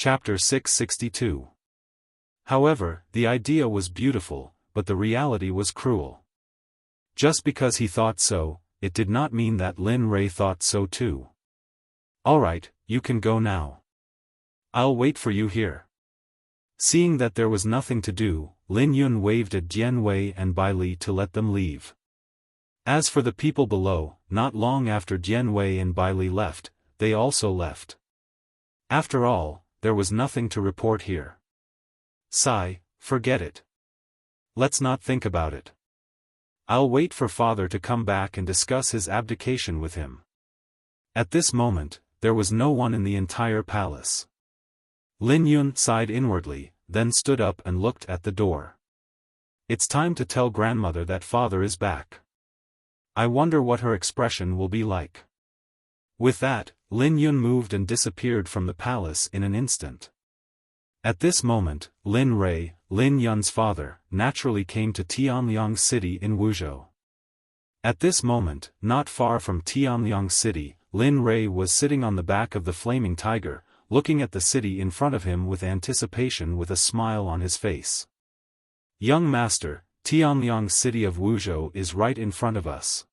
Chapter 662. However, the idea was beautiful, but the reality was cruel. Just because he thought so, it did not mean that Lin Rei thought so too. "Alright, you can go now. I'll wait for you here." Seeing that there was nothing to do, Lin Yun waved at Jian Wei and Bai Li to let them leave. As for the people below, not long after Jian Wei and Bai Li left, they also left. After all, there was nothing to report here. Forget it. Let's not think about it. I'll wait for father to come back and discuss his abdication with him. At this moment, there was no one in the entire palace. Lin Yun sighed inwardly, then stood up and looked at the door. It's time to tell grandmother that father is back. I wonder what her expression will be like. With that, Lin Yun moved and disappeared from the palace in an instant. At this moment, Lin Rei, Lin Yun's father, naturally came to Tianliang City in Wuzhou. At this moment, not far from Tianliang City, Lin Rei was sitting on the back of the flaming tiger, looking at the city in front of him with anticipation with a smile on his face. "Young master, Tianliang City of Wuzhou is right in front of us.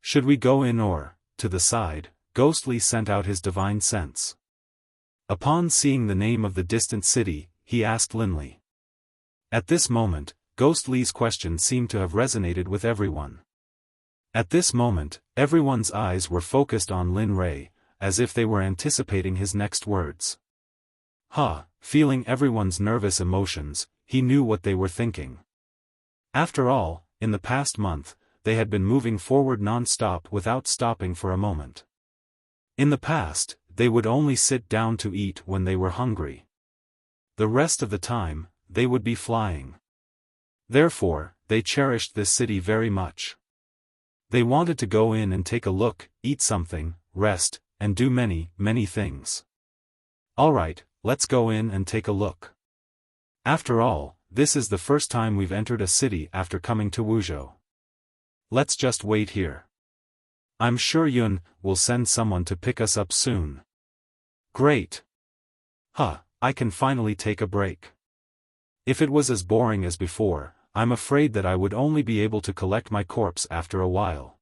Should we go in or, to the side?" Ghostly sent out his divine sense. Upon seeing the name of the distant city, he asked Linley. At this moment, Ghostly's question seemed to have resonated with everyone. At this moment, everyone's eyes were focused on Lin Rei, as if they were anticipating his next words. Feeling everyone's nervous emotions, he knew what they were thinking. After all, in the past month, they had been moving forward non-stop without stopping for a moment. In the past, they would only sit down to eat when they were hungry. The rest of the time, they would be flying. Therefore, they cherished this city very much. They wanted to go in and take a look, eat something, rest, and do many, many things. "Alright, let's go in and take a look. After all, this is the first time we've entered a city after coming to Wuzhou. Let's just wait here. I'm sure Yun will send someone to pick us up soon." "Great. I can finally take a break. If it was as boring as before, I'm afraid that I would only be able to collect my corpse after a while."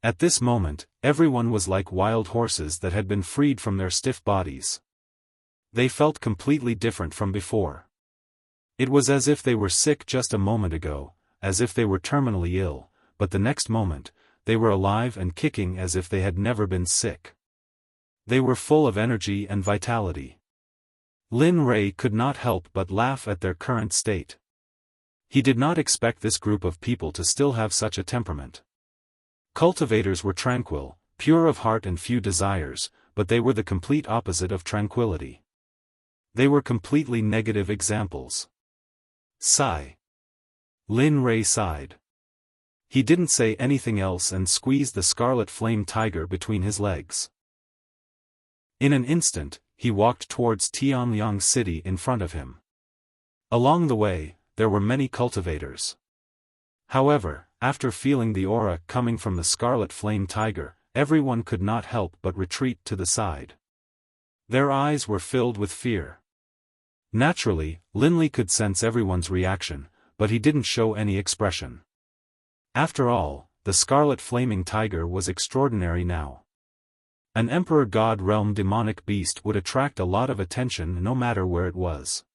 At this moment, everyone was like wild horses that had been freed from their stiff bodies. They felt completely different from before. It was as if they were sick just a moment ago, as if they were terminally ill, but the next moment, they were alive and kicking as if they had never been sick. They were full of energy and vitality. Lin Rei could not help but laugh at their current state. He did not expect this group of people to still have such a temperament. Cultivators were tranquil, pure of heart and few desires, but they were the complete opposite of tranquility. They were completely negative examples. Lin Rei sighed. He didn't say anything else and squeezed the scarlet flame tiger between his legs. In an instant, he walked towards Tianliang City in front of him. Along the way, there were many cultivators. However, after feeling the aura coming from the scarlet flame tiger, everyone could not help but retreat to the side. Their eyes were filled with fear. Naturally, Linley could sense everyone's reaction, but he didn't show any expression. After all, the scarlet flaming tiger was extraordinary now. An Emperor God Realm demonic beast would attract a lot of attention no matter where it was.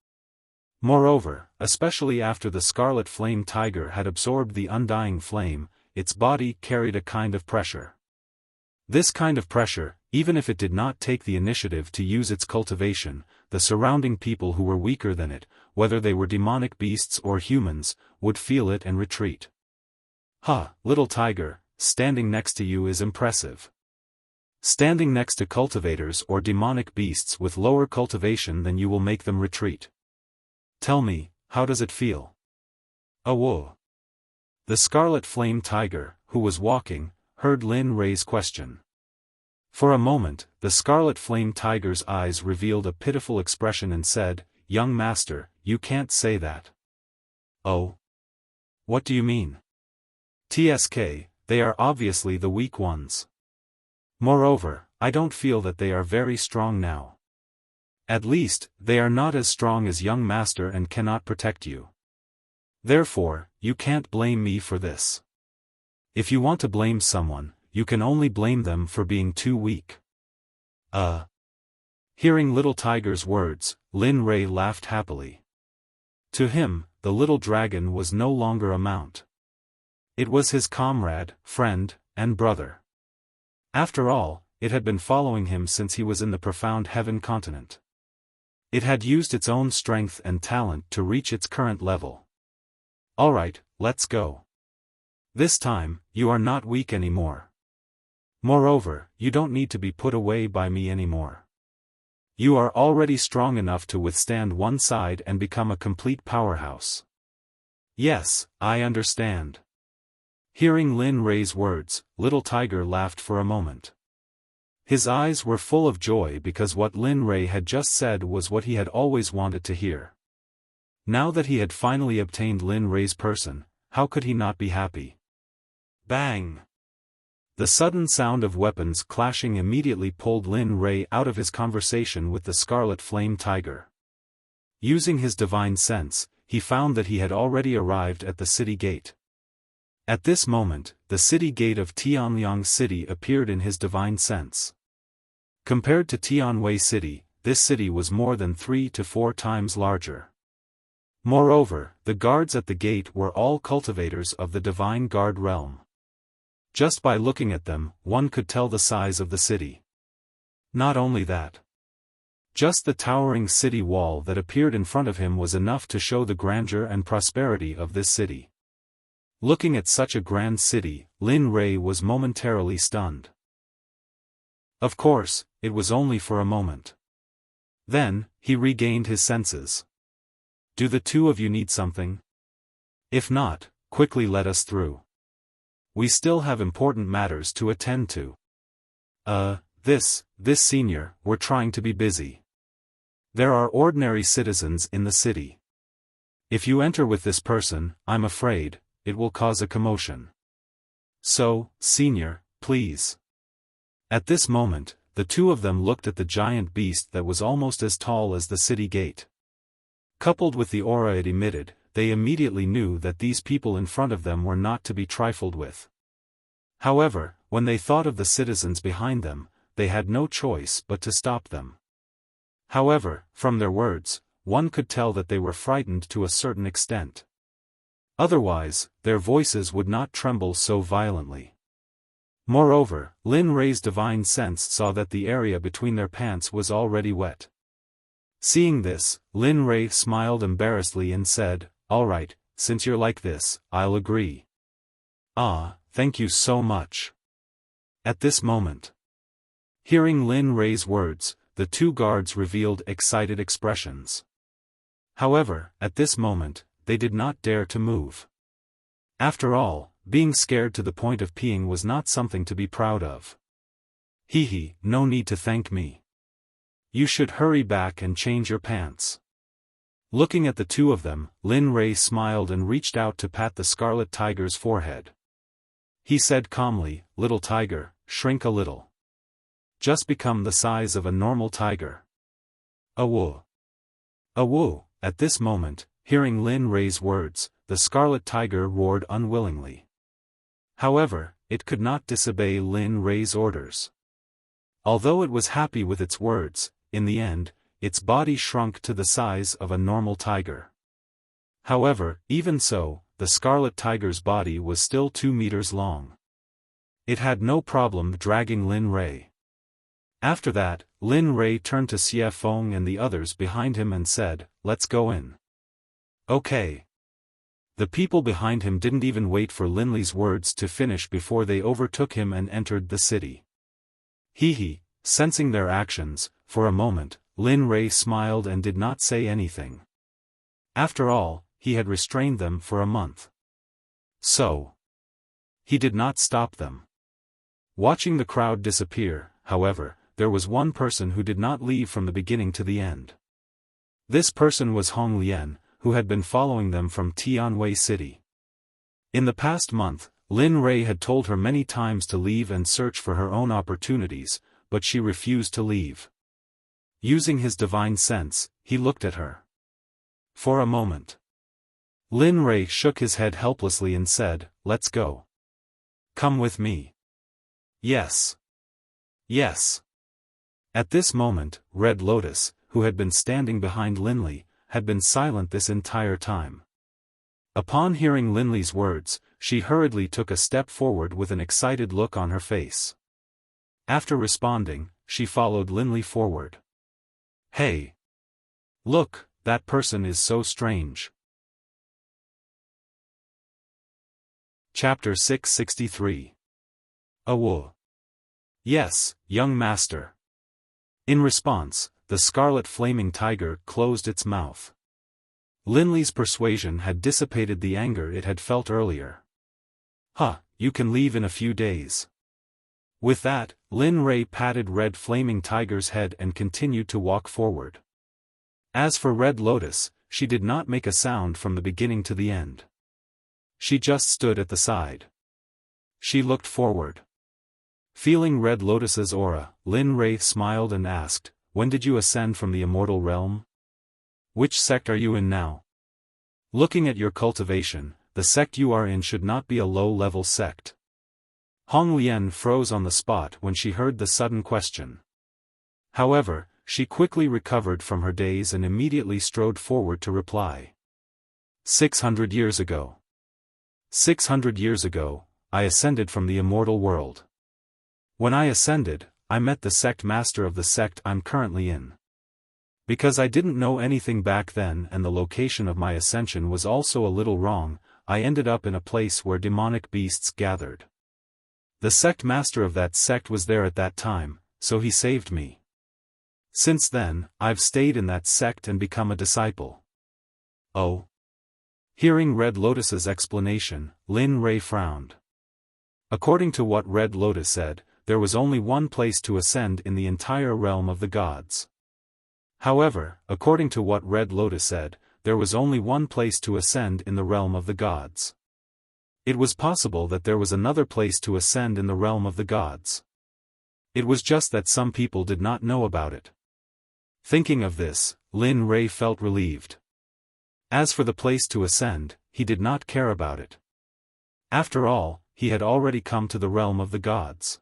Moreover, especially after the scarlet flame tiger had absorbed the undying flame, its body carried a kind of pressure. This kind of pressure, even if it did not take the initiative to use its cultivation, the surrounding people who were weaker than it, whether they were demonic beasts or humans, would feel it and retreat. Little tiger, standing next to you is impressive. Standing next to cultivators or demonic beasts with lower cultivation than you will make them retreat. Tell me, how does it feel? Whoa. The scarlet flame tiger, who was walking, heard Lin Rei's question. For a moment, the scarlet flame tiger's eyes revealed a pitiful expression and said, "Young master, you can't say that." "Oh? What do you mean?" "TSK, they are obviously the weak ones. Moreover, I don't feel that they are very strong now. At least, they are not as strong as young master and cannot protect you. Therefore, you can't blame me for this. If you want to blame someone, you can only blame them for being too weak. Hearing little tiger's words, Lin Rei laughed happily. To him, the little dragon was no longer a mount. It was his comrade, friend, and brother. After all, it had been following him since he was in the profound heaven continent. It had used its own strength and talent to reach its current level. Alright, let's go. This time, you are not weak anymore. Moreover, you don't need to be put away by me anymore. You are already strong enough to withstand one side and become a complete powerhouse. Yes, I understand. Hearing Lin Rei's words, little tiger laughed for a moment. His eyes were full of joy because what Lin Rei had just said was what he had always wanted to hear. Now that he had finally obtained Lin Rei's person, how could he not be happy? Bang! The sudden sound of weapons clashing immediately pulled Lin Rei out of his conversation with the Scarlet Flame Tiger. Using his divine sense, he found that he had already arrived at the city gate. At this moment, the city gate of Tianliang City appeared in his divine sense. Compared to Tianwei City, this city was more than 3 to 4 times larger. Moreover, the guards at the gate were all cultivators of the divine guard realm. Just by looking at them, one could tell the size of the city. Not only that. Just the towering city wall that appeared in front of him was enough to show the grandeur and prosperity of this city. Looking at such a grand city, Lin Rei was momentarily stunned. Of course, it was only for a moment. Then, he regained his senses. Do the two of you need something? If not, quickly let us through. We still have important matters to attend to. This senior, we're trying to be busy. There are ordinary citizens in the city. If you enter with this person, I'm afraid, it will cause a commotion. So, senior, please. At this moment, the two of them looked at the giant beast that was almost as tall as the city gate. Coupled with the aura it emitted, they immediately knew that these people in front of them were not to be trifled with. However, when they thought of the citizens behind them, they had no choice but to stop them. However, from their words, one could tell that they were frightened to a certain extent. Otherwise, their voices would not tremble so violently. Moreover, Lin Rei's divine sense saw that the area between their pants was already wet. Seeing this, Lin Rei smiled embarrassedly and said, "Alright, since you're like this, I'll agree." Thank you so much. At this moment, hearing Lin Rei's words, the two guards revealed excited expressions. However, at this moment, they did not dare to move. After all, being scared to the point of peeing was not something to be proud of. No need to thank me. You should hurry back and change your pants. Looking at the two of them, Lin Rei smiled and reached out to pat the Scarlet Tiger's forehead. He said calmly, "Little tiger, shrink a little. Just become the size of a normal tiger." Awoo. Awoo. At this moment, hearing Lin Rei's words, the Scarlet Tiger roared unwillingly. However, it could not disobey Lin Rei's orders. Although it was happy with its words, in the end, its body shrunk to the size of a normal tiger. However, even so, the Scarlet Tiger's body was still 2 meters long. It had no problem dragging Lin Rei. After that, Lin Rei turned to Xiaofan and the others behind him and said, "Let's go in." Okay. The people behind him didn't even wait for Lin Lei's words to finish before they overtook him and entered the city. Sensing their actions, for a moment, Lin Rei smiled and did not say anything. After all, he had restrained them for a month. So, he did not stop them. Watching the crowd disappear, however, there was one person who did not leave from the beginning to the end. This person was Hong Lian, who had been following them from Tianwei City. In the past month, Lin Rei had told her many times to leave and search for her own opportunities, but she refused to leave. Using his divine sense, he looked at her. For a moment. Lin Rei shook his head helplessly and said, "Let's go. Come with me." "Yes. Yes." At this moment, Red Lotus, who had been standing behind Linley, had been silent this entire time. Upon hearing Linley's words, she hurriedly took a step forward with an excited look on her face. After responding, she followed Linley forward. "Hey! Look, that person is so strange." Chapter 663. Awo. "Yes, young master." In response, the scarlet flaming tiger closed its mouth. Linley's persuasion had dissipated the anger it had felt earlier. "Huh, you can leave in a few days." With that, Lin Rei patted Red Flaming Tiger's head and continued to walk forward. As for Red Lotus, she did not make a sound from the beginning to the end. She just stood at the side. She looked forward. Feeling Red Lotus's aura, Lin Rei smiled and asked, "When did you ascend from the immortal realm? Which sect are you in now? Looking at your cultivation, the sect you are in should not be a low-level sect." Hong Lian froze on the spot when she heard the sudden question. However, she quickly recovered from her daze and immediately strode forward to reply. 600 years ago. 600 years ago, I ascended from the immortal world. When I ascended, I met the sect master of the sect I'm currently in. Because I didn't know anything back then and the location of my ascension was also a little wrong, I ended up in a place where demonic beasts gathered. The sect master of that sect was there at that time, so he saved me. Since then, I've stayed in that sect and become a disciple. Oh. Hearing Red Lotus's explanation, Lin Rei frowned. According to what Red Lotus said, there was only one place to ascend in the entire realm of the gods. However, according to what Red Lotus said, there was only one place to ascend in the realm of the gods. It was possible that there was another place to ascend in the realm of the gods. It was just that some people did not know about it. Thinking of this, Lin Rei felt relieved. As for the place to ascend, he did not care about it. After all, he had already come to the realm of the gods.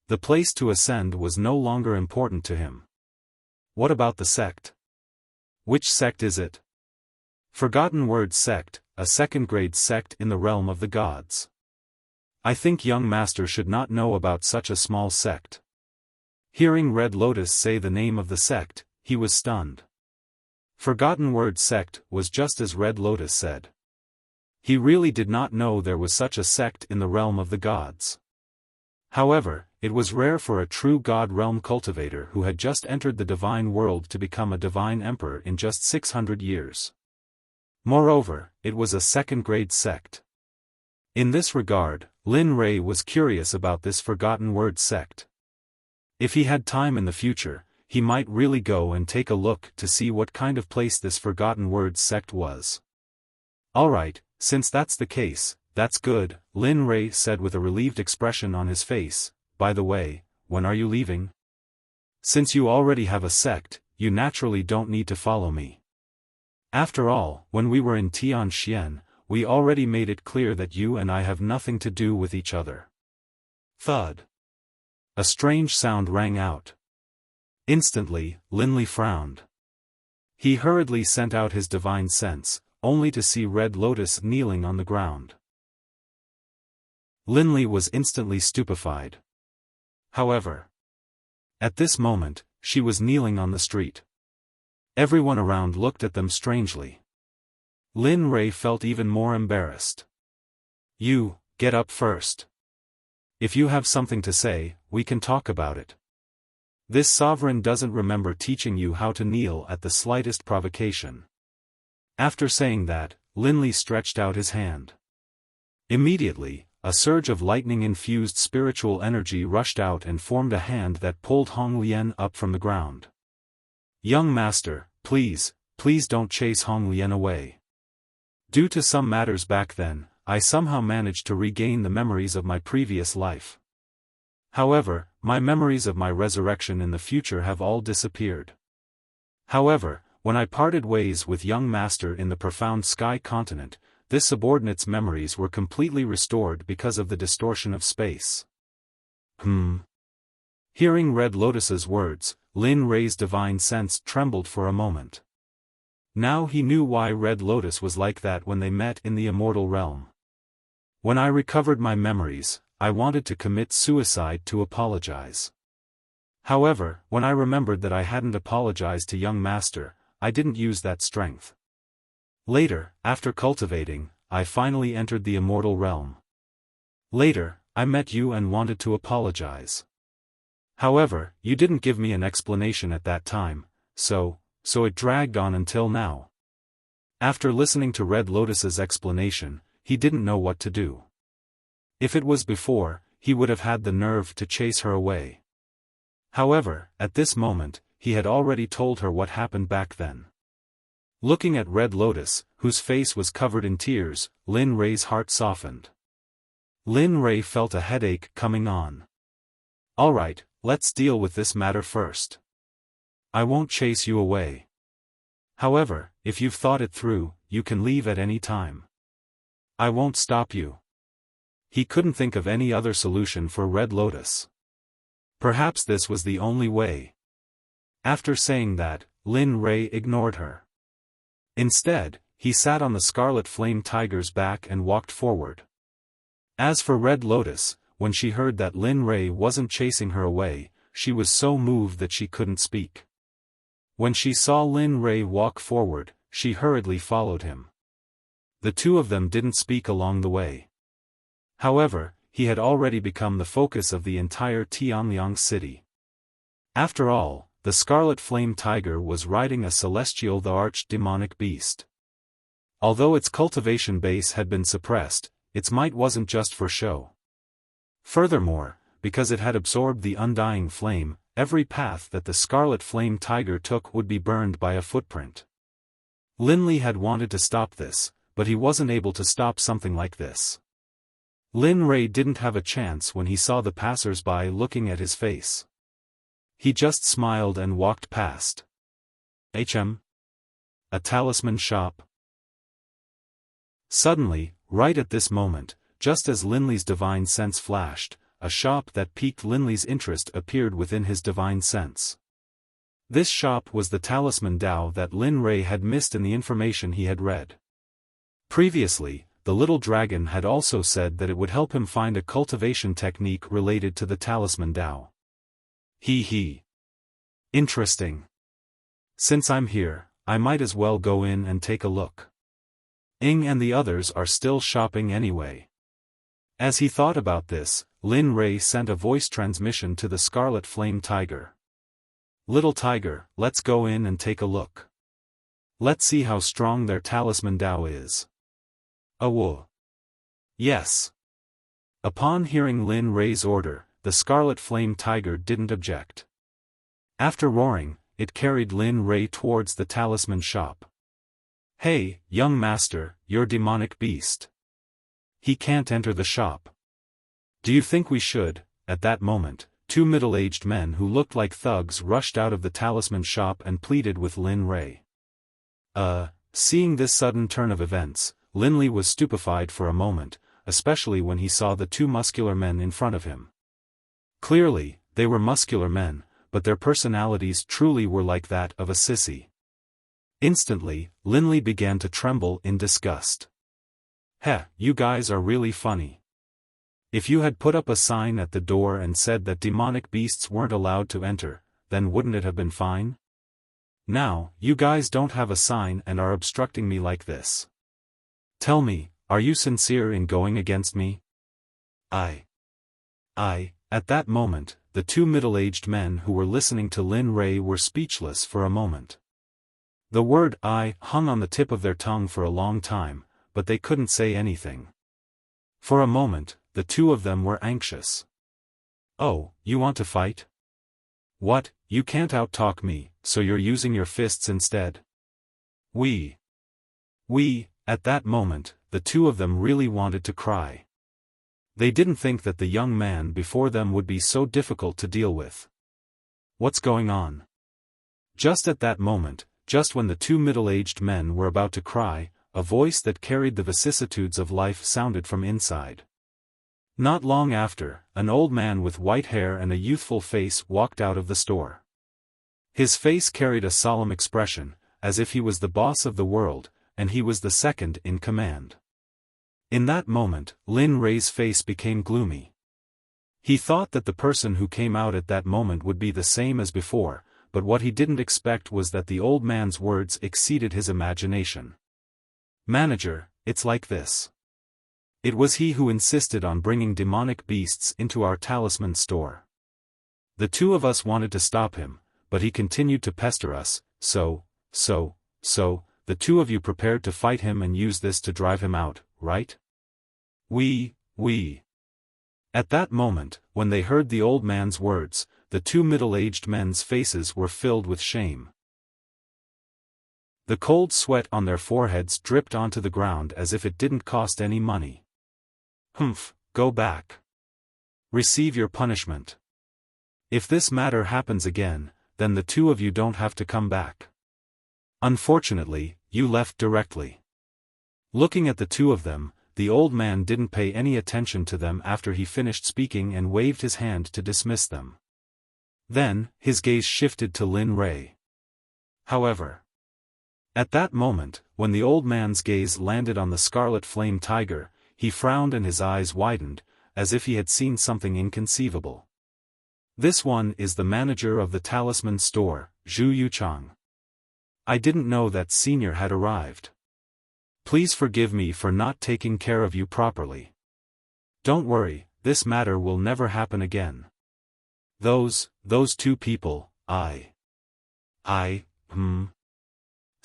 The place to ascend was no longer important to him. What about the sect? Which sect is it? Forgotten Word Sect, a second-grade sect in the realm of the gods. I think young master should not know about such a small sect. Hearing Red Lotus say the name of the sect, he was stunned. Forgotten Word Sect was just as Red Lotus said. He really did not know there was such a sect in the realm of the gods. However, it was rare for a true God realm cultivator who had just entered the divine world to become a divine emperor in just 600 years. Moreover, it was a second-grade sect. In this regard, Lin Rei was curious about this Forgotten Word Sect. If he had time in the future, he might really go and take a look to see what kind of place this Forgotten Word Sect was. Alright, since that's the case, that's good, Lin Rei said with a relieved expression on his face. By the way, when are you leaving? Since you already have a sect, you naturally don't need to follow me. After all, when we were in Tianxian, we already made it clear that you and I have nothing to do with each other. Thud. A strange sound rang out. Instantly, Linley frowned. He hurriedly sent out his divine sense, only to see Red Lotus kneeling on the ground. Linley was instantly stupefied. However, at this moment, she was kneeling on the street. Everyone around looked at them strangely. Lin Rei felt even more embarrassed. You, get up first. If you have something to say, we can talk about it. This sovereign doesn't remember teaching you how to kneel at the slightest provocation. After saying that, Linley stretched out his hand. Immediately, a surge of lightning-infused spiritual energy rushed out and formed a hand that pulled Hong Lian up from the ground. Young master, please don't chase Hong Lian away. Due to some matters back then, I somehow managed to regain the memories of my previous life. However, my memories of my resurrection in the future have all disappeared. However, when I parted ways with young master in the profound sky continent, this subordinate's memories were completely restored because of the distortion of space. Hearing Red Lotus's words, Lin Rei's divine sense trembled for a moment. Now he knew why Red Lotus was like that when they met in the immortal realm. When I recovered my memories, I wanted to commit suicide to apologize. However, when I remembered that I hadn't apologized to young master, I didn't use that strength. Later, after cultivating, I finally entered the immortal realm. Later, I met you and wanted to apologize. However, you didn't give me an explanation at that time, so it dragged on until now. After listening to Red Lotus's explanation, he didn't know what to do. If it was before, he would have had the nerve to chase her away. However, at this moment, he had already told her what happened back then. Looking at Red Lotus, whose face was covered in tears, Lin Rei's heart softened. Lin Rei felt a headache coming on. Alright, let's deal with this matter first. I won't chase you away. However, if you've thought it through, you can leave at any time. I won't stop you. He couldn't think of any other solution for Red Lotus. Perhaps this was the only way. After saying that, Lin Rei ignored her. Instead, he sat on the Scarlet Flame Tiger's back and walked forward. As for Red Lotus, when she heard that Lin Rei wasn't chasing her away, she was so moved that she couldn't speak. When she saw Lin Rei walk forward, she hurriedly followed him. The two of them didn't speak along the way. However, he had already become the focus of the entire Tianliang city. After all, the Scarlet Flame Tiger was riding a celestial the arch-demonic beast. Although its cultivation base had been suppressed, its might wasn't just for show. Furthermore, because it had absorbed the undying flame, every path that the Scarlet Flame Tiger took would be burned by a footprint. Lin Li had wanted to stop this, but he wasn't able to stop something like this. Lin Rei didn't have a chance when he saw the passers-by looking at his face. He just smiled and walked past. A talisman shop. Suddenly, right at this moment, just as Lin Li's divine sense flashed, a shop that piqued Lin Li's interest appeared within his divine sense. This shop was the talisman Dao that Lin Rei had missed in the information he had read. Previously, the little dragon had also said that it would help him find a cultivation technique related to the talisman Dao. Interesting. Since I'm here, I might as well go in and take a look. Ing and the others are still shopping anyway. As he thought about this, Lin Rei sent a voice transmission to the Scarlet Flame Tiger. Little tiger, let's go in and take a look. Let's see how strong their talisman Dao is. Whoa. Yes. Upon hearing Lin Rei's order, the Scarlet Flame Tiger didn't object. After roaring, it carried Lin Rei towards the talisman shop. Hey, young master, you're demonic beast. He can't enter the shop. Do you think we should? At that moment, two middle-aged men who looked like thugs rushed out of the talisman shop and pleaded with Lin Rei. Seeing this sudden turn of events, Lin Li was stupefied for a moment, especially when he saw the two muscular men in front of him. Clearly, they were muscular men, but their personalities truly were like that of a sissy. Instantly, Lin Li began to tremble in disgust. Heh, you guys are really funny. If you had put up a sign at the door and said that demonic beasts weren't allowed to enter, then wouldn't it have been fine? Now, you guys don't have a sign and are obstructing me like this. Tell me, are you sincere in going against me? At that moment, the two middle-aged men who were listening to Lin Rei were speechless for a moment. The word "I" hung on the tip of their tongue for a long time, but they couldn't say anything. For a moment, the two of them were anxious. Oh, you want to fight? What, you can't out-talk me, so you're using your fists instead? At that moment, the two of them really wanted to cry. They didn't think that the young man before them would be so difficult to deal with. What's going on? Just at that moment, just when the two middle-aged men were about to cry, a voice that carried the vicissitudes of life sounded from inside. Not long after, an old man with white hair and a youthful face walked out of the store. His face carried a solemn expression, as if he was the boss of the world, and he was the second in command. In that moment, Lin Rei's face became gloomy. He thought that the person who came out at that moment would be the same as before, but what he didn't expect was that the old man's words exceeded his imagination. "Manager, it's like this. It was he who insisted on bringing demonic beasts into our talisman store. The two of us wanted to stop him, but he continued to pester us, so, the two of you prepared to fight him and use this to drive him out, right?" We. At that moment, when they heard the old man's words, the two middle-aged men's faces were filled with shame. The cold sweat on their foreheads dripped onto the ground as if it didn't cost any money. "Humph, go back. Receive your punishment. If this matter happens again, then the two of you don't have to come back. Unfortunately, you left directly." Looking at the two of them, the old man didn't pay any attention to them after he finished speaking and waved his hand to dismiss them. Then, his gaze shifted to Lin Rei. However, at that moment, when the old man's gaze landed on the scarlet flame tiger, he frowned and his eyes widened, as if he had seen something inconceivable. "This one is the manager of the talisman store, Zhu Yuchang. I didn't know that senior had arrived. Please forgive me for not taking care of you properly. Don't worry, this matter will never happen again. Those two people,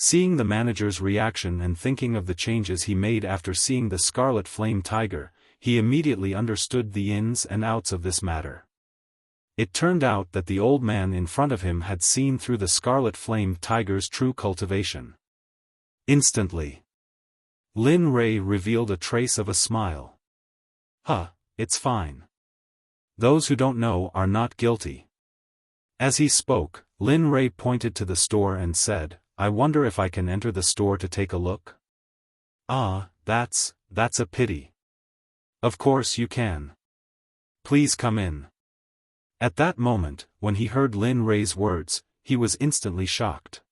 Seeing the manager's reaction and thinking of the changes he made after seeing the scarlet flame tiger, he immediately understood the ins and outs of this matter. It turned out that the old man in front of him had seen through the scarlet flame tiger's true cultivation. Instantly, Lin Rei revealed a trace of a smile. It's fine. Those who don't know are not guilty." As he spoke, Lin Rei pointed to the store and said, "I wonder if I can enter the store to take a look?" That's a pity. Of course you can. Please come in." At that moment, when he heard Lin Rei's words, he was instantly shocked.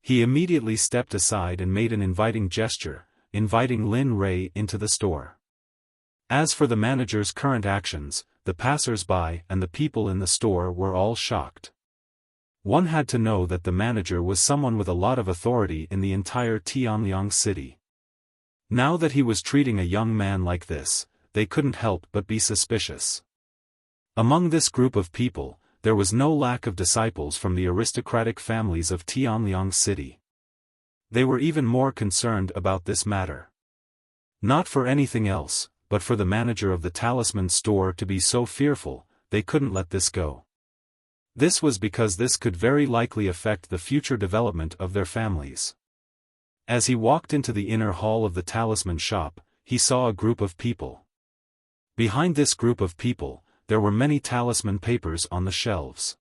He immediately stepped aside and made an inviting gesture, inviting Lin Rei into the store. As for the manager's current actions, the passers-by and the people in the store were all shocked. One had to know that the manager was someone with a lot of authority in the entire Tianliang city. Now that he was treating a young man like this, they couldn't help but be suspicious. Among this group of people, there was no lack of disciples from the aristocratic families of Tianliang city. They were even more concerned about this matter. Not for anything else, but for the manager of the talisman store to be so fearful, they couldn't let this go. This was because this could very likely affect the future development of their families. As he walked into the inner hall of the talisman shop, he saw a group of people. Behind this group of people, there were many talisman papers on the shelves.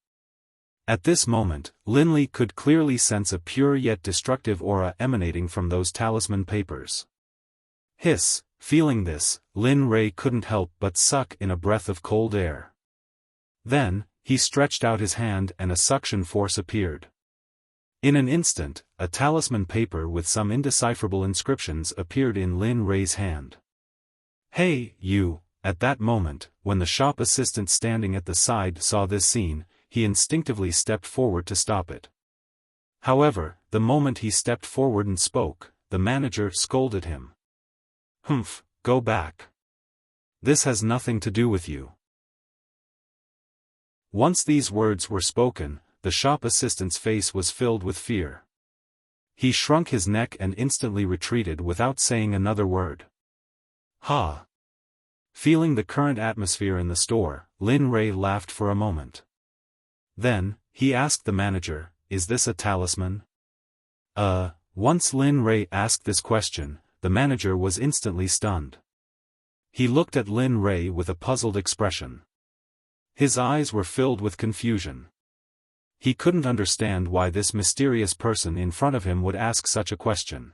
At this moment, Lin Li could clearly sense a pure yet destructive aura emanating from those talisman papers. Hiss, feeling this, Lin Rei couldn't help but suck in a breath of cold air. Then, he stretched out his hand and a suction force appeared. In an instant, a talisman paper with some indecipherable inscriptions appeared in Lin Rei's hand. "Hey, you!" At that moment, when the shop assistant standing at the side saw this scene, he instinctively stepped forward to stop it. However, the moment he stepped forward and spoke, the manager scolded him. "Humph, go back. This has nothing to do with you." Once these words were spoken, the shop assistant's face was filled with fear. He shrunk his neck and instantly retreated without saying another word. Feeling the current atmosphere in the store, Lin Rei laughed for a moment. Then, he asked the manager, "Is this a talisman?" Once Lin Rei asked this question, the manager was instantly stunned. He looked at Lin Rei with a puzzled expression. His eyes were filled with confusion. He couldn't understand why this mysterious person in front of him would ask such a question.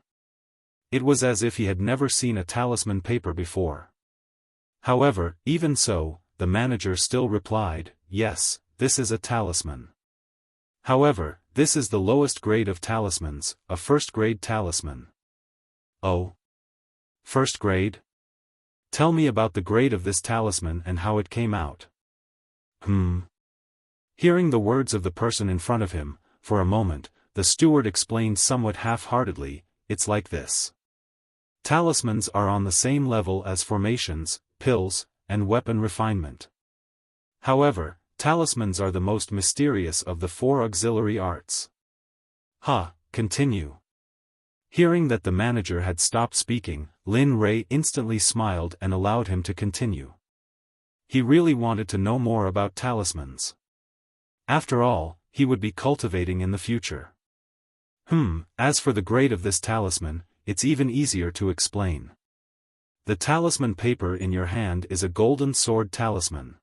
It was as if he had never seen a talisman paper before. However, even so, the manager still replied, "Yes, this is a talisman. However, this is the lowest grade of talismans, a first-grade talisman." "Oh? First grade? Tell me about the grade of this talisman and how it came out." Hearing the words of the person in front of him, for a moment, the steward explained somewhat half-heartedly, "It's like this. Talismans are on the same level as formations, pills, and weapon refinement. However, talismans are the most mysterious of the 4 auxiliary arts." Continue. Hearing that the manager had stopped speaking, Lin Rei instantly smiled and allowed him to continue. He really wanted to know more about talismans. After all, he would be cultivating in the future. As for the grade of this talisman, it's even easier to explain. The talisman paper in your hand is a golden sword talisman.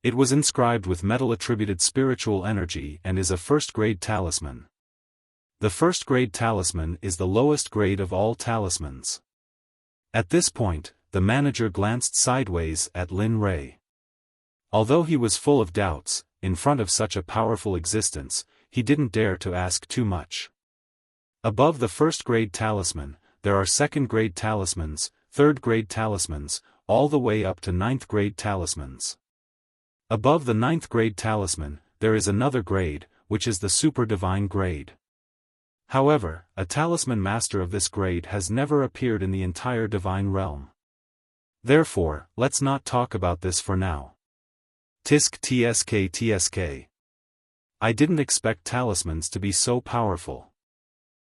It was inscribed with metal-attributed spiritual energy and is a first-grade talisman. The first-grade talisman is the lowest grade of all talismans. At this point, the manager glanced sideways at Lin Rei. Although he was full of doubts, in front of such a powerful existence, he didn't dare to ask too much. Above the first-grade talisman, there are second-grade talismans, third-grade talismans, all the way up to ninth-grade talismans. Above the ninth-grade talisman, there is another grade, which is the super divine grade. However, a talisman master of this grade has never appeared in the entire divine realm. Therefore, let's not talk about this for now. Tsk. I didn't expect talismans to be so powerful.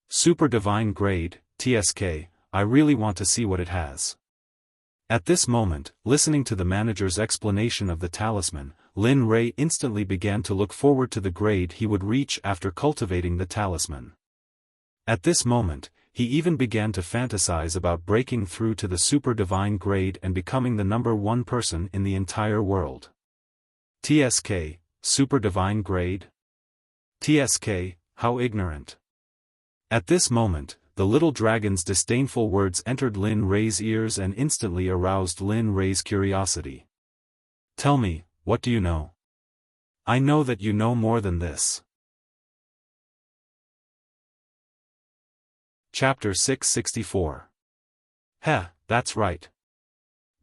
Super divine grade, Tsk, I really want to see what it has. At this moment, listening to the manager's explanation of the talisman, Lin Rei instantly began to look forward to the grade he would reach after cultivating the talisman. At this moment, he even began to fantasize about breaking through to the super divine grade and becoming the number 1 person in the entire world. Tsk, super divine grade? Tsk, how ignorant. At this moment, the little dragon's disdainful words entered Lin Rei's ears and instantly aroused Lin Rei's curiosity. "Tell me, what do you know? I know that you know more than this." Chapter 664. That's right.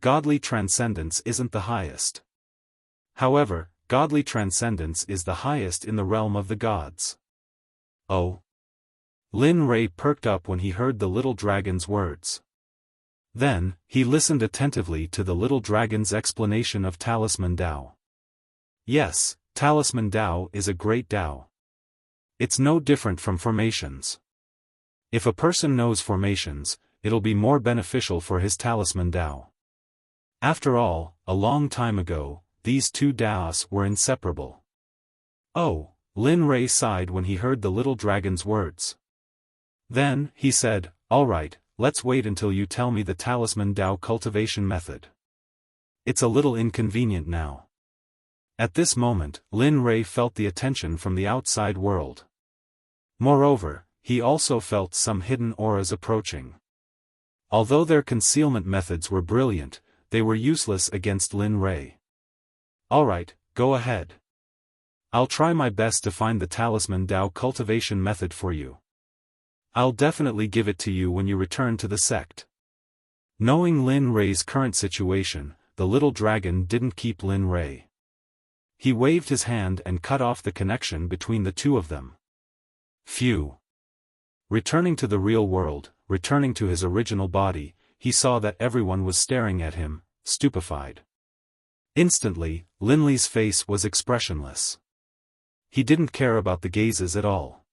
Godly transcendence isn't the highest. However, godly transcendence is the highest in the realm of the gods. Oh. Lin Rei perked up when he heard the little dragon's words. Then, he listened attentively to the little dragon's explanation of Talisman Dao. Yes, Talisman Dao is a great Dao. It's no different from formations. If a person knows formations, it'll be more beneficial for his Talisman Dao. After all, a long time ago, these 2 Daos were inseparable. Oh, Lin Rei sighed when he heard the little dragon's words. Then, he said, "All right, let's wait until you tell me the Talisman Dao cultivation method. It's a little inconvenient now." At this moment, Lin Rei felt the attention from the outside world. Moreover, he also felt some hidden auras approaching. Although their concealment methods were brilliant, they were useless against Lin Rei. "All right, go ahead. I'll try my best to find the Talisman Dao cultivation method for you. I'll definitely give it to you when you return to the sect." Knowing Lin Rei's current situation, the little dragon didn't keep Lin Rei. He waved his hand and cut off the connection between the 2 of them. Phew. Returning to the real world, returning to his original body, he saw that everyone was staring at him, stupefied. Instantly, Lin Lei's face was expressionless. He didn't care about the gazes at all.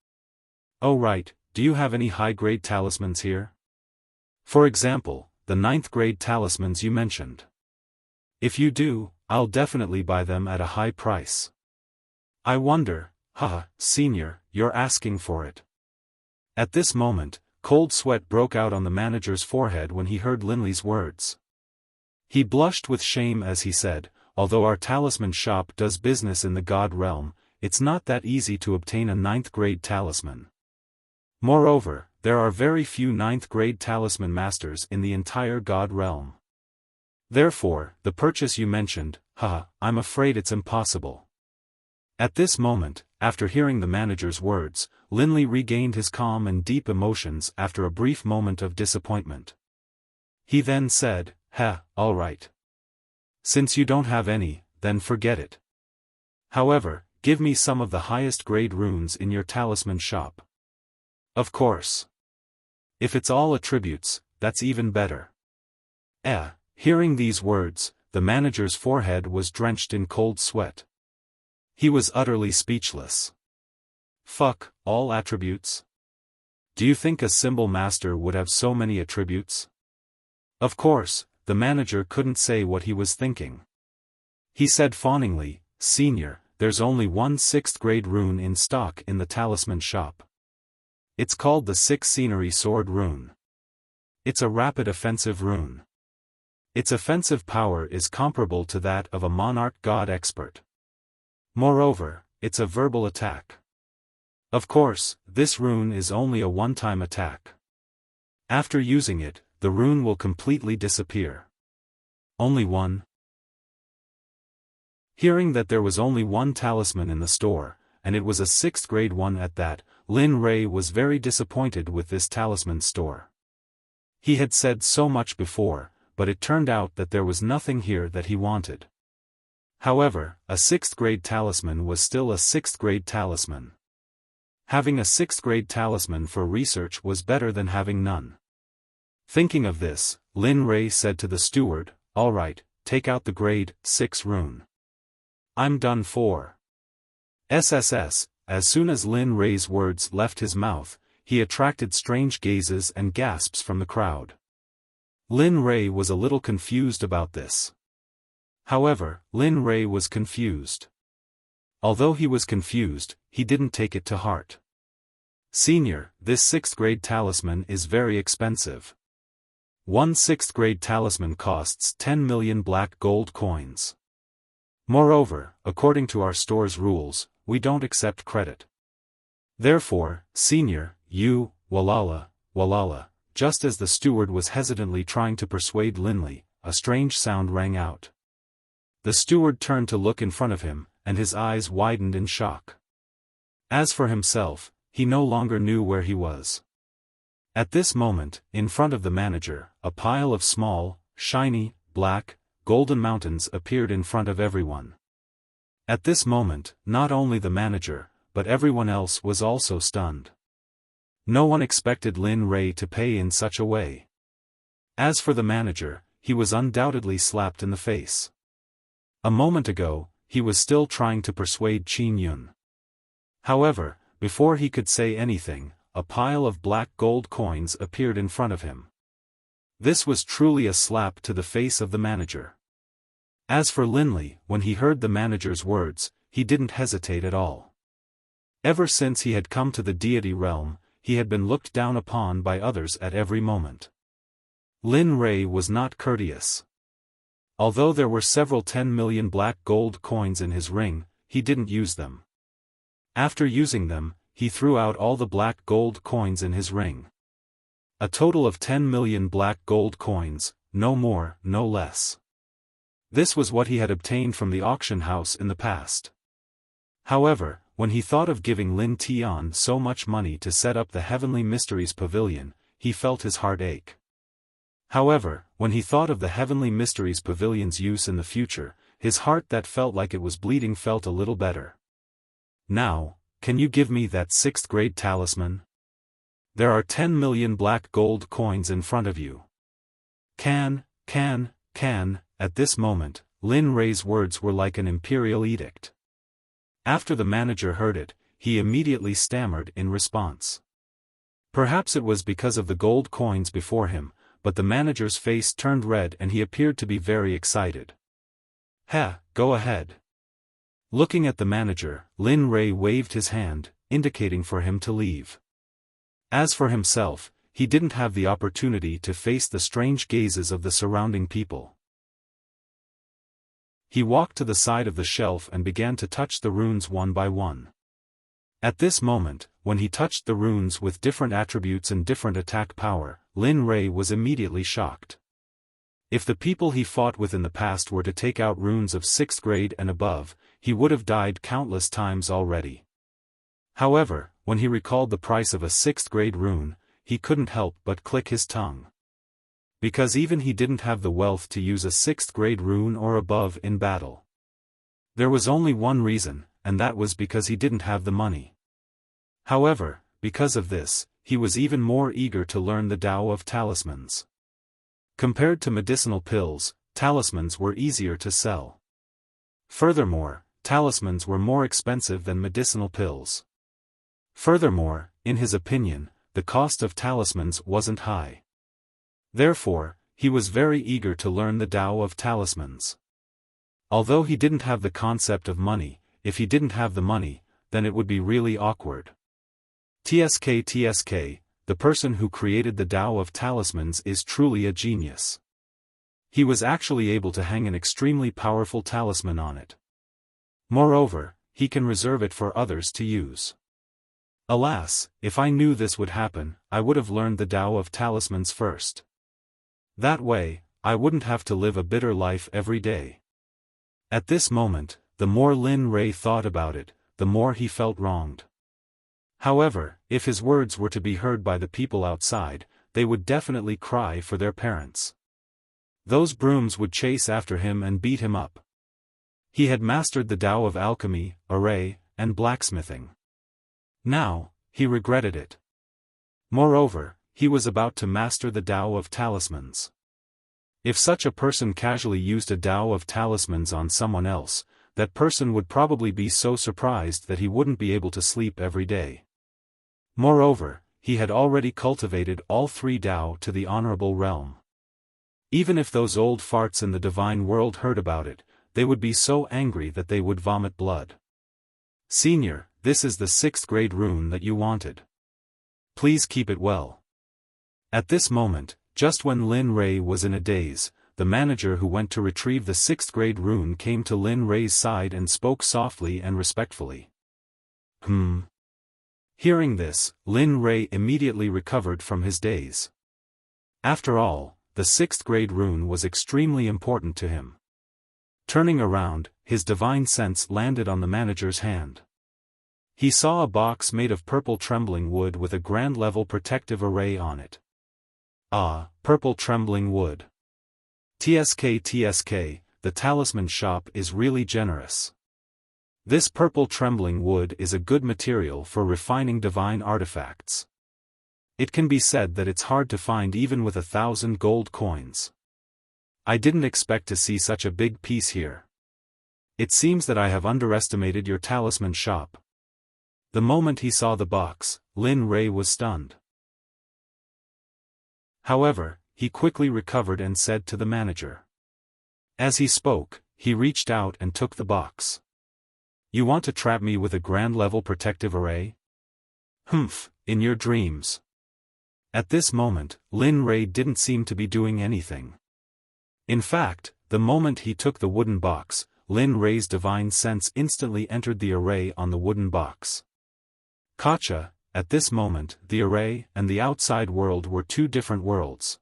"Oh right, do you have any high-grade talismans here? For example, the 9th-grade talismans you mentioned. If you do, I'll definitely buy them at a high price." "I wonder, senior, you're asking for it." At this moment, cold sweat broke out on the manager's forehead when he heard Lin Lei's words. He blushed with shame as he said, although our talisman shop does business in the god realm, it's not that easy to obtain a 9th grade talisman. Moreover, there are very few 9th grade talisman masters in the entire god realm. Therefore, the purchase you mentioned, I'm afraid it's impossible. At this moment, after hearing the manager's words, Linley regained his calm and deep emotions after a brief moment of disappointment. He then said, all right. Since you don't have any, then forget it. However, give me some of the highest grade runes in your talisman shop. Of course. If it's all attributes, that's even better. Hearing these words, the manager's forehead was drenched in cold sweat. He was utterly speechless. Fuck, all attributes? Do you think a symbol master would have so many attributes? Of course, the manager couldn't say what he was thinking. He said fawningly, Senior, there's only one 6th grade rune in stock in the talisman shop. It's called the 6 Scenery Sword rune. It's a rapid offensive rune. Its offensive power is comparable to that of a monarch god expert. Moreover, it's a verbal attack. Of course, this rune is only a one-time attack. After using it, the rune will completely disappear. Only one? Hearing that there was only one talisman in the store, and it was a 6th grade one at that, Lin Rei was very disappointed with this talisman store. He had said so much before, but it turned out that there was nothing here that he wanted. However, a 6th grade talisman was still a 6th grade talisman. Having a 6th grade talisman for research was better than having none. Thinking of this, Lin Rei said to the steward, all right, take out the grade 6 rune. I'm done for. SSS, as soon as Lin Rei's words left his mouth, he attracted strange gazes and gasps from the crowd. Lin Rei was a little confused about this. However, Lin Rei was confused. Although he was confused, he didn't take it to heart. Senior, this 6th grade talisman is very expensive. One 6th grade talisman costs 10 million black gold coins. Moreover, according to our store's rules, we don't accept credit. Therefore, Senior, you, Walala, just as the steward was hesitantly trying to persuade Linley, a strange sound rang out. The steward turned to look in front of him, and his eyes widened in shock. As for himself, he no longer knew where he was. At this moment, in front of the manager, a pile of small, shiny, black, golden mountains appeared in front of everyone. At this moment, not only the manager, but everyone else was also stunned. No one expected Lin Rei to pay in such a way. As for the manager, he was undoubtedly slapped in the face. A moment ago, he was still trying to persuade Qin Yun. However, before he could say anything, a pile of black gold coins appeared in front of him. This was truly a slap to the face of the manager. As for Linley, when he heard the manager's words, he didn't hesitate at all. Ever since he had come to the deity realm, he had been looked down upon by others at every moment. Lin Rei was not courteous. Although there were several 10 million black gold coins in his ring, he didn't use them. After using them, he threw out all the black gold coins in his ring. A total of 10 million black gold coins, no more, no less. This was what he had obtained from the auction house in the past. However, when he thought of giving Lin Tian so much money to set up the Heavenly Mysteries Pavilion, he felt his heart ache. However, when he thought of the Heavenly Mysteries Pavilion's use in the future, his heart that felt like it was bleeding felt a little better. Now, can you give me that 6th grade talisman? There are 10 million black gold coins in front of you. Can, at this moment, Lin Rei's words were like an imperial edict. After the manager heard it, he immediately stammered in response. Perhaps it was because of the gold coins before him, but the manager's face turned red and he appeared to be very excited. Go ahead. Looking at the manager, Lin Rei waved his hand, indicating for him to leave. As for himself, he didn't have the opportunity to face the strange gazes of the surrounding people. He walked to the side of the shelf and began to touch the runes one by one. At this moment, when he touched the runes with different attributes and different attack power, Lin Rei was immediately shocked. If the people he fought with in the past were to take out runes of 6th grade and above, he would have died countless times already. However, when he recalled the price of a 6th grade rune, he couldn't help but click his tongue. Because even he didn't have the wealth to use a 6th grade rune or above in battle. There was only one reason, and that was because he didn't have the money. However, because of this, he was even more eager to learn the Tao of talismans. Compared to medicinal pills, talismans were easier to sell. Furthermore, talismans were more expensive than medicinal pills. Furthermore, in his opinion, the cost of talismans wasn't high. Therefore, he was very eager to learn the Tao of talismans. Although he didn't have the concept of money, if he didn't have the money, then it would be really awkward. TSK, the person who created the Tao of talismans is truly a genius. He was actually able to hang an extremely powerful talisman on it. Moreover, he can reserve it for others to use. Alas, if I knew this would happen, I would have learned the Tao of talismans first. That way, I wouldn't have to live a bitter life every day. At this moment, the more Lin Rei thought about it, the more he felt wronged. However, if his words were to be heard by the people outside, they would definitely cry for their parents. Those brooms would chase after him and beat him up. He had mastered the Tao of alchemy, array, and blacksmithing. Now, he regretted it. Moreover, he was about to master the Tao of talismans. If such a person casually used a Tao of talismans on someone else, that person would probably be so surprised that he wouldn't be able to sleep every day. Moreover, he had already cultivated all 3 Tao to the honorable realm. Even if those old farts in the divine world heard about it, they would be so angry that they would vomit blood. Senior, this is the 6th grade rune that you wanted. Please keep it well. At this moment, just when Lin Rei was in a daze, the manager who went to retrieve the 6th grade rune came to Lin Rei's side and spoke softly and respectfully. Hearing this, Lin Rei immediately recovered from his daze. After all, the 6th grade rune was extremely important to him. Turning around, his divine sense landed on the manager's hand. He saw a box made of purple trembling wood with a grand level protective array on it. Ah, purple trembling wood. TSK, the talisman shop is really generous. This purple trembling wood is a good material for refining divine artifacts. It can be said that it's hard to find even with 1,000 gold coins. I didn't expect to see such a big piece here. It seems that I have underestimated your talisman shop. The moment he saw the box, Lin Rei was stunned. However, he quickly recovered and said to the manager. As he spoke, he reached out and took the box. You want to trap me with a grand level protective array? Humph, in your dreams. At this moment, Lin Rei didn't seem to be doing anything. In fact, the moment he took the wooden box, Lin Rei's divine sense instantly entered the array on the wooden box. Gotcha, at this moment, the array and the outside world were 2 different worlds.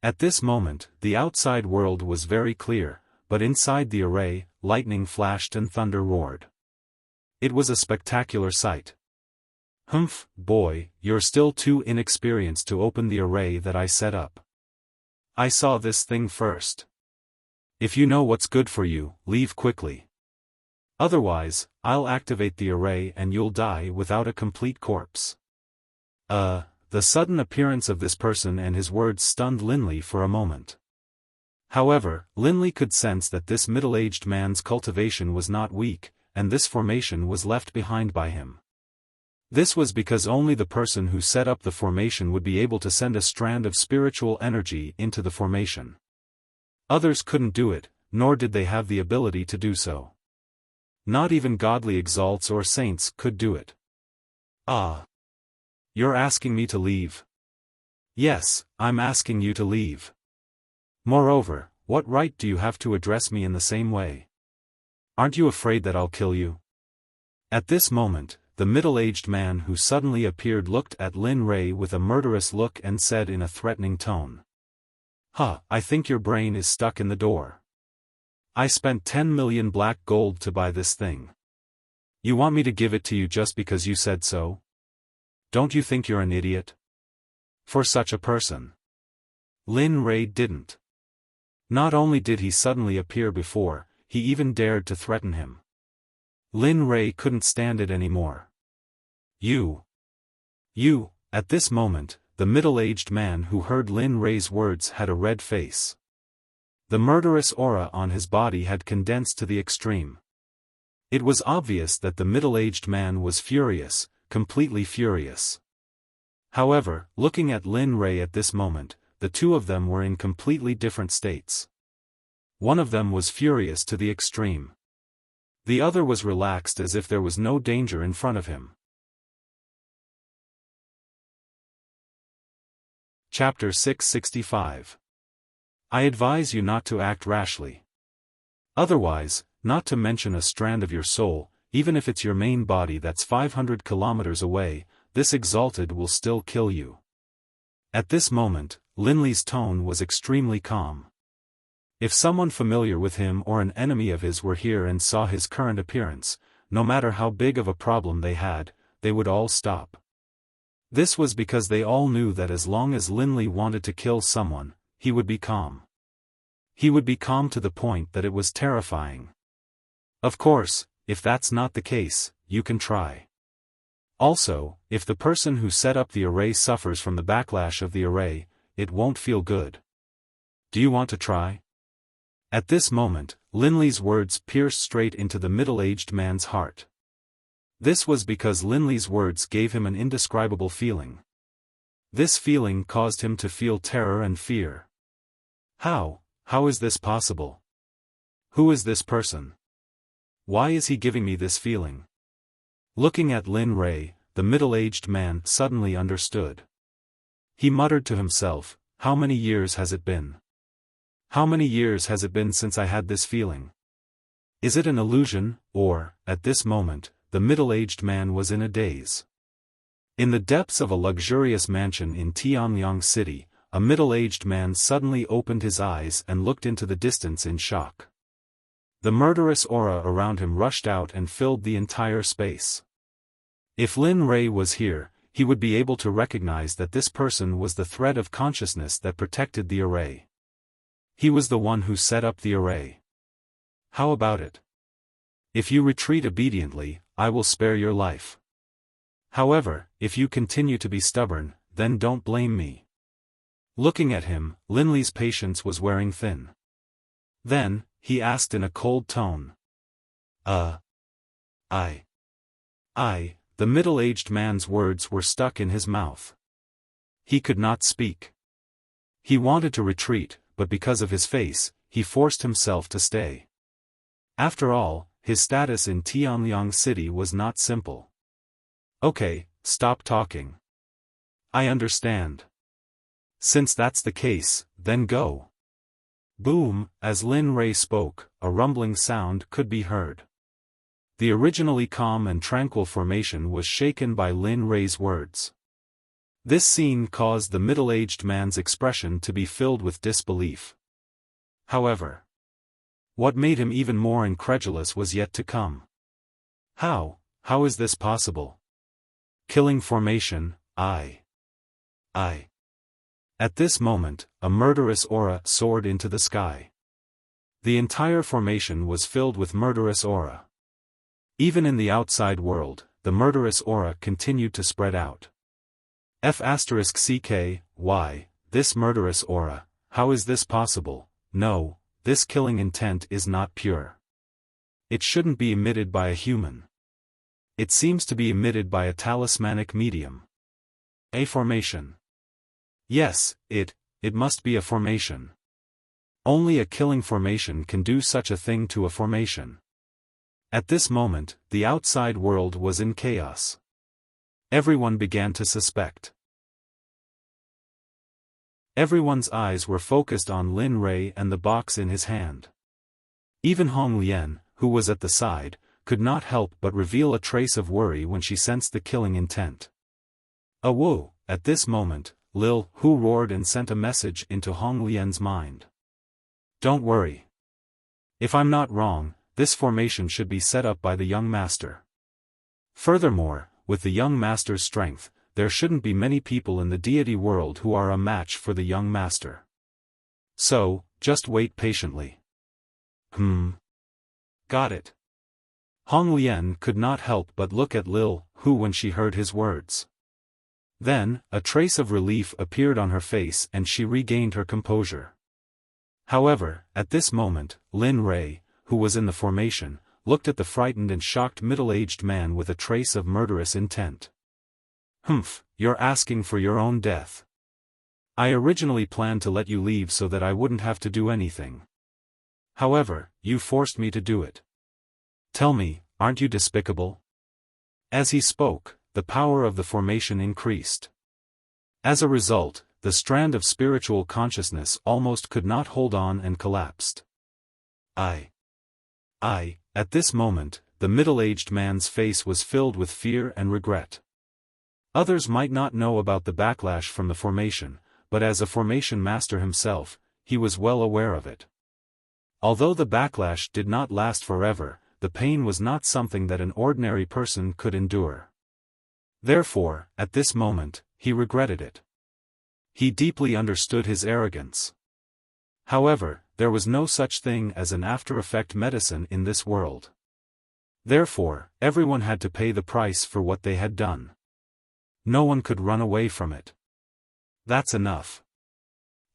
At this moment, the outside world was very clear, but inside the array, lightning flashed and thunder roared. It was a spectacular sight. Humph, boy, you're still too inexperienced to open the array that I set up. I saw this thing first. If you know what's good for you, leave quickly. Otherwise, I'll activate the array and you'll die without a complete corpse. The sudden appearance of this person and his words stunned Linley for a moment. However, Linley could sense that this middle-aged man's cultivation was not weak, and this formation was left behind by him. This was because only the person who set up the formation would be able to send a strand of spiritual energy into the formation. Others couldn't do it, nor did they have the ability to do so. Not even godly exalts or saints could do it. Ah. You're asking me to leave? Yes, I'm asking you to leave. Moreover, What right do you have to address me in the same way? Aren't you afraid that I'll kill you? At this moment, the middle-aged man who suddenly appeared looked at Lin Rei with a murderous look and said in a threatening tone. I think your brain is stuck in the door. I spent 10 million black gold to buy this thing. You want me to give it to you just because you said so? Don't you think you're an idiot? For such a person. Lin Rei didn't. Not only did he suddenly appear before, he even dared to threaten him. Lin Rei couldn't stand it anymore. You. At this moment, the middle-aged man who heard Lin Rei's words had a red face. The murderous aura on his body had condensed to the extreme. It was obvious that the middle-aged man was furious, completely furious. However, looking at Lin Rei at this moment, the two of them were in completely different states. One of them was furious to the extreme. The other was relaxed as if there was no danger in front of him. Chapter 665. I advise you not to act rashly. Otherwise, not to mention a strand of your soul, even if it's your main body that's 500 kilometers away, this exalted will still kill you. At this moment, Lin Li's tone was extremely calm. If someone familiar with him or an enemy of his were here and saw his current appearance, no matter how big of a problem they had, they would all stop. This was because they all knew that as long as Lin Li wanted to kill someone, he would be calm. He would be calm to the point that it was terrifying. Of course, if that's not the case, you can try. Also, if the person who set up the array suffers from the backlash of the array, it won't feel good. Do you want to try? At this moment, Lin Li's words pierced straight into the middle-aged man's heart. This was because Lin Li's words gave him an indescribable feeling. This feeling caused him to feel terror and fear. How is this possible? Who is this person? Why is he giving me this feeling? Looking at Lin Rei, the middle-aged man suddenly understood. He muttered to himself, how many years has it been? How many years has it been since I had this feeling? Is it an illusion, or, at this moment, the middle-aged man was in a daze? In the depths of a luxurious mansion in Tianliang City, a middle-aged man suddenly opened his eyes and looked into the distance in shock. The murderous aura around him rushed out and filled the entire space. If Lin Rei was here, he would be able to recognize that this person was the thread of consciousness that protected the array. He was the one who set up the array. How about it? If you retreat obediently, I will spare your life. However, if you continue to be stubborn, then don't blame me. Looking at him, Lin Li's patience was wearing thin. Then, he asked in a cold tone. The middle-aged man's words were stuck in his mouth. He could not speak. He wanted to retreat, but because of his face, he forced himself to stay. After all, his status in Tianliang City was not simple. Okay, stop talking. I understand. Since that's the case, then go. Boom, as Lin Rei spoke, a rumbling sound could be heard. The originally calm and tranquil formation was shaken by Lin Rei's words. This scene caused the middle-aged man's expression to be filled with disbelief. However, what made him even more incredulous was yet to come. How is this possible? Killing formation, At this moment, a murderous aura soared into the sky. The entire formation was filled with murderous aura. Even in the outside world, the murderous aura continued to spread out. Why, this murderous aura, how is this possible? No, this killing intent is not pure. It shouldn't be emitted by a human. It seems to be emitted by a talismanic medium. A formation. Yes, it must be a formation. Only a killing formation can do such a thing to a formation. At this moment, the outside world was in chaos. Everyone began to suspect. Everyone's eyes were focused on Lin Rei and the box in his hand. Even Hong Lian, who was at the side, could not help but reveal a trace of worry when she sensed the killing intent. Whoa! At this moment, Lil Hu roared and sent a message into Hong Lian's mind. Don't worry. If I'm not wrong, this formation should be set up by the young master. Furthermore, with the young master's strength, there shouldn't be many people in the deity world who are a match for the young master. So, just wait patiently. Got it. Hong Lian could not help but look at Lil Hu when she heard his words. Then, a trace of relief appeared on her face and she regained her composure. However, at this moment, Lin Rei, who was in the formation, looked at the frightened and shocked middle-aged man with a trace of murderous intent. You're asking for your own death. I originally planned to let you leave so that I wouldn't have to do anything. However, you forced me to do it. Tell me, aren't you despicable? As he spoke, the power of the formation increased. As a result, the strand of spiritual consciousness almost could not hold on and collapsed. At this moment, the middle-aged man's face was filled with fear and regret. Others might not know about the backlash from the formation, but as a formation master himself, he was well aware of it. Although the backlash did not last forever, the pain was not something that an ordinary person could endure. Therefore, at this moment, he regretted it. He deeply understood his arrogance. However, there was no such thing as an after-effect medicine in this world. Therefore, everyone had to pay the price for what they had done. No one could run away from it. That's enough.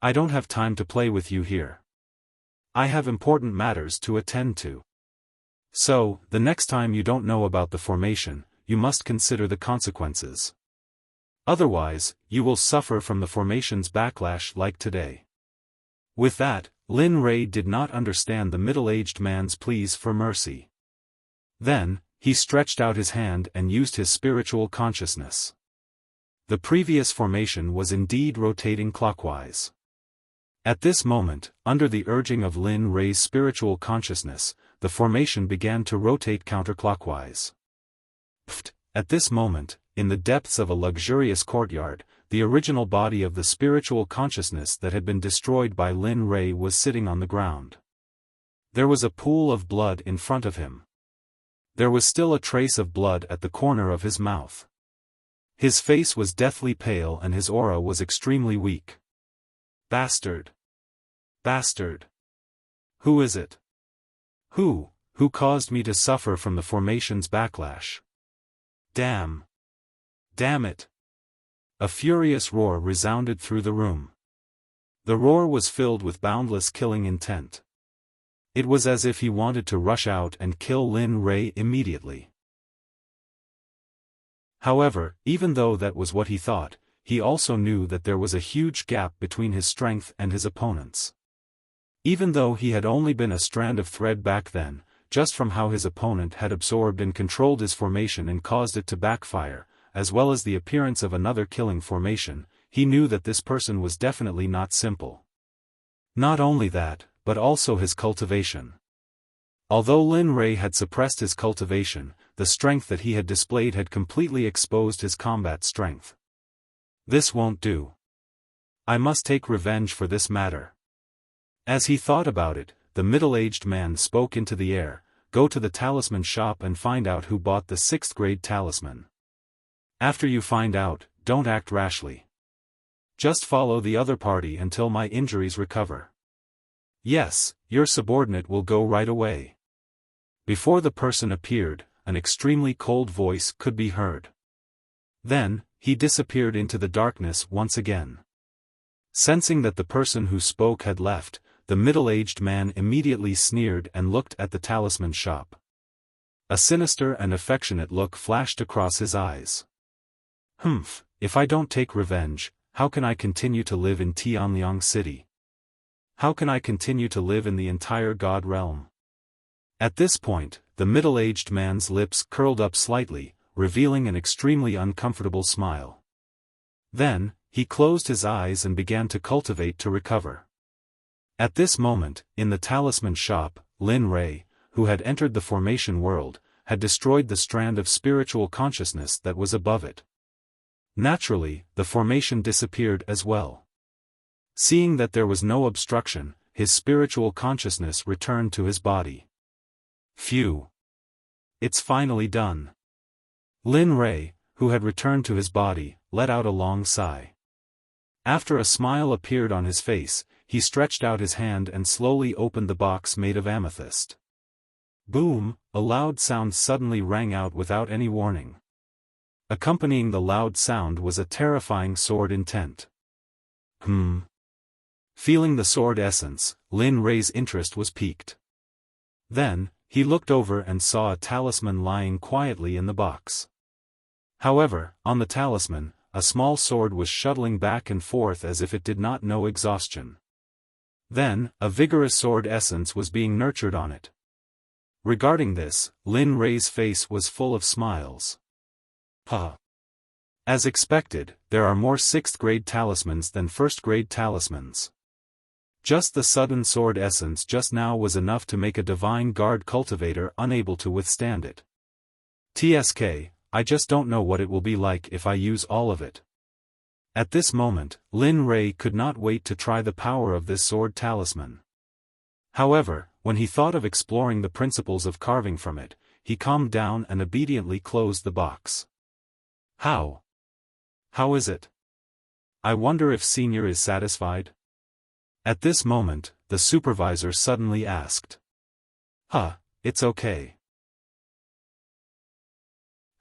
I don't have time to play with you here. I have important matters to attend to. So, the next time you don't know about the formation, you must consider the consequences. Otherwise, you will suffer from the formation's backlash like today. With that, Lin Rei did not understand the middle-aged man's pleas for mercy. Then, he stretched out his hand and used his spiritual consciousness. The previous formation was indeed rotating clockwise. At this moment, under the urging of Lin Rei's spiritual consciousness, the formation began to rotate counterclockwise. At this moment, in the depths of a luxurious courtyard, the original body of the spiritual consciousness that had been destroyed by Lin Rei was sitting on the ground. There was a pool of blood in front of him. There was still a trace of blood at the corner of his mouth. His face was deathly pale and his aura was extremely weak. Bastard! Bastard! Who is it? Who caused me to suffer from the formation's backlash? Damn! Damn it! A furious roar resounded through the room. The roar was filled with boundless killing intent. It was as if he wanted to rush out and kill Lin Rei immediately. However, even though that was what he thought, he also knew that there was a huge gap between his strength and his opponent's. Even though he had only been a strand of thread back then, just from how his opponent had absorbed and controlled his formation and caused it to backfire, as well as the appearance of another killing formation, he knew that this person was definitely not simple. Not only that, but also his cultivation. Although Lin Rei had suppressed his cultivation, the strength that he had displayed had completely exposed his combat strength. This won't do. I must take revenge for this matter. As he thought about it, the middle-aged man spoke into the air, go to the talisman shop and find out who bought the 6th grade talisman. After you find out, don't act rashly. Just follow the other party until my injuries recover. Yes, your subordinate will go right away. Before the person appeared, an extremely cold voice could be heard. Then, he disappeared into the darkness once again. Sensing that the person who spoke had left, the middle-aged man immediately sneered and looked at the talisman shop. A sinister and affectionate look flashed across his eyes. If I don't take revenge, how can I continue to live in Tianliang City? How can I continue to live in the entire God realm? At this point, the middle-aged man's lips curled up slightly, revealing an extremely uncomfortable smile. Then, he closed his eyes and began to cultivate to recover. At this moment, in the talisman shop, Lin Rei, who had entered the formation world, had destroyed the strand of spiritual consciousness that was above it. Naturally, the formation disappeared as well. Seeing that there was no obstruction, his spiritual consciousness returned to his body. Phew! It's finally done. Lin Rei, who had returned to his body, let out a long sigh. After a smile appeared on his face, he stretched out his hand and slowly opened the box made of amethyst. Boom! A loud sound suddenly rang out without any warning. Accompanying the loud sound was a terrifying sword intent. Feeling the sword essence, Lin Rei's interest was piqued. Then, he looked over and saw a talisman lying quietly in the box. However, on the talisman, a small sword was shuttling back and forth as if it did not know exhaustion. Then, a vigorous sword essence was being nurtured on it. Regarding this, Lin Rei's face was full of smiles. As expected, there are more 6th grade talismans than 1st grade talismans. Just the sudden sword essence just now was enough to make a divine guard cultivator unable to withstand it. TSK, I just don't know what it will be like if I use all of it. At this moment, Lin Rei could not wait to try the power of this sword talisman. However, when he thought of exploring the principles of carving from it, he calmed down and obediently closed the box. How is it? I wonder if Senior is satisfied? At this moment, the supervisor suddenly asked. It's okay.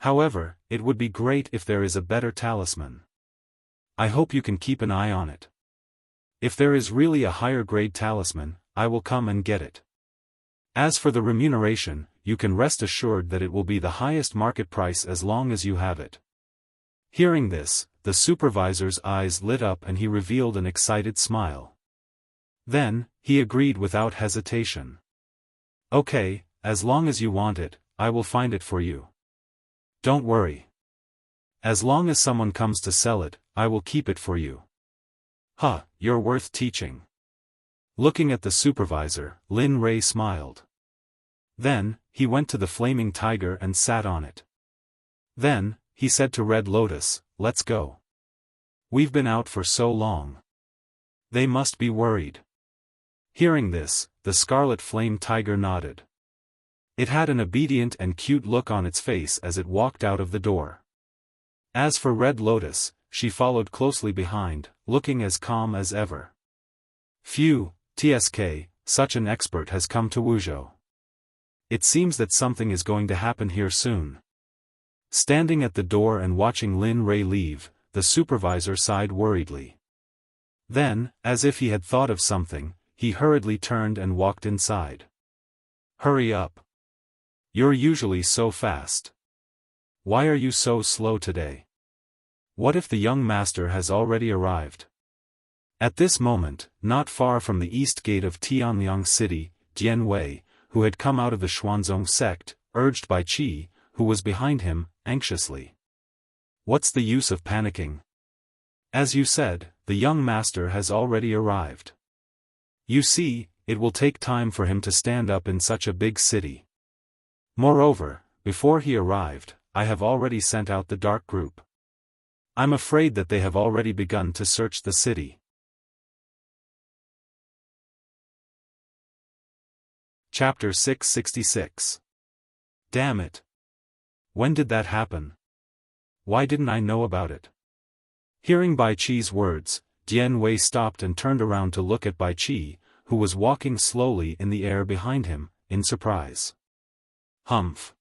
However, it would be great if there is a better talisman. I hope you can keep an eye on it. If there is really a higher grade talisman, I will come and get it. As for the remuneration, you can rest assured that it will be the highest market price as long as you have it. Hearing this, the supervisor's eyes lit up and he revealed an excited smile. Then, he agreed without hesitation. Okay, as long as you want it, I will find it for you. Don't worry. As long as someone comes to sell it, I will keep it for you. You're worth teaching. Looking at the supervisor, Lin Rei smiled. Then, he went to the flaming tiger and sat on it. Then, he said to Red Lotus, let's go. We've been out for so long. They must be worried. Hearing this, the scarlet flame tiger nodded. It had an obedient and cute look on its face as it walked out of the door. As for Red Lotus, she followed closely behind, looking as calm as ever. Phew, TSK, such an expert has come to Wuzhou. It seems that something is going to happen here soon. Standing at the door and watching Lin Rei leave, the supervisor sighed worriedly. Then, as if he had thought of something, he hurriedly turned and walked inside. Hurry up. You're usually so fast. Why are you so slow today? What if the young master has already arrived? At this moment, not far from the east gate of Tianliang City, Jian Wei, who had come out of the Xuanzong sect, urged by Qi, who was behind him, anxiously. What's the use of panicking? As you said, the young master has already arrived. You see, it will take time for him to stand up in such a big city. Moreover, before he arrived, I have already sent out the dark group. I'm afraid that they have already begun to search the city. Chapter 666. Damn it. When did that happen? Why didn't I know about it? Hearing Bai Qi's words, Jian Wei stopped and turned around to look at Bai Qi, who was walking slowly in the air behind him, in surprise. Humph.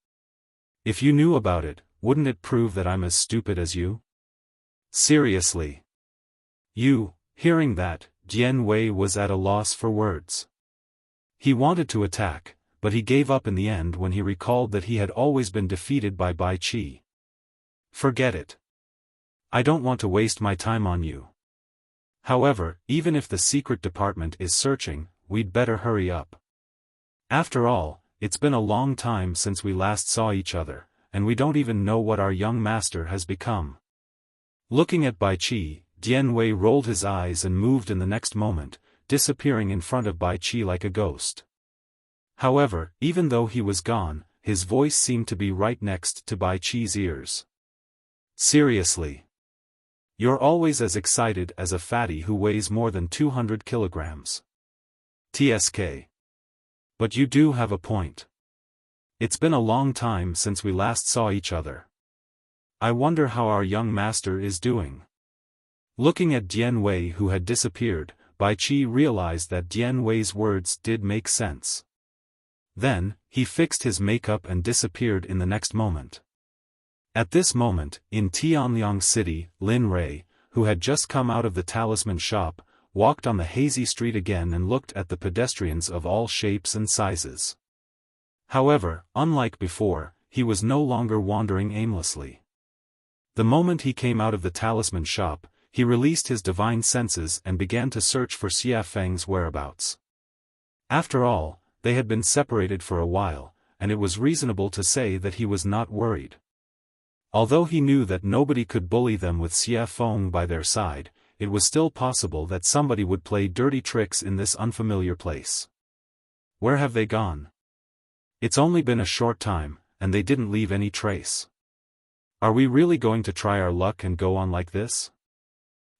If you knew about it, wouldn't it prove that I'm as stupid as you? Seriously. Hearing that, Jian Wei was at a loss for words. He wanted to attack, but he gave up in the end when he recalled that he had always been defeated by Bai Qi. Forget it. I don't want to waste my time on you. However, even if the secret department is searching, we'd better hurry up. After all, it's been a long time since we last saw each other, and we don't even know what our young master has become. Looking at Bai Qi, Dian Wei rolled his eyes and moved in the next moment, disappearing in front of Bai Qi like a ghost. However, even though he was gone, his voice seemed to be right next to Bai Qi's ears. Seriously. You're always as excited as a fatty who weighs more than 200 kilograms. TSK. But you do have a point. It's been a long time since we last saw each other. I wonder how our young master is doing. Looking at Dian Wei who had disappeared, Bai Qi realized that Dian Wei's words did make sense. Then, he fixed his makeup and disappeared in the next moment. At this moment, in Tianliang City, Lin Rei, who had just come out of the talisman shop, walked on the hazy street again and looked at the pedestrians of all shapes and sizes. However, unlike before, he was no longer wandering aimlessly. The moment he came out of the talisman shop, he released his divine senses and began to search for Xiaofang's whereabouts. After all, they had been separated for a while, and it was reasonable to say that he was not worried. Although he knew that nobody could bully them with Xiaofan by their side, it was still possible that somebody would play dirty tricks in this unfamiliar place. Where have they gone? It's only been a short time, and they didn't leave any trace. Are we really going to try our luck and go on like this?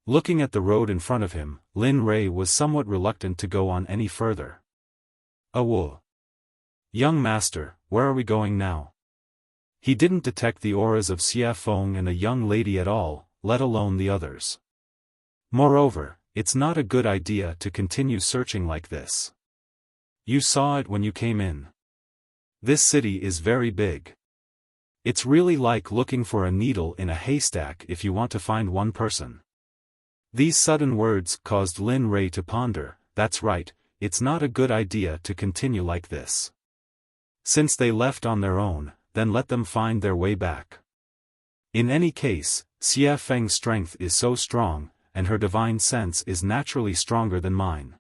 Looking at the road in front of him, Lin Rei was somewhat reluctant to go on any further. Whoa. Young master, where are we going now? He didn't detect the auras of Xiaofan and a young lady at all, let alone the others. Moreover, it's not a good idea to continue searching like this. You saw it when you came in. This city is very big. It's really like looking for a needle in a haystack if you want to find one person. These sudden words caused Lin Rei to ponder. That's right, it's not a good idea to continue like this. Since they left on their own, then let them find their way back. In any case, Xiaofang's strength is so strong, and her divine sense is naturally stronger than mine.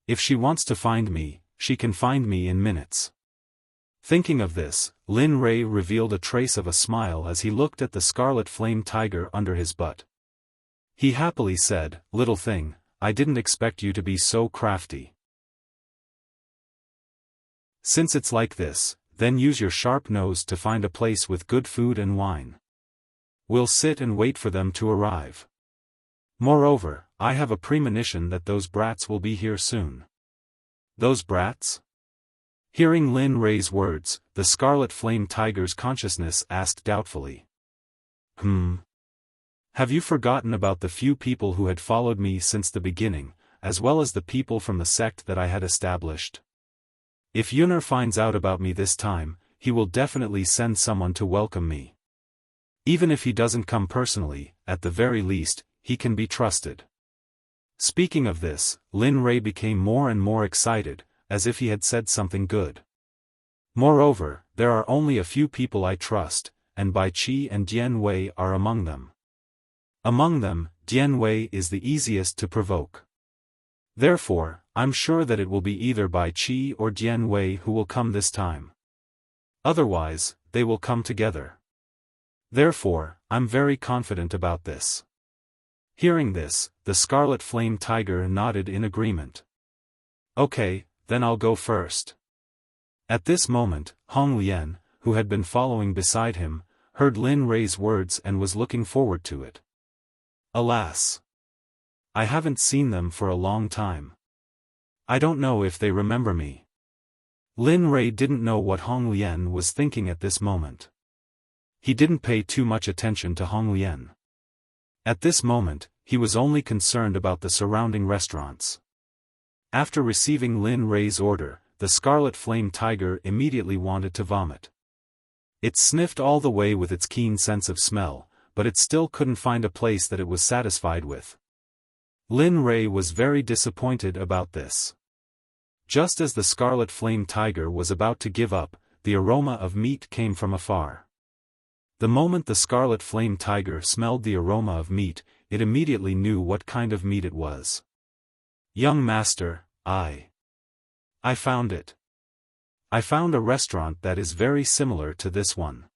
If she wants to find me, she can find me in minutes. Thinking of this, Lin Rei revealed a trace of a smile as he looked at the scarlet flame tiger under his butt. He happily said, "Little thing, I didn't expect you to be so crafty. Since it's like this, then use your sharp nose to find a place with good food and wine. We'll sit and wait for them to arrive. Moreover, I have a premonition that those brats will be here soon." Those brats? Hearing Lin Rei's words, the scarlet flame tiger's consciousness asked doubtfully. Have you forgotten about the few people who had followed me since the beginning, as well as the people from the sect that I had established? If Yun'er finds out about me this time, he will definitely send someone to welcome me. Even if he doesn't come personally, at the very least, he can be trusted. Speaking of this, Lin Rei became more and more excited, as if he had said something good. Moreover, there are only a few people I trust, and Bai Qi and Dian Wei are among them. Among them, Dian Wei is the easiest to provoke. Therefore, I'm sure that it will be either Bai Qi or Dian Wei who will come this time. Otherwise, they will come together. Therefore, I'm very confident about this. Hearing this, the scarlet flame tiger nodded in agreement. Okay, then I'll go first. At this moment, Hong Lian, who had been following beside him, heard Lin Rei's words and was looking forward to it. Alas! I haven't seen them for a long time. I don't know if they remember me. Lin Rei didn't know what Hong Lian was thinking at this moment. He didn't pay too much attention to Hong Lian. At this moment, he was only concerned about the surrounding restaurants. After receiving Lin Rei's order, the scarlet flame tiger immediately wanted to vomit. It sniffed all the way with its keen sense of smell, but it still couldn't find a place that it was satisfied with. Lin Rei was very disappointed about this. Just as the scarlet flame tiger was about to give up, the aroma of meat came from afar. The moment the scarlet flame tiger smelled the aroma of meat, it immediately knew what kind of meat it was. "Young master, I found it. I found a restaurant that is very similar to this one.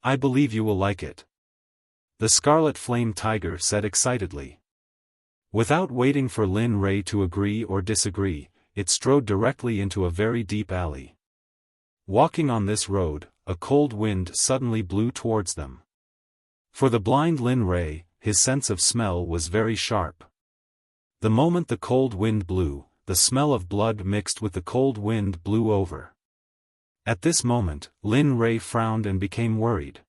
I believe you will like it." the Scarlet Flame Tiger said excitedly. Without waiting for Lin Rei to agree or disagree, it strode directly into a very deep alley. Walking on this road, a cold wind suddenly blew towards them. For the blind Lin Rei, his sense of smell was very sharp. The moment the cold wind blew, the smell of blood mixed with the cold wind blew over. At this moment, Lin Rei frowned and became worried.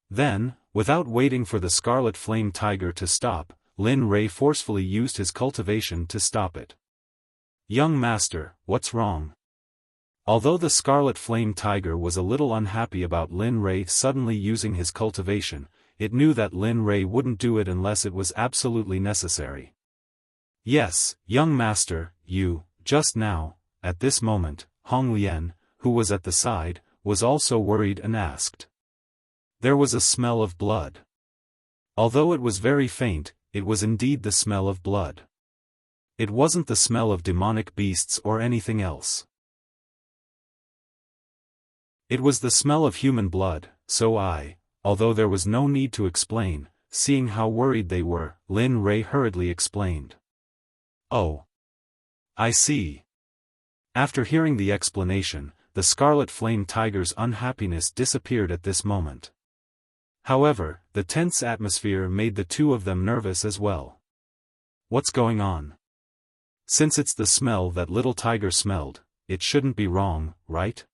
Then, without waiting for the Scarlet Flame Tiger to stop, Lin Rei forcefully used his cultivation to stop it. "Young master, what's wrong?" Although the Scarlet Flame Tiger was a little unhappy about Lin Rei suddenly using his cultivation, it knew that Lin Rei wouldn't do it unless it was absolutely necessary. "Yes, young master, just now," at this moment, Hong Lian, who was at the side, was also worried and asked. There was a smell of blood. Although it was very faint, it was indeed the smell of blood. It wasn't the smell of demonic beasts or anything else. It was the smell of human blood, although there was no need to explain, seeing how worried they were, Lin Rei hurriedly explained. "Oh. I see." After hearing the explanation, the Scarlet Flame Tiger's unhappiness disappeared at this moment. However, the tense atmosphere made the two of them nervous as well. What's going on? Since it's the smell that Little Tiger smelled, it shouldn't be wrong, right?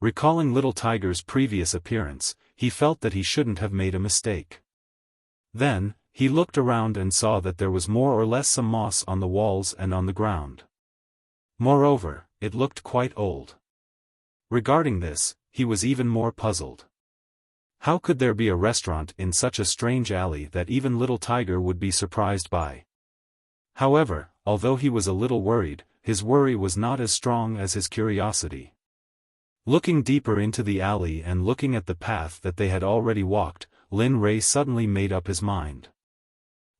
Recalling Little Tiger's previous appearance, he felt that he shouldn't have made a mistake. Then, he looked around and saw that there was more or less some moss on the walls and on the ground. Moreover, it looked quite old. Regarding this, he was even more puzzled. How could there be a restaurant in such a strange alley that even Little Tiger would be surprised by? However, although he was a little worried, his worry was not as strong as his curiosity. Looking deeper into the alley and looking at the path that they had already walked, Lin Rei suddenly made up his mind.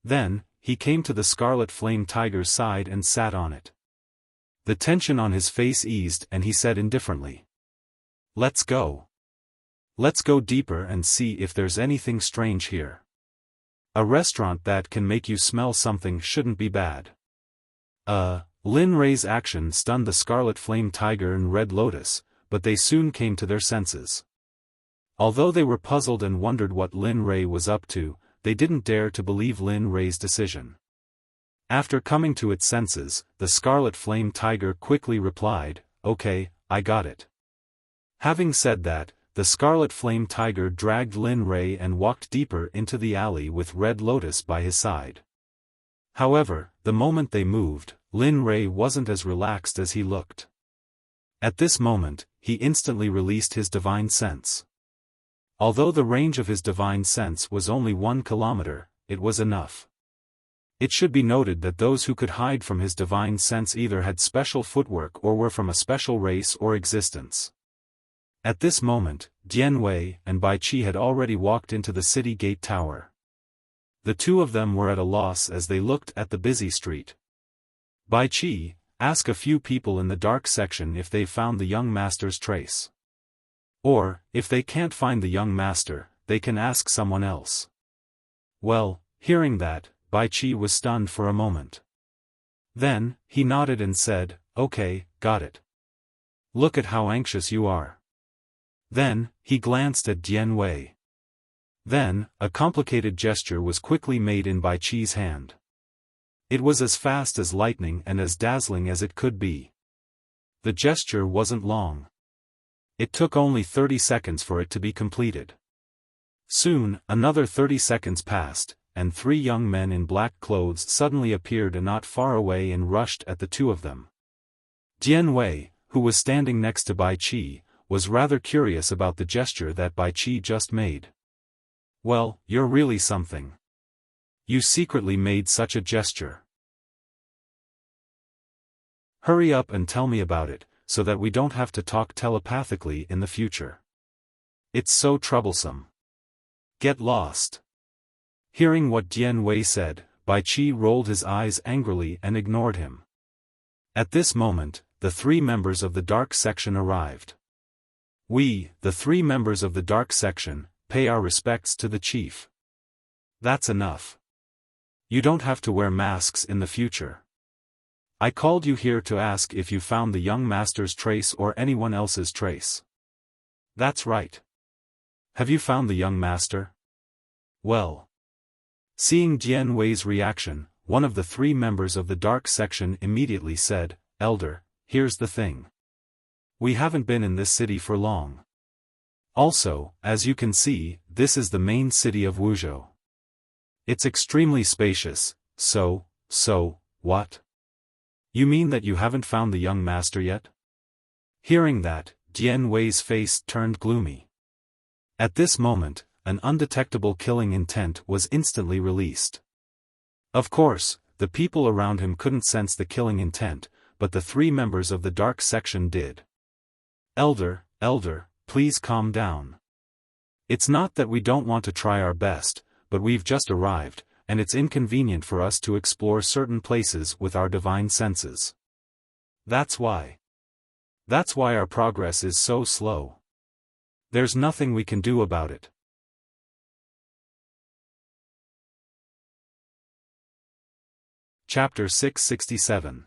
Then, he came to the Scarlet Flame Tiger's side and sat on it. The tension on his face eased and he said indifferently. "Let's go. Let's go deeper and see if there's anything strange here. A restaurant that can make you smell something shouldn't be bad." Lin Rei's action stunned the Scarlet Flame Tiger and Red Lotus, but they soon came to their senses. Although they were puzzled and wondered what Lin Rei was up to, they didn't dare to believe Lin Rei's decision. After coming to its senses, the Scarlet Flame Tiger quickly replied, "Okay, I got it." Having said that, the Scarlet Flame Tiger dragged Lin Rei and walked deeper into the alley with Red Lotus by his side. However, the moment they moved, Lin Rei wasn't as relaxed as he looked. At this moment, he instantly released his divine sense. Although the range of his divine sense was only 1 kilometer, it was enough. It should be noted that those who could hide from his divine sense either had special footwork or were from a special race or existence. At this moment, Dian Wei and Bai Qi had already walked into the city gate tower. The two of them were at a loss as they looked at the busy street. Bai Qi, ask a few people in the dark section if they found the young master's trace. Or, if they can't find the young master, they can ask someone else. Well, hearing that, Bai Qi was stunned for a moment. Then, he nodded and said, "Okay, got it. Look at how anxious you are." Then, he glanced at Dian Wei. Then, a complicated gesture was quickly made in Bai Qi's hand. It was as fast as lightning and as dazzling as it could be. The gesture wasn't long. It took only 30 seconds for it to be completed. Soon, another 30 seconds passed, and 3 young men in black clothes suddenly appeared not far away and rushed at the two of them. Dian Wei, who was standing next to Bai Qi, was rather curious about the gesture that Bai Qi just made. "Well, you're really something. You secretly made such a gesture. Hurry up and tell me about it, so that we don't have to talk telepathically in the future. It's so troublesome. Get lost." Hearing what Dian Wei said, Bai Qi rolled his eyes angrily and ignored him. At this moment, the 3 members of the dark section arrived. "We, the 3 members of the dark section, pay our respects to the chief. That's enough. You don't have to wear masks in the future. I called you here to ask if you found the young master's trace or anyone else's trace. That's right. Have you found the young master? Well. Seeing Jian Wei's reaction, one of the 3 members of the dark section immediately said, Elder, here's the thing. We haven't been in this city for long. Also, as you can see, this is the main city of Wuxia. It's extremely spacious, so, what? You mean that you haven't found the young master yet? Hearing that, Jian Wei's face turned gloomy. At this moment, an undetectable killing intent was instantly released. Of course, the people around him couldn't sense the killing intent, but the 3 members of the dark section did. Elder, please calm down. It's not that we don't want to try our best, but we've just arrived, and it's inconvenient for us to explore certain places with our divine senses. That's why our progress is so slow. There's nothing we can do about it. Chapter 667.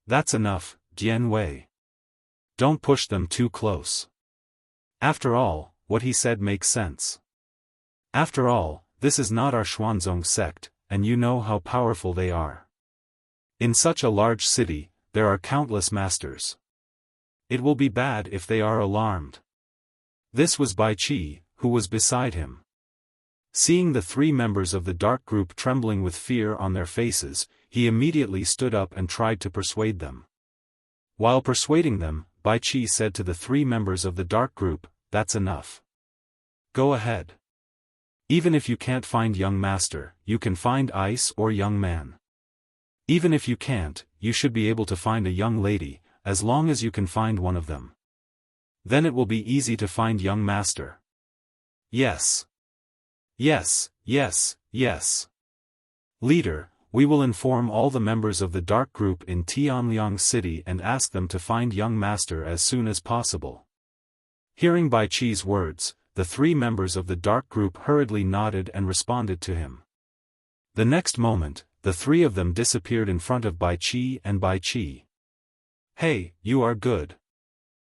That's enough, Jian Wei. Don't push them too close. After all, what he said makes sense. After all, this is not our Xuanzong sect, and you know how powerful they are. In such a large city, there are countless masters. It will be bad if they are alarmed. This was Bai Qi, who was beside him. Seeing the 3 members of the dark group trembling with fear on their faces, he immediately stood up and tried to persuade them. While persuading them, Bai Qi said to the 3 members of the dark group, That's enough. Go ahead. Even if you can't find young master, you can find ice or young man. Even if you can't, you should be able to find a young lady, as long as you can find one of them. Then it will be easy to find young master. Yes. Leader, we will inform all the members of the dark group in Tianliang City and ask them to find young master as soon as possible. Hearing Bai Qi's words, the 3 members of the dark group hurriedly nodded and responded to him. The next moment, the 3 of them disappeared in front of Bai Qi and Bai Qi. Hey, you are good.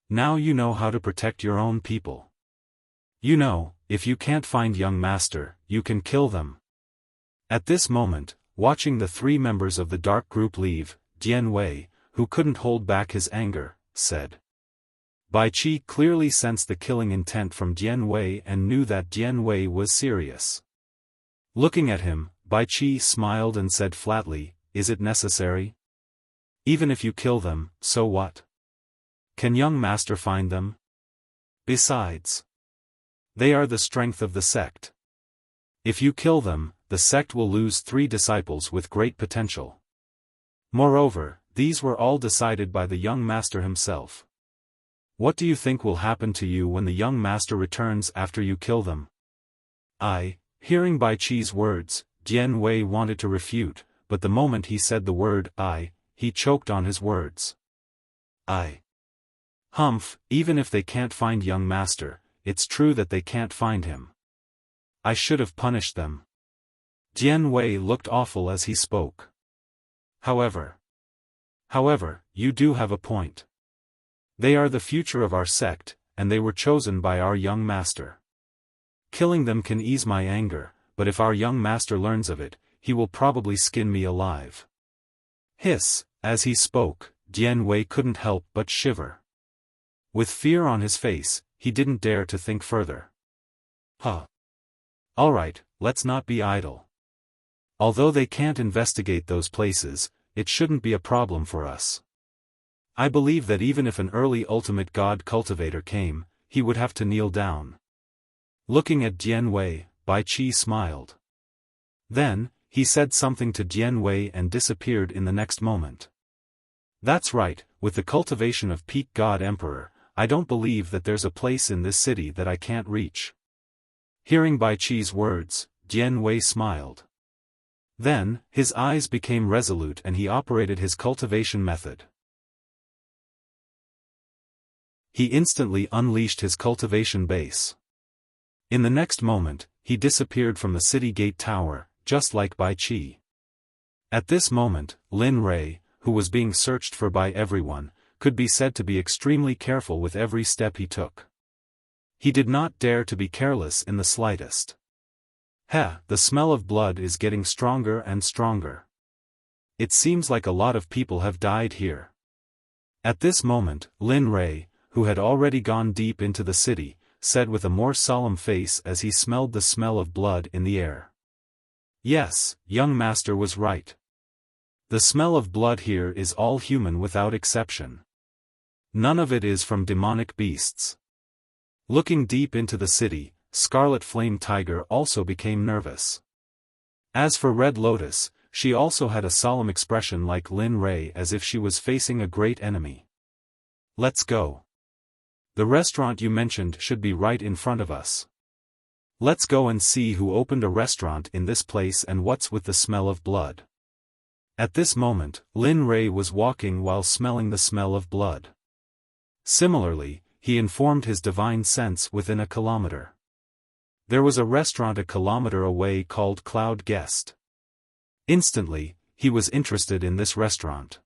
Now you know how to protect your own people. You know, if you can't find young master, you can kill them. At this moment, watching the 3 members of the dark group leave, Jian Wei, who couldn't hold back his anger, said. Bai Qi clearly sensed the killing intent from Jian Wei and knew that Jian Wei was serious. Looking at him, Bai Qi smiled and said flatly, Is it necessary? Even if you kill them, so what? Can young master find them? Besides, they are the strength of the sect. If you kill them, the sect will lose 3 disciples with great potential. Moreover, these were all decided by the young master himself. What do you think will happen to you when the young master returns after you kill them? Hearing Bai Qi's words, Jian Wei wanted to refute, but the moment he said the word he choked on his words. Humph, even if they can't find young master, it's true that they can't find him. I should have punished them. Jian Wei looked awful as he spoke. However, you do have a point. They are the future of our sect, and they were chosen by our young master. Killing them can ease my anger, but if our young master learns of it, he will probably skin me alive. Hiss, as he spoke, Jian Wei couldn't help but shiver. With fear on his face, he didn't dare to think further. Alright, let's not be idle. Although they can't investigate those places, it shouldn't be a problem for us. I believe that even if an early ultimate god cultivator came, he would have to kneel down. Looking at Jian Wei, Bai Qi smiled. Then, he said something to Jian Wei and disappeared in the next moment. That's right, with the cultivation of peak god emperor, I don't believe that there's a place in this city that I can't reach. Hearing Bai Qi's words, Jian Wei smiled. Then, his eyes became resolute and he operated his cultivation method. He instantly unleashed his cultivation base. In the next moment, he disappeared from the city gate tower, just like Bai Qi. At this moment, Lin Rui, who was being searched for by everyone, could be said to be extremely careful with every step he took. He did not dare to be careless in the slightest. The smell of blood is getting stronger and stronger. It seems like a lot of people have died here. At this moment, Lin Rui, who had already gone deep into the city, said with a more solemn face as he smelled the smell of blood in the air. Yes, young master was right. The smell of blood here is all human without exception. None of it is from demonic beasts. Looking deep into the city, Scarlet Flame Tiger also became nervous. As for Red Lotus, she also had a solemn expression like Lin Rui, as if she was facing a great enemy. Let's go. The restaurant you mentioned should be right in front of us. Let's go and see who opened a restaurant in this place and what's with the smell of blood. At this moment, Lin Rui was walking while smelling the smell of blood. Similarly, he informed his divine sense within a kilometer. There was a restaurant a kilometer away called Cloud Guest. Instantly, he was interested in this restaurant.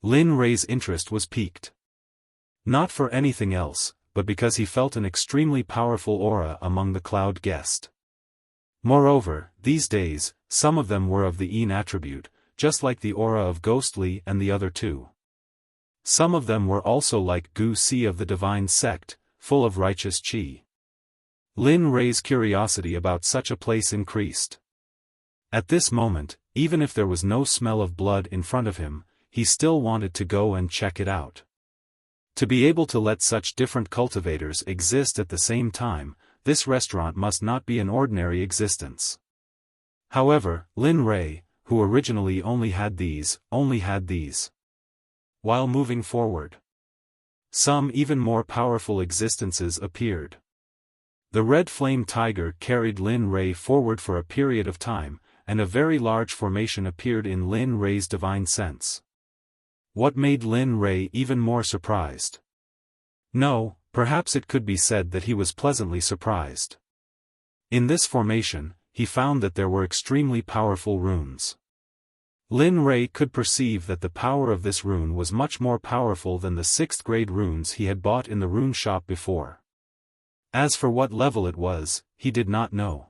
Lin Rui's interest was piqued. Not for anything else, but because he felt an extremely powerful aura among the Cloud Guest. Moreover, these days, some of them were of the Yin attribute, just like the aura of Ghostly and the other two. Some of them were also like Gu Si of the Divine Sect, full of righteous qi. Lin Rui's curiosity about such a place increased. At this moment, even if there was no smell of blood in front of him, he still wanted to go and check it out. To be able to let such different cultivators exist at the same time, this restaurant must not be an ordinary existence. However, Lin Rui, who originally only had these. While moving forward, some even more powerful existences appeared. The Red Flame Tiger carried Lin Rui forward for a period of time, and a very large formation appeared in Lin Rui's divine sense. What made Lin Rui even more surprised? No, perhaps it could be said that he was pleasantly surprised. In this formation, he found that there were extremely powerful runes. Lin Rui could perceive that the power of this rune was much more powerful than the 6th grade runes he had bought in the rune shop before. As for what level it was, he did not know.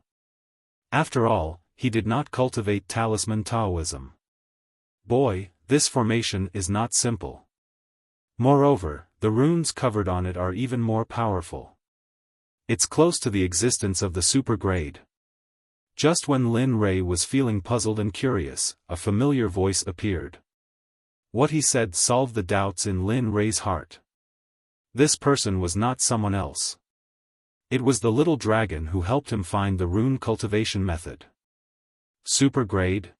After all, he did not cultivate talisman Taoism. Boy, this formation is not simple. Moreover, the runes covered on it are even more powerful. It's close to the existence of the super grade. Just when Lin Rui was feeling puzzled and curious, a familiar voice appeared. What he said solved the doubts in Lin Rui's heart. This person was not someone else. It was the little dragon who helped him find the rune cultivation method. Super grade?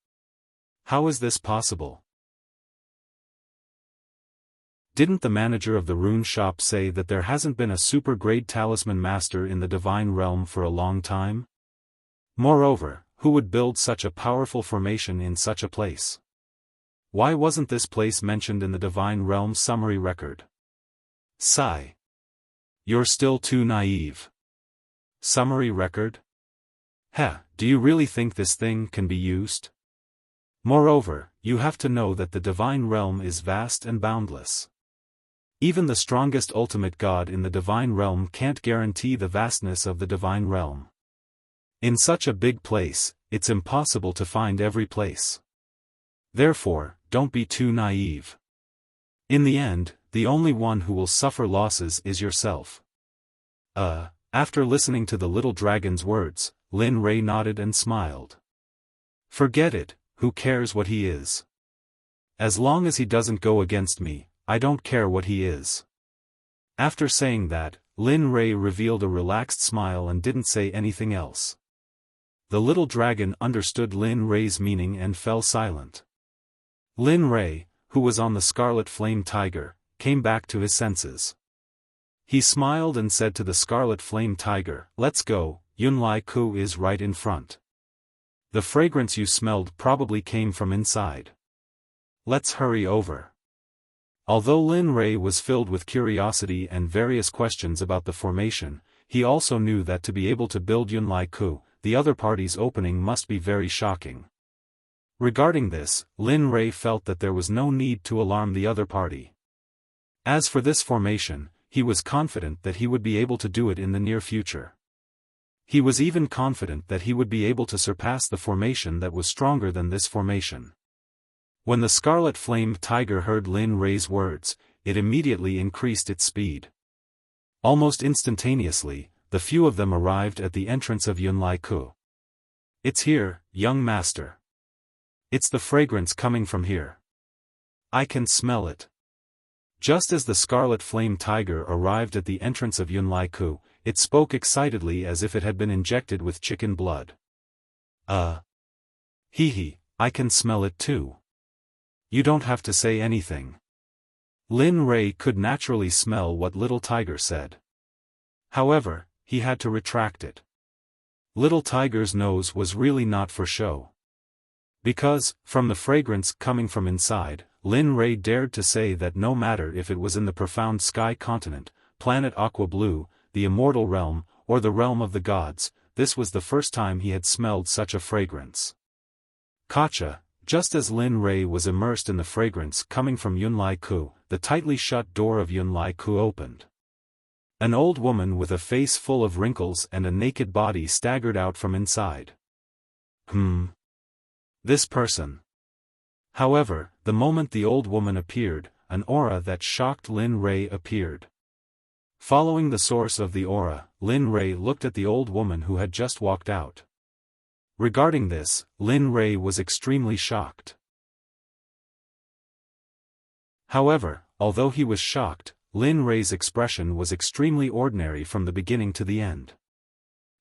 How is this possible? Didn't the manager of the rune shop say that there hasn't been a super grade talisman master in the divine realm for a long time? Moreover, who would build such a powerful formation in such a place? Why wasn't this place mentioned in the divine realm summary record? Sigh. You're still too naive. Summary record? Do you really think this thing can be used? Moreover, you have to know that the divine realm is vast and boundless. Even the strongest ultimate god in the divine realm can't guarantee the vastness of the divine realm. In such a big place, it's impossible to find every place. Therefore, don't be too naive. In the end, the only one who will suffer losses is yourself. After listening to the little dragon's words, Lin Rui nodded and smiled. Forget it, who cares what he is? As long as he doesn't go against me, I don't care what he is. After saying that, Lin Rui revealed a relaxed smile and didn't say anything else. The little dragon understood Lin Rui's meaning and fell silent. Lin Rui, who was on the Scarlet Flame Tiger, came back to his senses. He smiled and said to the Scarlet Flame Tiger, "Let's go, Yunlai Ku is right in front. The fragrance you smelled probably came from inside. Let's hurry over." Although Lin Rui was filled with curiosity and various questions about the formation, he also knew that to be able to build Yunlai Ku, the other party's opening must be very shocking. Regarding this, Lin Rei felt that there was no need to alarm the other party. As for this formation, he was confident that he would be able to do it in the near future. He was even confident that he would be able to surpass the formation that was stronger than this formation. When the scarlet-flamed tiger heard Lin Rei's words, it immediately increased its speed. Almost instantaneously, the few of them arrived at the entrance of Yunlai Ku. "It's here, young master. It's the fragrance coming from here. I can smell it." Just as the scarlet flame tiger arrived at the entrance of Yunlai Ku, it spoke excitedly as if it had been injected with chicken blood. Hee, I can smell it too. You don't have to say anything." Lin Rei could naturally smell what Little Tiger said. However, he had to retract it. Little Tiger's nose was really not for show. Because, from the fragrance coming from inside, Lin Rei dared to say that no matter if it was in the profound sky continent, planet Aqua Blue, the immortal realm, or the realm of the gods, this was the first time he had smelled such a fragrance. Kacha, just as Lin Rei was immersed in the fragrance coming from Yunlai Ku, the tightly shut door of Yunlai Ku opened. An old woman with a face full of wrinkles and a naked body staggered out from inside. This person. However, the moment the old woman appeared, an aura that shocked Lin Rei appeared. Following the source of the aura, Lin Rei looked at the old woman who had just walked out. Regarding this, Lin Rei was extremely shocked. However, although he was shocked, Lin Rei's expression was extremely ordinary from the beginning to the end.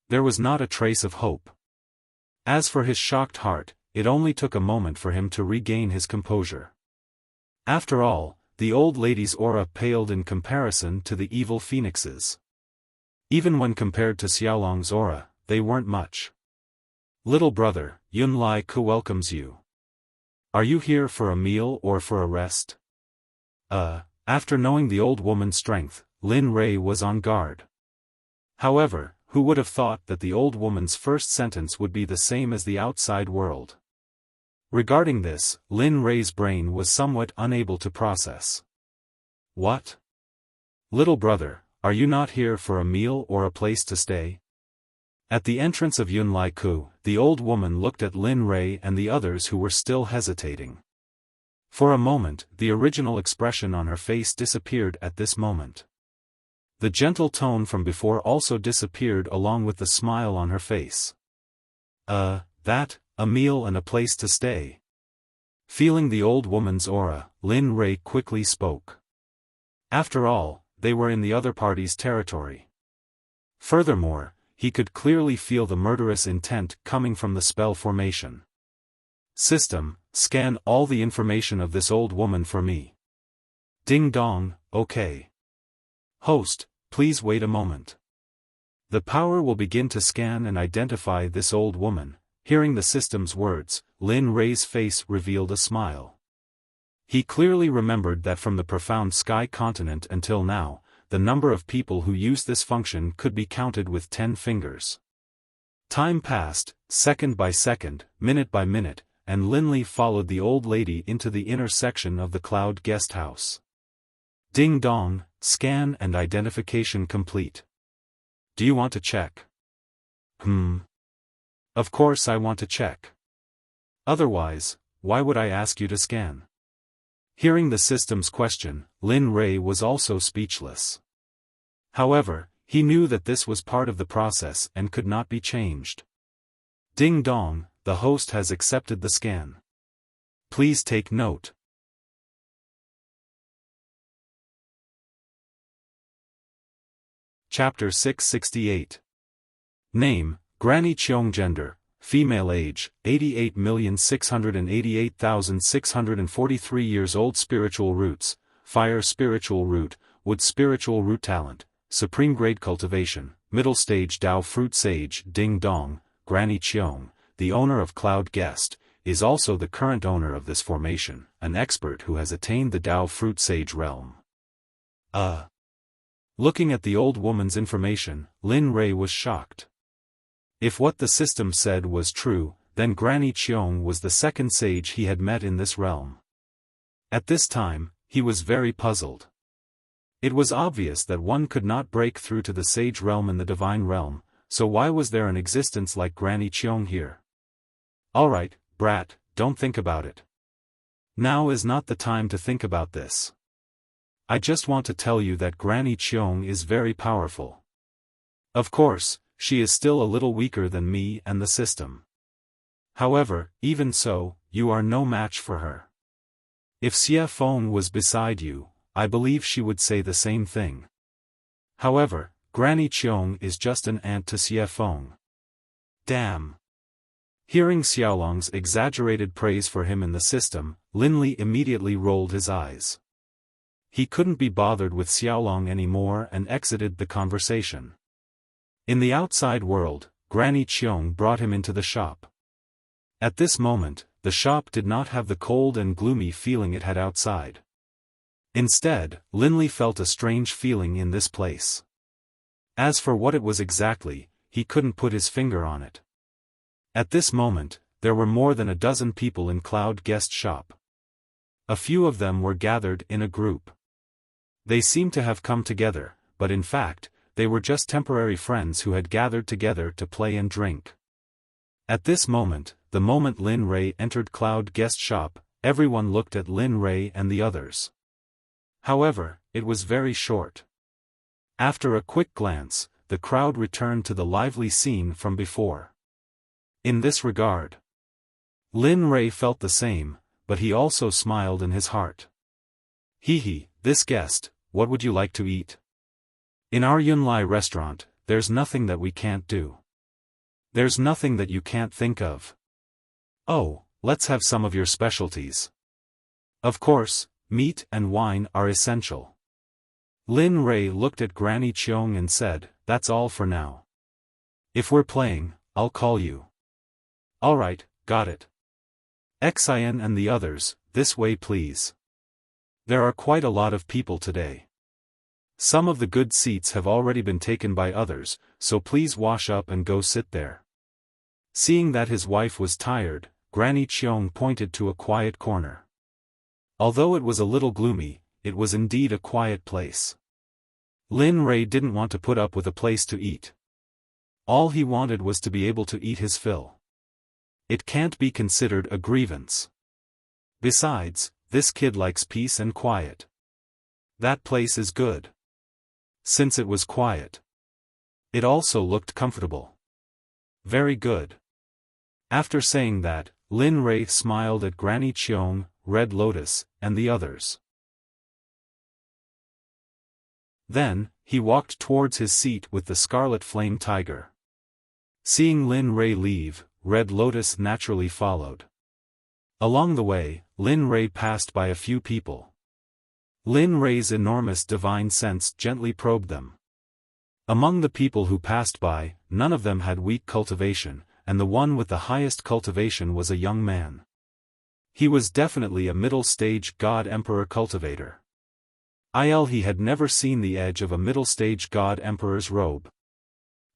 There was not a trace of hope. As for his shocked heart, it only took a moment for him to regain his composure. After all, the old lady's aura paled in comparison to the evil phoenixes. Even when compared to Xiaolong's aura, they weren't much. "Little brother, Yunlai Ku welcomes you. Are you here for a meal or for a rest?" After knowing the old woman's strength, Lin Rei was on guard. However, who would have thought that the old woman's first sentence would be the same as the outside world? Regarding this, Lin Rei's brain was somewhat unable to process. "What? Little brother, are you not here for a meal or a place to stay?" At the entrance of Yunlai Ku, the old woman looked at Lin Rei and the others who were still hesitating. For a moment, the original expression on her face disappeared at this moment. The gentle tone from before also disappeared along with the smile on her face. A meal and a place to stay." Feeling the old woman's aura, Lin Rei quickly spoke. After all, they were in the other party's territory. Furthermore, he could clearly feel the murderous intent coming from the spell formation. "System, scan all the information of this old woman for me." Ding dong, okay. "Host, please wait a moment. The power will begin to scan and identify this old woman." Hearing the system's words, Lin Rei's face revealed a smile. He clearly remembered that from the profound sky continent until now, the number of people who used this function could be counted with 10 fingers. Time passed, second by second, minute by minute, and Linley followed the old lady into the inner section of the Cloud Guest House. Ding dong, scan and identification complete. Do you want to check? Of course I want to check. Otherwise, why would I ask you to scan? Hearing the system's question, Lin Rei was also speechless. However, he knew that this was part of the process and could not be changed. Ding dong, the host has accepted the scan. Please take note. Chapter 668. Name, Granny Cheong. Gender, female. Age, 88,688,643 years old. Spiritual roots, fire spiritual root, wood spiritual root. Talent, supreme grade. Cultivation, middle stage. Dao fruit sage. Ding dong, Granny Cheong, the owner of Cloud Guest, is also the current owner of this formation, an expert who has attained the Dao fruit sage realm. Looking at the old woman's information, Lin Rei was shocked. If what the system said was true, then Granny Qiong was the second sage he had met in this realm. At this time, he was very puzzled. It was obvious that one could not break through to the sage realm in the divine realm, so why was there an existence like Granny Qiong here? Alright, brat, don't think about it. Now is not the time to think about this. I just want to tell you that Granny Qiong is very powerful. Of course, she is still a little weaker than me and the system. However, even so, you are no match for her. If Xiaofan was beside you, I believe she would say the same thing. However, Granny Qiong is just an ant to Xiaofan. Damn. Hearing Xiaolong's exaggerated praise for him in the system, Lin Li immediately rolled his eyes. He couldn't be bothered with Xiaolong anymore and exited the conversation. In the outside world, Granny Qiong brought him into the shop. At this moment, the shop did not have the cold and gloomy feeling it had outside. Instead, Lin Li felt a strange feeling in this place. As for what it was exactly, he couldn't put his finger on it. At this moment, there were more than a dozen people in Cloud Guest Shop. A few of them were gathered in a group. They seemed to have come together, but in fact, they were just temporary friends who had gathered together to play and drink. At this moment, the moment Lin Rei entered Cloud Guest Shop, everyone looked at Lin Rei and the others. However, it was very short. After a quick glance, the crowd returned to the lively scene from before. In this regard, Lin Rei felt the same, but he also smiled in his heart. Hee, this guest, what would you like to eat? In our Yunlai restaurant, there's nothing that we can't do. There's nothing that you can't think of. Oh, let's have some of your specialties. Of course, meat and wine are essential. Lin Rei looked at Granny Qiong and said, that's all for now. If we're playing, I'll call you. Alright, got it. Xian and the others, this way please. There are quite a lot of people today. Some of the good seats have already been taken by others, so please wash up and go sit there. Seeing that his wife was tired, Granny Qiong pointed to a quiet corner. Although it was a little gloomy, it was indeed a quiet place. Lin Rei didn't want to put up with a place to eat. All he wanted was to be able to eat his fill. It can't be considered a grievance. Besides, this kid likes peace and quiet. That place is good. Since it was quiet, it also looked comfortable. Very good. After saying that, Lin Rei smiled at Granny Qiong, Red Lotus, and the others. Then, he walked towards his seat with the Scarlet Flame Tiger. Seeing Lin Rei leave, Red Lotus naturally followed. Along the way, Lin Rei passed by a few people. Lin Rei's enormous divine sense gently probed them. Among the people who passed by, none of them had weak cultivation, and the one with the highest cultivation was a young man. He was definitely a middle-stage God-Emperor cultivator. He had never seen the edge of a middle-stage God-Emperor's robe.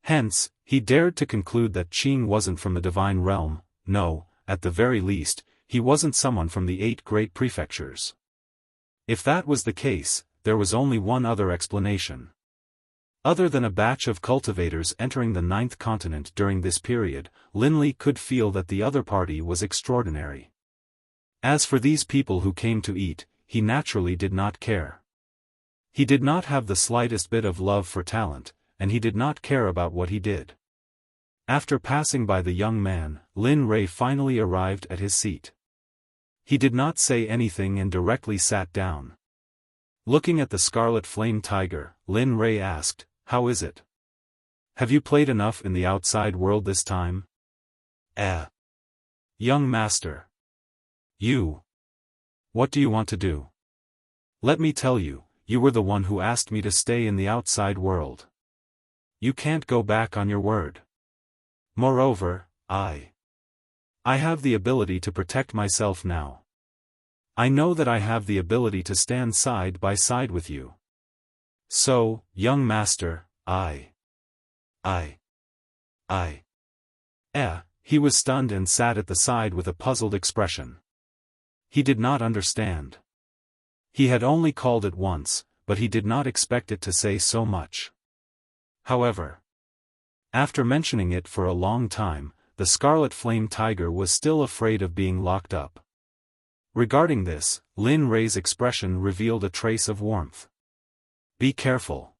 Hence, he dared to conclude that Qing wasn't from the divine realm. No, at the very least, he wasn't someone from the 8 great prefectures. If that was the case, there was only one other explanation. Other than a batch of cultivators entering the 9th continent during this period, Lin Li could feel that the other party was extraordinary. As for these people who came to eat, he naturally did not care. He did not have the slightest bit of love for talent, and he did not care about what he did. After passing by the young man, Lin Rei finally arrived at his seat. He did not say anything and directly sat down. Looking at the Scarlet Flame Tiger, Lin Rei asked, "How is it? Have you played enough in the outside world this time?" Young master. You. What do you want to do? Let me tell you, you were the one who asked me to stay in the outside world. You can't go back on your word. Moreover, I have the ability to protect myself now. I know that I have the ability to stand side by side with you. So, young master, he was stunned and sat at the side with a puzzled expression. He did not understand. He had only called it once, but he did not expect it to say so much. However, after mentioning it for a long time, the Scarlet Flame Tiger was still afraid of being locked up. Regarding this, Lin Rei's expression revealed a trace of warmth. Be careful.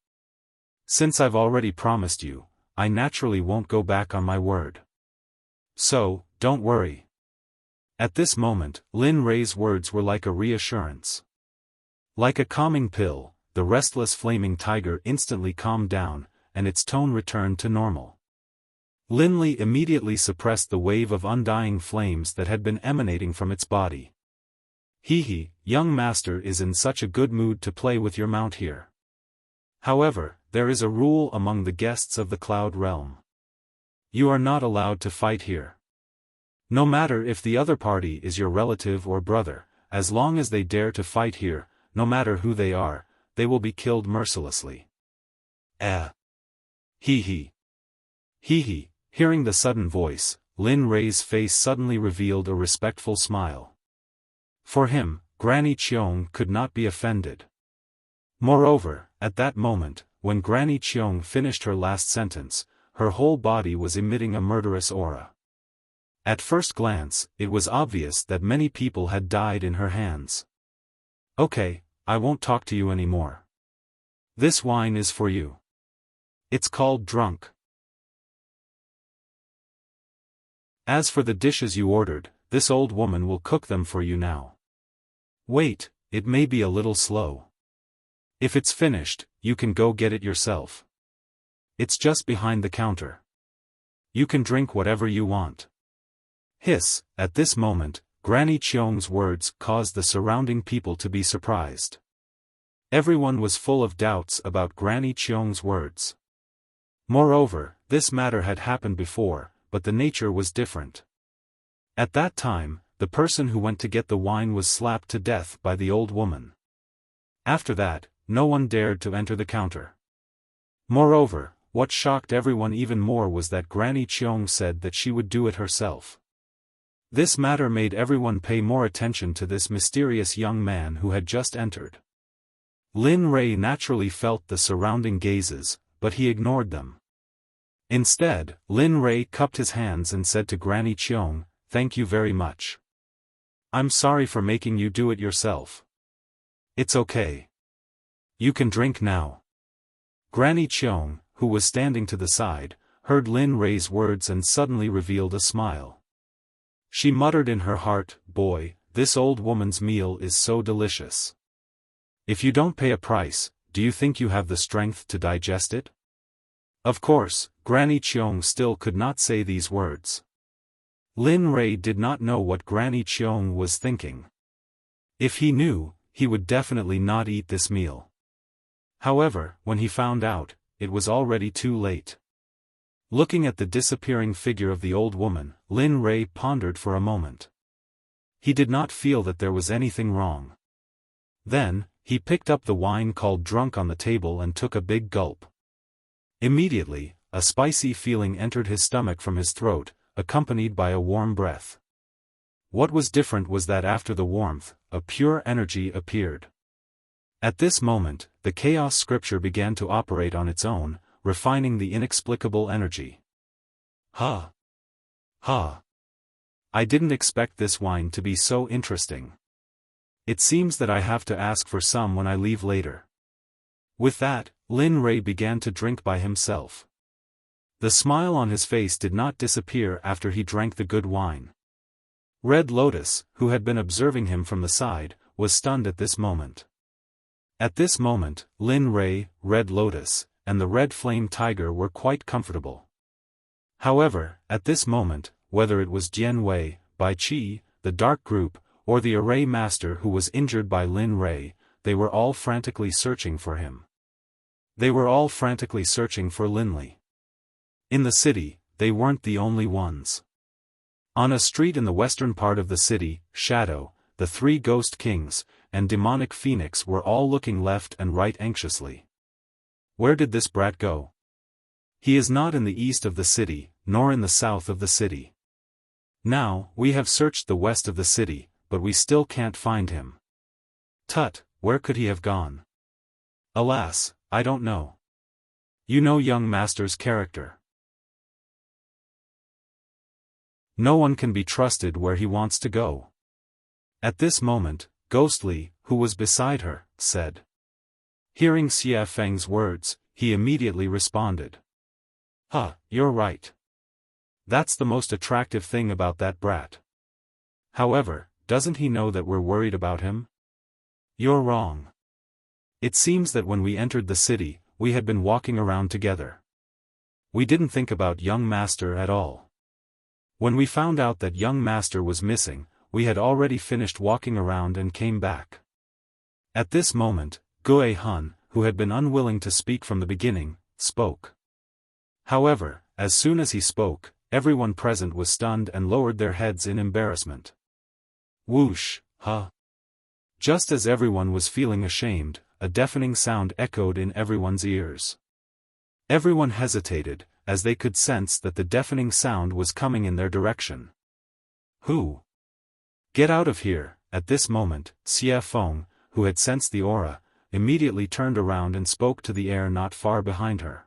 Since I've already promised you, I naturally won't go back on my word. So, don't worry. At this moment, Lin Rei's words were like a reassurance. Like a calming pill, the restless flaming tiger instantly calmed down, and its tone returned to normal. Lin Li immediately suppressed the wave of undying flames that had been emanating from its body. Young master is in such a good mood to play with your mount here. However, there is a rule among the guests of the Cloud Realm. You are not allowed to fight here. No matter if the other party is your relative or brother, as long as they dare to fight here, no matter who they are, they will be killed mercilessly. Hearing the sudden voice, Lin Rei's face suddenly revealed a respectful smile. For him, Granny Cheong could not be offended. Moreover, at that moment, when Granny Cheong finished her last sentence, her whole body was emitting a murderous aura. At first glance, it was obvious that many people had died in her hands. Okay, I won't talk to you anymore. This wine is for you. It's called drunk. As for the dishes you ordered, this old woman will cook them for you now. Wait, it may be a little slow. If it's finished, you can go get it yourself. It's just behind the counter. You can drink whatever you want. Hiss, at this moment, Granny Cheong's words caused the surrounding people to be surprised. Everyone was full of doubts about Granny Cheong's words. Moreover, this matter had happened before, but the nature was different. At that time, the person who went to get the wine was slapped to death by the old woman. After that, no one dared to enter the counter. Moreover, what shocked everyone even more was that Granny Cheong said that she would do it herself. This matter made everyone pay more attention to this mysterious young man who had just entered. Lin Rei naturally felt the surrounding gazes, but he ignored them. Instead, Lin Rei cupped his hands and said to Granny Cheong, "Thank you very much. I'm sorry for making you do it yourself. It's okay. You can drink now." Granny Cheong, who was standing to the side, heard Lin Rei's words and suddenly revealed a smile. She muttered in her heart, "Boy, this old woman's meal is so delicious. If you don't pay a price, do you think you have the strength to digest it?" Of course, Granny Cheong still could not say these words. Lin Rei did not know what Granny Cheong was thinking. If he knew, he would definitely not eat this meal. However, when he found out, it was already too late. Looking at the disappearing figure of the old woman, Lin Rei pondered for a moment. He did not feel that there was anything wrong. Then, he picked up the wine called drunk on the table and took a big gulp. Immediately, a spicy feeling entered his stomach from his throat, accompanied by a warm breath. What was different was that after the warmth, a pure energy appeared. At this moment, the chaos scripture began to operate on its own, refining the inexplicable energy. I didn't expect this wine to be so interesting. It seems that I have to ask for some when I leave later. With that, Lin Rei began to drink by himself. The smile on his face did not disappear after he drank the good wine. Red Lotus, who had been observing him from the side, was stunned at this moment. At this moment, Lin Rei, Red Lotus, and the Red Flame Tiger were quite comfortable. However, at this moment, whether it was Jian Wei, Bai Qi, the Dark Group, or the Array Master who was injured by Lin Rei, they were all frantically searching for him. They were all frantically searching for Lin Li. In the city, they weren't the only ones. On a street in the western part of the city, Shadow, the three Ghost Kings, and Demonic Phoenix were all looking left and right anxiously. Where did this brat go? He is not in the east of the city, nor in the south of the city. Now, we have searched the west of the city, but we still can't find him. Tut, where could he have gone? Alas, I don't know. You know young master's character. No one can be trusted where he wants to go. At this moment, Ghostly, who was beside her, said. Hearing Xiaofang's words, he immediately responded. You're right. That's the most attractive thing about that brat. However, doesn't he know that we're worried about him? You're wrong. It seems that when we entered the city, we had been walking around together. We didn't think about young master at all. When we found out that young master was missing, we had already finished walking around and came back. At this moment, Gue Hun, who had been unwilling to speak from the beginning, spoke. However, as soon as he spoke, everyone present was stunned and lowered their heads in embarrassment. Whoosh, huh? Just as everyone was feeling ashamed, a deafening sound echoed in everyone's ears. Everyone hesitated, as they could sense that the deafening sound was coming in their direction. Who? Get out of here! At this moment, Xiaofan, who had sensed the aura, immediately turned around and spoke to the air not far behind her.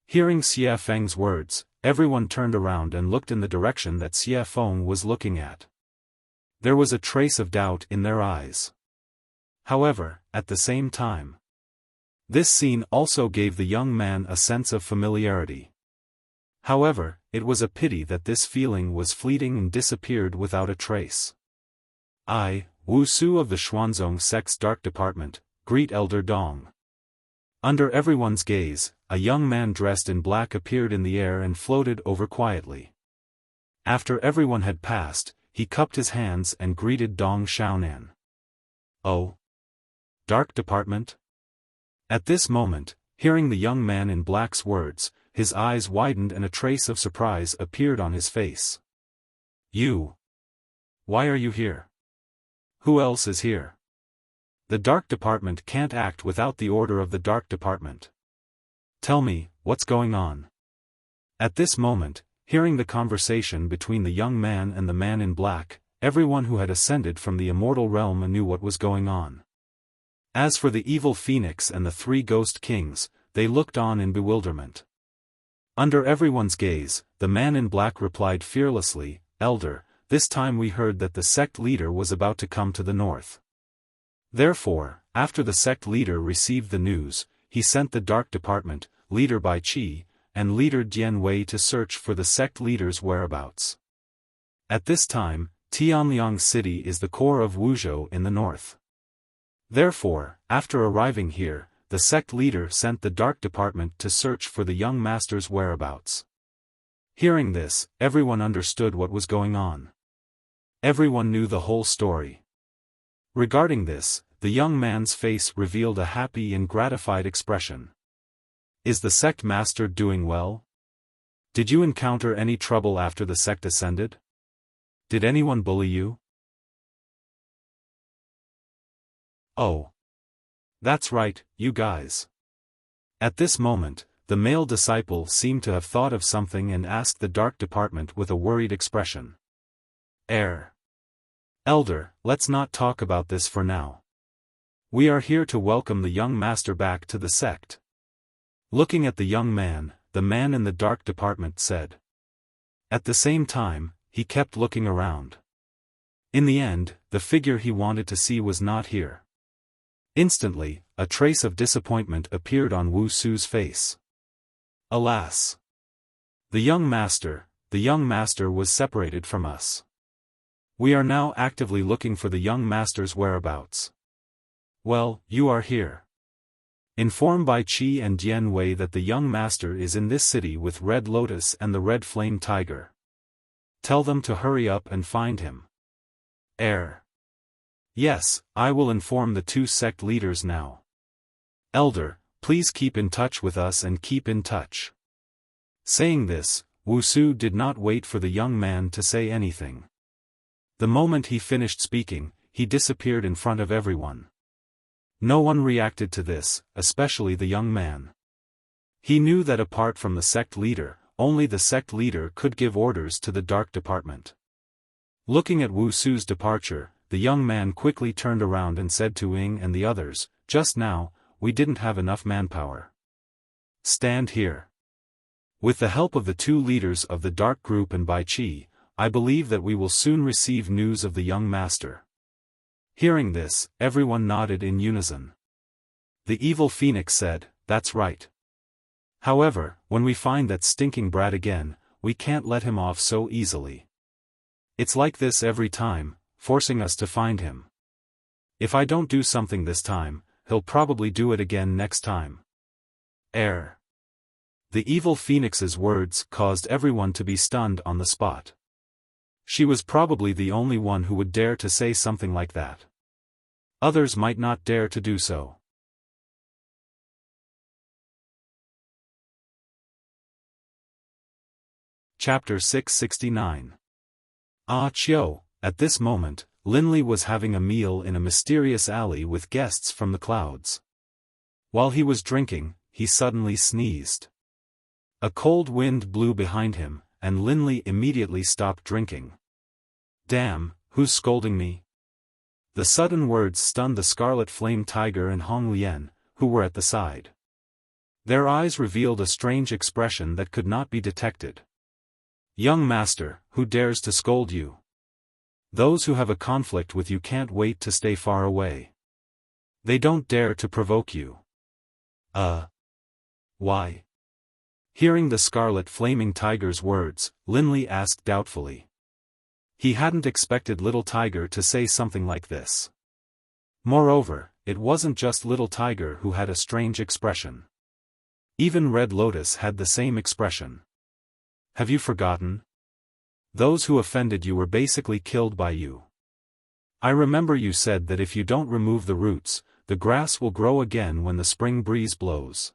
Hearing Xiaofang's words, everyone turned around and looked in the direction that Xiaofan was looking at. There was a trace of doubt in their eyes. However, at the same time, this scene also gave the young man a sense of familiarity. However, it was a pity that this feeling was fleeting and disappeared without a trace. I, Wuxia of the Xuanzong Sect's Dark Department, greet Elder Dong. Under everyone's gaze, a young man dressed in black appeared in the air and floated over quietly. After everyone had passed, he cupped his hands and greeted Dong Xiaonan. Oh? Dark Department? At this moment, hearing the young man in black's words, his eyes widened and a trace of surprise appeared on his face. You? Why are you here? Who else is here? The Dark Department can't act without the order of the Dark Department. Tell me, what's going on? At this moment, hearing the conversation between the young man and the man in black, everyone who had ascended from the immortal realm knew what was going on. As for the evil phoenix and the three ghost kings, they looked on in bewilderment. Under everyone's gaze, the man in black replied fearlessly, Elder, this time we heard that the sect leader was about to come to the north. Therefore, after the sect leader received the news, he sent the Dark Department, leader Bai Qi, and leader Dian Wei to search for the sect leader's whereabouts. At this time, Tianliang City is the core of Wuzhou in the north. Therefore, after arriving here, the sect leader sent the Dark Department to search for the young master's whereabouts. Hearing this, everyone understood what was going on. Everyone knew the whole story. Regarding this, the young man's face revealed a happy and gratified expression. Is the sect master doing well? Did you encounter any trouble after the sect ascended? Did anyone bully you? Oh. That's right, you guys. At this moment, the male disciple seemed to have thought of something and asked the Dark Department with a worried expression. Elder, let's not talk about this for now. We are here to welcome the young master back to the sect. Looking at the young man, the man in the Dark Department said. At the same time, he kept looking around. In the end, the figure he wanted to see was not here. Instantly, a trace of disappointment appeared on Wu Su's face. Alas! The young master was separated from us. We are now actively looking for the young master's whereabouts. Well, you are here. Inform Bai Qi and Dian Wei that the young master is in this city with Red Lotus and the Red Flame Tiger. Tell them to hurry up and find him. Yes, I will inform the two sect leaders now. Elder, please keep in touch with us and keep in touch. Saying this, Wu Su did not wait for the young man to say anything. The moment he finished speaking, he disappeared in front of everyone. No one reacted to this, especially the young man. He knew that apart from the sect leader, only the sect leader could give orders to the dark department. Looking at Wu Su's departure, the young man quickly turned around and said to Ying and the others, "Just now, we didn't have enough manpower. Stand here. With the help of the two leaders of the dark group and Bai Qi, I believe that we will soon receive news of the young master." Hearing this, everyone nodded in unison. The evil phoenix said, "That's right. However, when we find that stinking brat again, we can't let him off so easily. It's like this every time, forcing us to find him. If I don't do something this time, he'll probably do it again next time." The evil phoenix's words caused everyone to be stunned on the spot. She was probably the only one who would dare to say something like that. Others might not dare to do so. Chapter 669. Chiu. At this moment, Linley was having a meal in a mysterious alley with guests from the clouds. While he was drinking, he suddenly sneezed. A cold wind blew behind him, and Linley immediately stopped drinking. "Damn, who's scolding me?" The sudden words stunned the Scarlet Flame Tiger and Hong Lian, who were at the side. Their eyes revealed a strange expression that could not be detected. "Young master, who dares to scold you? Those who have a conflict with you can't wait to stay far away. They don't dare to provoke you." Why?" Hearing the Scarlet Flaming Tiger's words, Linley asked doubtfully. He hadn't expected Little Tiger to say something like this. Moreover, it wasn't just Little Tiger who had a strange expression. Even Red Lotus had the same expression. "Have you forgotten? Those who offended you were basically killed by you. I remember you said that if you don't remove the roots, the grass will grow again when the spring breeze blows.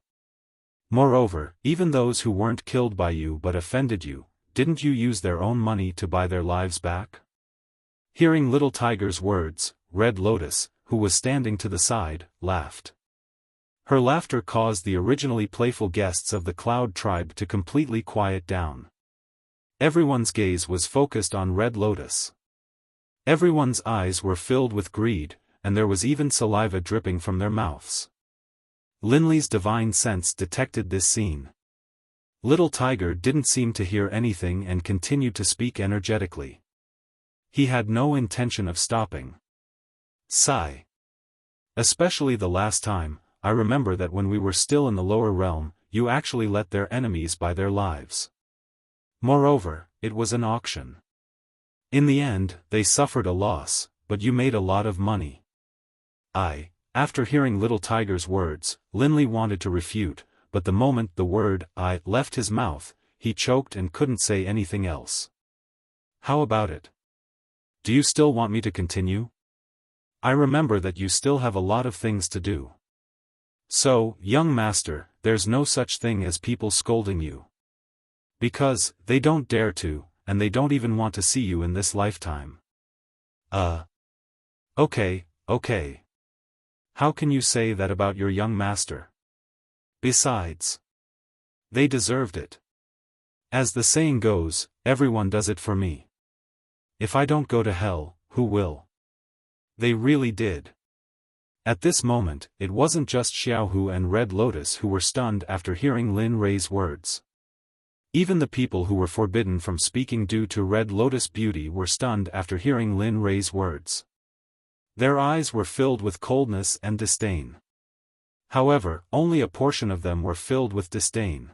Moreover, even those who weren't killed by you but offended you, didn't you use their own money to buy their lives back?" Hearing Little Tiger's words, Red Lotus, who was standing to the side, laughed. Her laughter caused the originally playful guests of the Cloud Tribe to completely quiet down. Everyone's gaze was focused on Red Lotus. Everyone's eyes were filled with greed, and there was even saliva dripping from their mouths. Linley's divine sense detected this scene. Little Tiger didn't seem to hear anything and continued to speak energetically. He had no intention of stopping. Sigh. "Especially the last time, I remember that when we were still in the lower realm, you actually let their enemies buy their lives. Moreover, it was an auction. In the end, they suffered a loss, but you made a lot of money." After hearing Little Tiger's words, Linley wanted to refute, but the moment the word "I" left his mouth, he choked and couldn't say anything else. "How about it? Do you still want me to continue? I remember that you still have a lot of things to do." "So, young master, there's no such thing as people scolding you. Because, they don't dare to, and they don't even want to see you in this lifetime." Okay. How can you say that about your young master? Besides, they deserved it. As the saying goes, everyone does it for me. If I don't go to hell, who will? They really did. At this moment, it wasn't just Xiaohu and Red Lotus who were stunned after hearing Lin Rei's words. Even the people who were forbidden from speaking due to Red Lotus beauty were stunned after hearing Lin Rei's words. Their eyes were filled with coldness and disdain. However, only a portion of them were filled with disdain.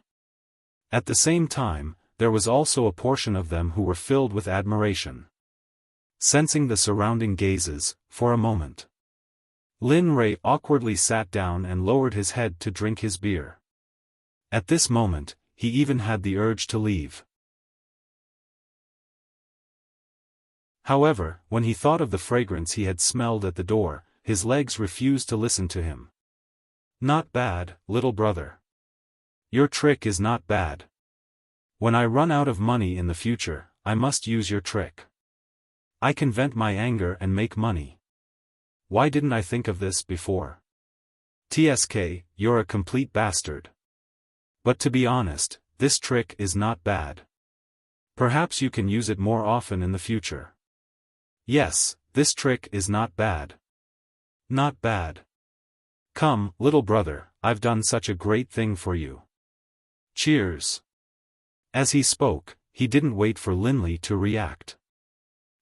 At the same time, there was also a portion of them who were filled with admiration. Sensing the surrounding gazes, for a moment, Lin Rei awkwardly sat down and lowered his head to drink his beer. At this moment, he even had the urge to leave. However, when he thought of the fragrance he had smelled at the door, his legs refused to listen to him. "Not bad, little brother. Your trick is not bad. When I run out of money in the future, I must use your trick. I can vent my anger and make money. Why didn't I think of this before?" TSK, you're a complete bastard. But to be honest, this trick is not bad. Perhaps you can use it more often in the future. Yes, this trick is not bad. Not bad. Come, little brother, I've done such a great thing for you. Cheers. As he spoke, he didn't wait for Linley to react.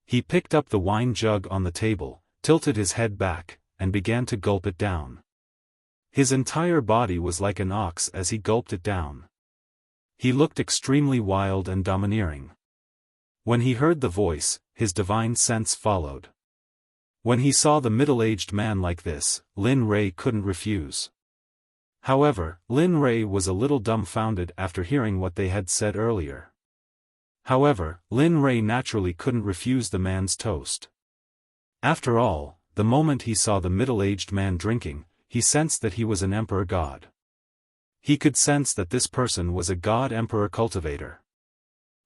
He picked up the wine jug on the table, tilted his head back, and began to gulp it down. His entire body was like an ox as he gulped it down. He looked extremely wild and domineering. When he heard the voice, his divine sense followed. When he saw the middle-aged man like this, Lin Rei couldn't refuse. However, Lin Rei was a little dumbfounded after hearing what they had said earlier. However, Lin Rei naturally couldn't refuse the man's toast. After all, the moment he saw the middle-aged man drinking, he sensed that he was an emperor god. He could sense that this person was a god-emperor cultivator.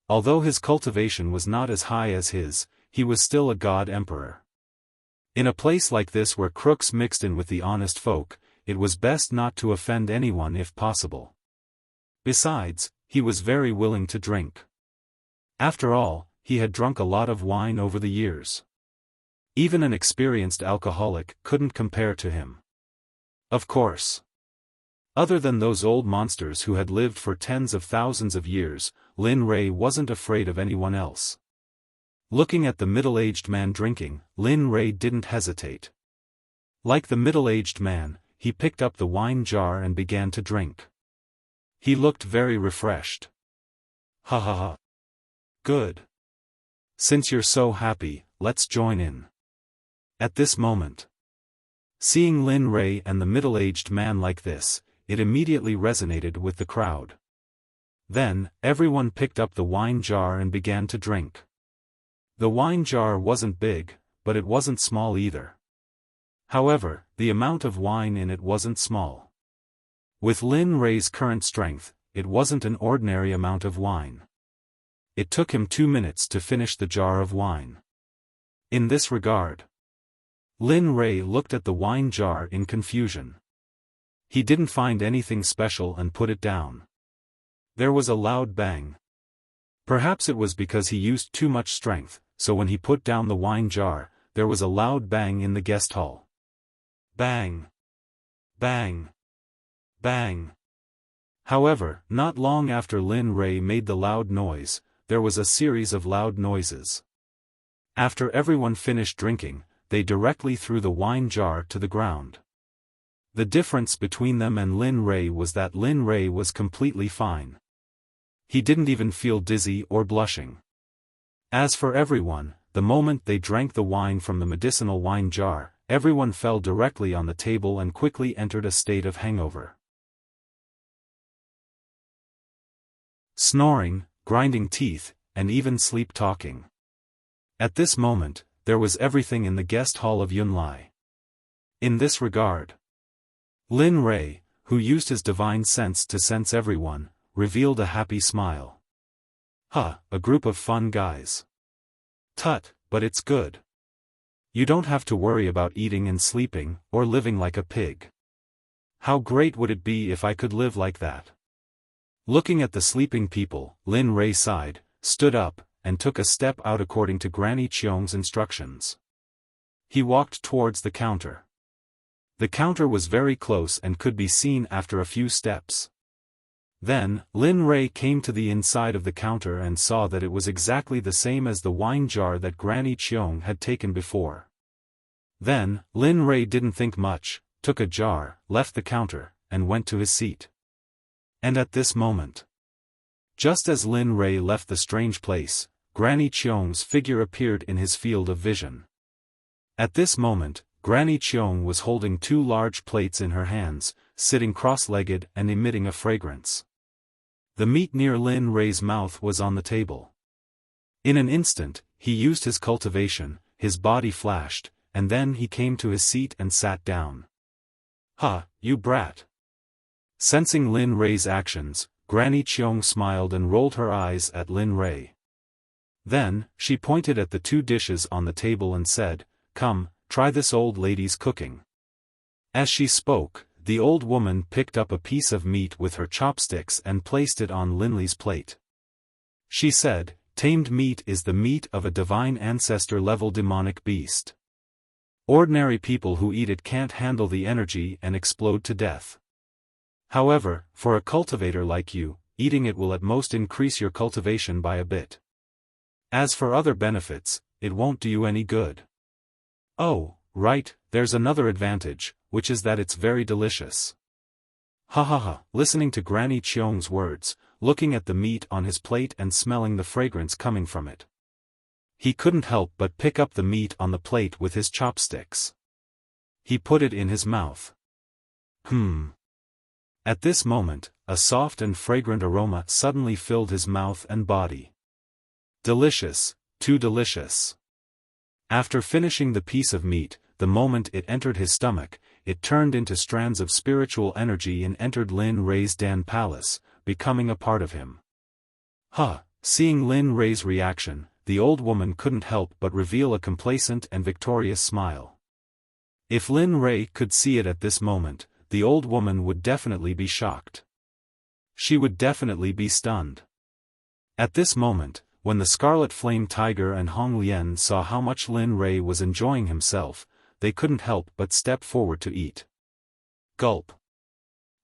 Although his cultivation was not as high as his, he was still a god-emperor. In a place like this where crooks mixed in with the honest folk, it was best not to offend anyone if possible. Besides, he was very willing to drink. After all, he had drunk a lot of wine over the years. Even an experienced alcoholic couldn't compare to him. Of course. Other than those old monsters who had lived for tens of thousands of years, Lin Rei wasn't afraid of anyone else. Looking at the middle-aged man drinking, Lin Rei didn't hesitate. Like the middle-aged man, he picked up the wine jar and began to drink. He looked very refreshed. Ha ha ha. Good. Since you're so happy, let's join in. At this moment, seeing Lin Rei and the middle-aged man like this, it immediately resonated with the crowd. Then, everyone picked up the wine jar and began to drink. The wine jar wasn't big, but it wasn't small either. However, the amount of wine in it wasn't small. With Lin Rei's current strength, it wasn't an ordinary amount of wine. It took him 2 minutes to finish the jar of wine. In this regard, Lin Rei looked at the wine jar in confusion. He didn't find anything special and put it down. There was a loud bang. Perhaps it was because he used too much strength, so when he put down the wine jar, there was a loud bang in the guest hall. Bang! Bang! Bang! However, not long after Lin Rei made the loud noise, there was a series of loud noises. After everyone finished drinking, they directly threw the wine jar to the ground. The difference between them and Lin Rei was that Lin Rei was completely fine. He didn't even feel dizzy or blushing. As for everyone, the moment they drank the wine from the medicinal wine jar, everyone fell directly on the table and quickly entered a state of hangover. Snoring, grinding teeth, and even sleep-talking. At this moment, there was everything in the guest hall of Yunlai. In this regard, Lin Rei, who used his divine sense to sense everyone, revealed a happy smile. Huh, a group of fun guys. Tut, but it's good. You don't have to worry about eating and sleeping, or living like a pig. How great would it be if I could live like that? Looking at the sleeping people, Lin Rei sighed, stood up, and took a step out according to Granny Cheong's instructions. He walked towards the counter. The counter was very close and could be seen after a few steps. Then, Lin Rei came to the inside of the counter and saw that it was exactly the same as the wine jar that Granny Cheong had taken before. Then, Lin Rei didn't think much, took a jar, left the counter, and went to his seat. And at this moment, just as Lin Rei left the strange place, Granny Cheong's figure appeared in his field of vision. At this moment, Granny Cheong was holding 2 large plates in her hands, sitting cross-legged and emitting a fragrance. The meat near Lin Rei's mouth was on the table. In an instant, he used his cultivation, his body flashed, and then he came to his seat and sat down. "Ha, you brat." Sensing Lin Rei's actions, Granny Cheong smiled and rolled her eyes at Lin Rei. Then, she pointed at the 2 dishes on the table and said, "Come, try this old lady's cooking." As she spoke, the old woman picked up a piece of meat with her chopsticks and placed it on Linley's plate. She said, "Tamed meat is the meat of a divine ancestor-level demonic beast. Ordinary people who eat it can't handle the energy and explode to death. However, for a cultivator like you, eating it will at most increase your cultivation by a bit. As for other benefits, it won't do you any good. Oh, right, there's another advantage, which is that it's very delicious." Ha ha ha. Listening to Granny Cheong's words, looking at the meat on his plate and smelling the fragrance coming from it, he couldn't help but pick up the meat on the plate with his chopsticks. He put it in his mouth. At this moment, a soft and fragrant aroma suddenly filled his mouth and body. Delicious, too delicious. After finishing the piece of meat, the moment it entered his stomach, it turned into strands of spiritual energy and entered Lin Rei's Dan Palace, becoming a part of him. Seeing Lin Rei's reaction, the old woman couldn't help but reveal a complacent and victorious smile. If Lin Rei could see it at this moment, the old woman would definitely be shocked. She would definitely be stunned. At this moment, when the Scarlet Flame Tiger and Hong Lian saw how much Lin Rei was enjoying himself, they couldn't help but step forward to eat. Gulp.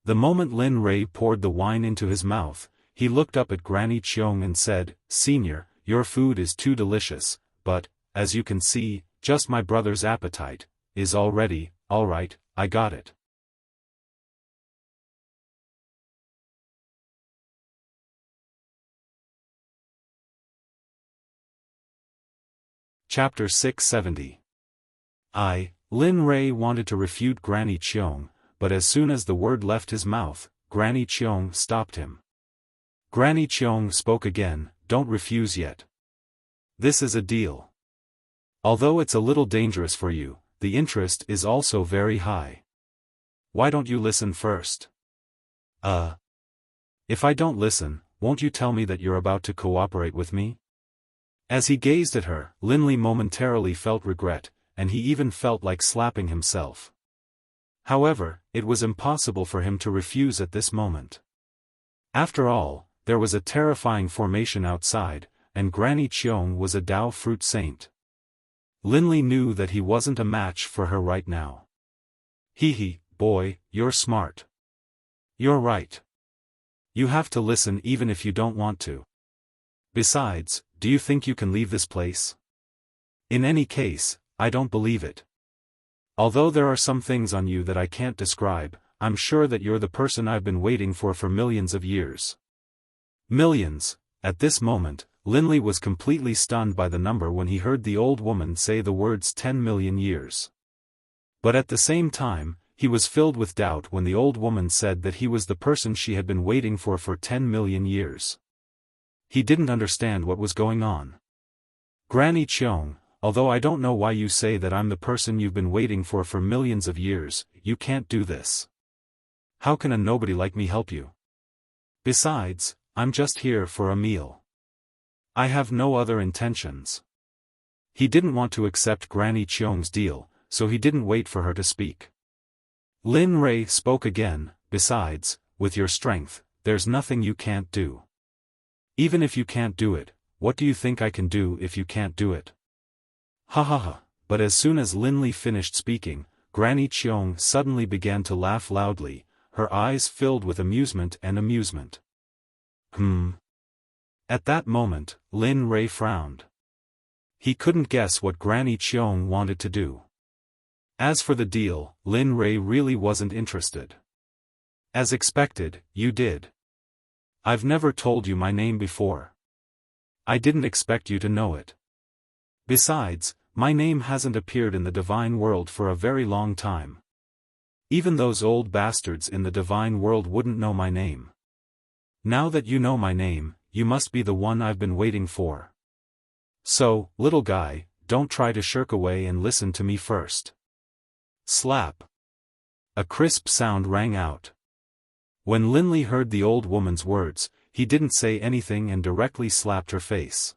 The moment Lin Rei poured the wine into his mouth, he looked up at Granny Cheong and said, "Senior, your food is too delicious, but, as you can see, just my brother's appetite is already, alright, I got it." Chapter 670. Lin Rei wanted to refute Granny Cheong, but as soon as the word left his mouth, Granny Cheong stopped him. Granny Cheong spoke again, "Don't refuse yet. This is a deal. Although it's a little dangerous for you, the interest is also very high. Why don't you listen first?" If I don't listen, won't you tell me that you're about to cooperate with me?" As he gazed at her, Linley momentarily felt regret, and he even felt like slapping himself. However, it was impossible for him to refuse at this moment. After all, there was a terrifying formation outside, and Granny Cheong was a Dao fruit saint. Linley knew that he wasn't a match for her right now. Boy, you're smart. You're right. You have to listen even if you don't want to. Besides, do you think you can leave this place? In any case, I don't believe it. Although there are some things on you that I can't describe, I'm sure that you're the person I've been waiting for millions of years. Millions. At this moment, Linley was completely stunned by the number when he heard the old woman say the words 10 million years. But at the same time, he was filled with doubt when the old woman said that he was the person she had been waiting for 10 million years. He didn't understand what was going on. "Granny Cheong, although I don't know why you say that I'm the person you've been waiting for millions of years, you can't do this. How can a nobody like me help you? Besides, I'm just here for a meal. I have no other intentions." He didn't want to accept Granny Cheong's deal, so he didn't wait for her to speak. Lin Rei spoke again, "Besides, with your strength, there's nothing you can't do. Even if you can't do it, what do you think I can do if you can't do it?" But as soon as Linley finished speaking, Granny Cheong suddenly began to laugh loudly, her eyes filled with amusement and amusement. At that moment, Lin Rei frowned. He couldn't guess what Granny Cheong wanted to do. As for the deal, Lin Rei really wasn't interested. "As expected, you did. I've never told you my name before. I didn't expect you to know it. Besides, my name hasn't appeared in the divine world for a very long time. Even those old bastards in the divine world wouldn't know my name. Now that you know my name, you must be the one I've been waiting for. So, little guy, don't try to shirk away and listen to me first." Slap. A crisp sound rang out. When Linley heard the old woman's words, he didn't say anything and directly slapped her face.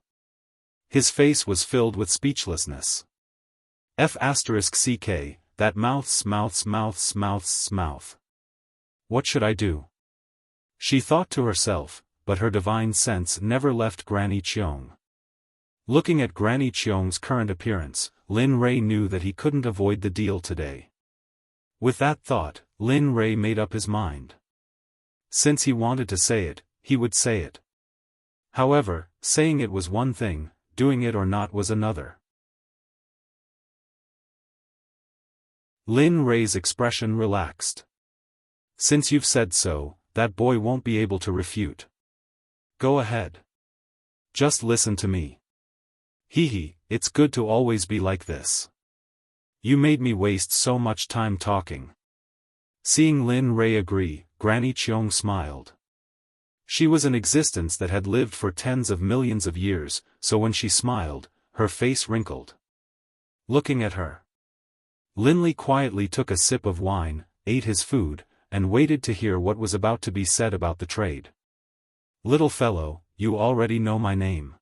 His face was filled with speechlessness. F***ck, that mouth. What should I do? She thought to herself, but her divine sense never left Granny Cheong. Looking at Granny Cheong's current appearance, Lin Rei knew that he couldn't avoid the deal today. With that thought, Lin Rei made up his mind. Since he wanted to say it, he would say it. However, saying it was one thing, doing it or not was another. Lin Rei's expression relaxed. Since you've said so, that boy won't be able to refute. Go ahead. Just listen to me. Hee, it's good to always be like this. You made me waste so much time talking. Seeing Lin Rei agree, Granny Cheong smiled. She was an existence that had lived for tens of millions of years, so when she smiled, her face wrinkled. Looking at her, Lin Li quietly took a sip of wine, ate his food, and waited to hear what was about to be said about the trade. Little fellow, you already know my name.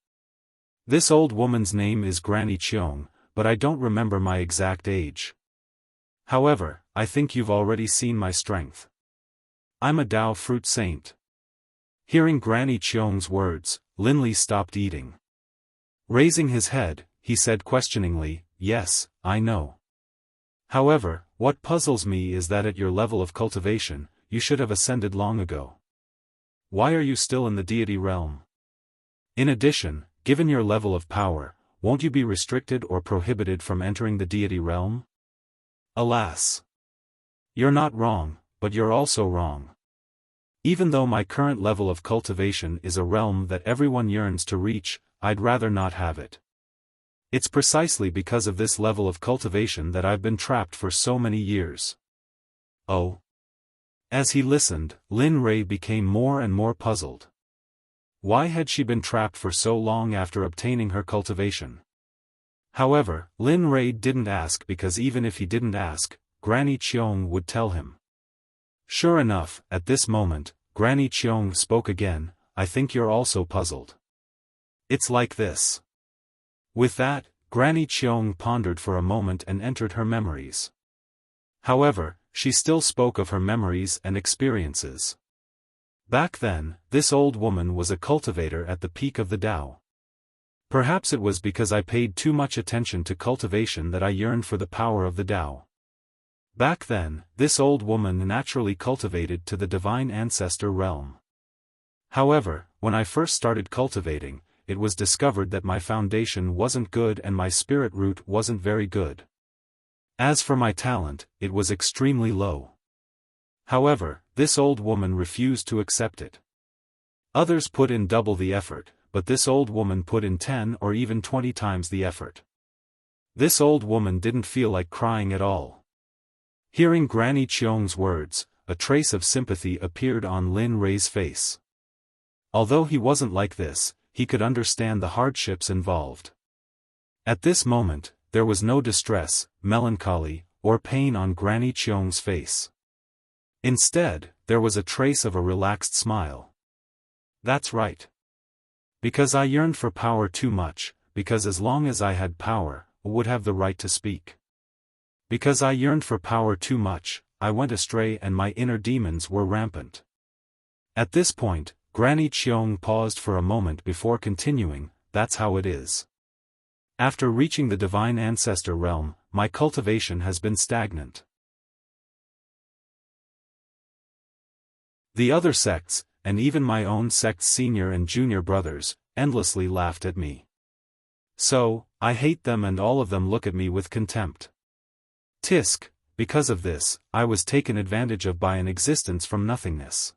This old woman's name is Granny Cheong, but I don't remember my exact age. However, I think you've already seen my strength. I'm a Dao fruit saint. Hearing Granny Cheong's words, Lin Li stopped eating. Raising his head, he said questioningly, yes, I know. However, what puzzles me is that at your level of cultivation, you should have ascended long ago. Why are you still in the deity realm? In addition, given your level of power, won't you be restricted or prohibited from entering the deity realm? Alas! You're not wrong, but you're also wrong. Even though my current level of cultivation is a realm that everyone yearns to reach, I'd rather not have it. It's precisely because of this level of cultivation that I've been trapped for so many years. Oh. As he listened, Lin Rei became more and more puzzled. Why had she been trapped for so long after obtaining her cultivation? However, Lin Rei didn't ask because even if he didn't ask, Granny Cheong would tell him. Sure enough, at this moment, Granny Cheong spoke again, I think you're also puzzled. It's like this. With that, Granny Cheong pondered for a moment and entered her memories. However, she still spoke of her memories and experiences. Back then, this old woman was a cultivator at the peak of the Tao. Perhaps it was because I paid too much attention to cultivation that I yearned for the power of the Tao. Back then, this old woman naturally cultivated to the divine ancestor realm. However, when I first started cultivating, it was discovered that my foundation wasn't good and my spirit root wasn't very good. As for my talent, it was extremely low. However, this old woman refused to accept it. Others put in double the effort, but this old woman put in 10 or even 20 times the effort. This old woman didn't feel like crying at all. Hearing Granny Cheong's words, a trace of sympathy appeared on Lin Rei's face. Although he wasn't like this, he could understand the hardships involved. At this moment, there was no distress, melancholy, or pain on Granny Cheong's face. Instead, there was a trace of a relaxed smile. That's right. Because I yearned for power too much, because as long as I had power, I would have the right to speak. Because I yearned for power too much, I went astray and my inner demons were rampant. At this point, Granny Cheong paused for a moment before continuing, that's how it is. After reaching the divine ancestor realm, my cultivation has been stagnant. The other sects, and even my own sect's senior and junior brothers, endlessly laughed at me. So, I hate them and all of them look at me with contempt. Tisk, because of this, I was taken advantage of by an existence from nothingness.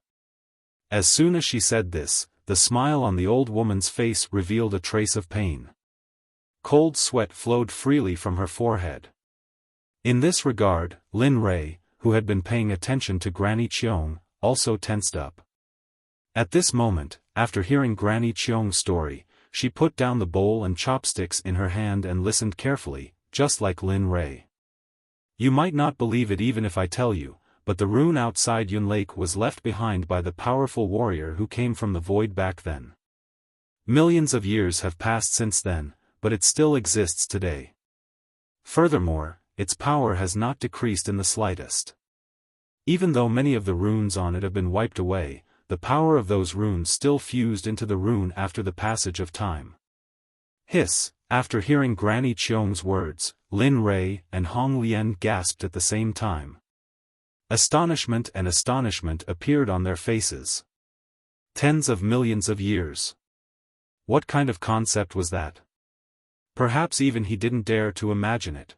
As soon as she said this, the smile on the old woman's face revealed a trace of pain. Cold sweat flowed freely from her forehead. In this regard, Lin Rei, who had been paying attention to Granny Cheong, also tensed up. At this moment, after hearing Granny Cheong's story, she put down the bowl and chopsticks in her hand and listened carefully, just like Lin Rei. You might not believe it even if I tell you, but the rune outside Yun Lake was left behind by the powerful warrior who came from the void back then. Millions of years have passed since then, but it still exists today. Furthermore, its power has not decreased in the slightest. Even though many of the runes on it have been wiped away, the power of those runes still fused into the rune after the passage of time. Hiss! After hearing Granny Cheong's words, Lin Rei and Hong Lian gasped at the same time. Astonishment and astonishment appeared on their faces. Tens of millions of years. What kind of concept was that? Perhaps even he didn't dare to imagine it.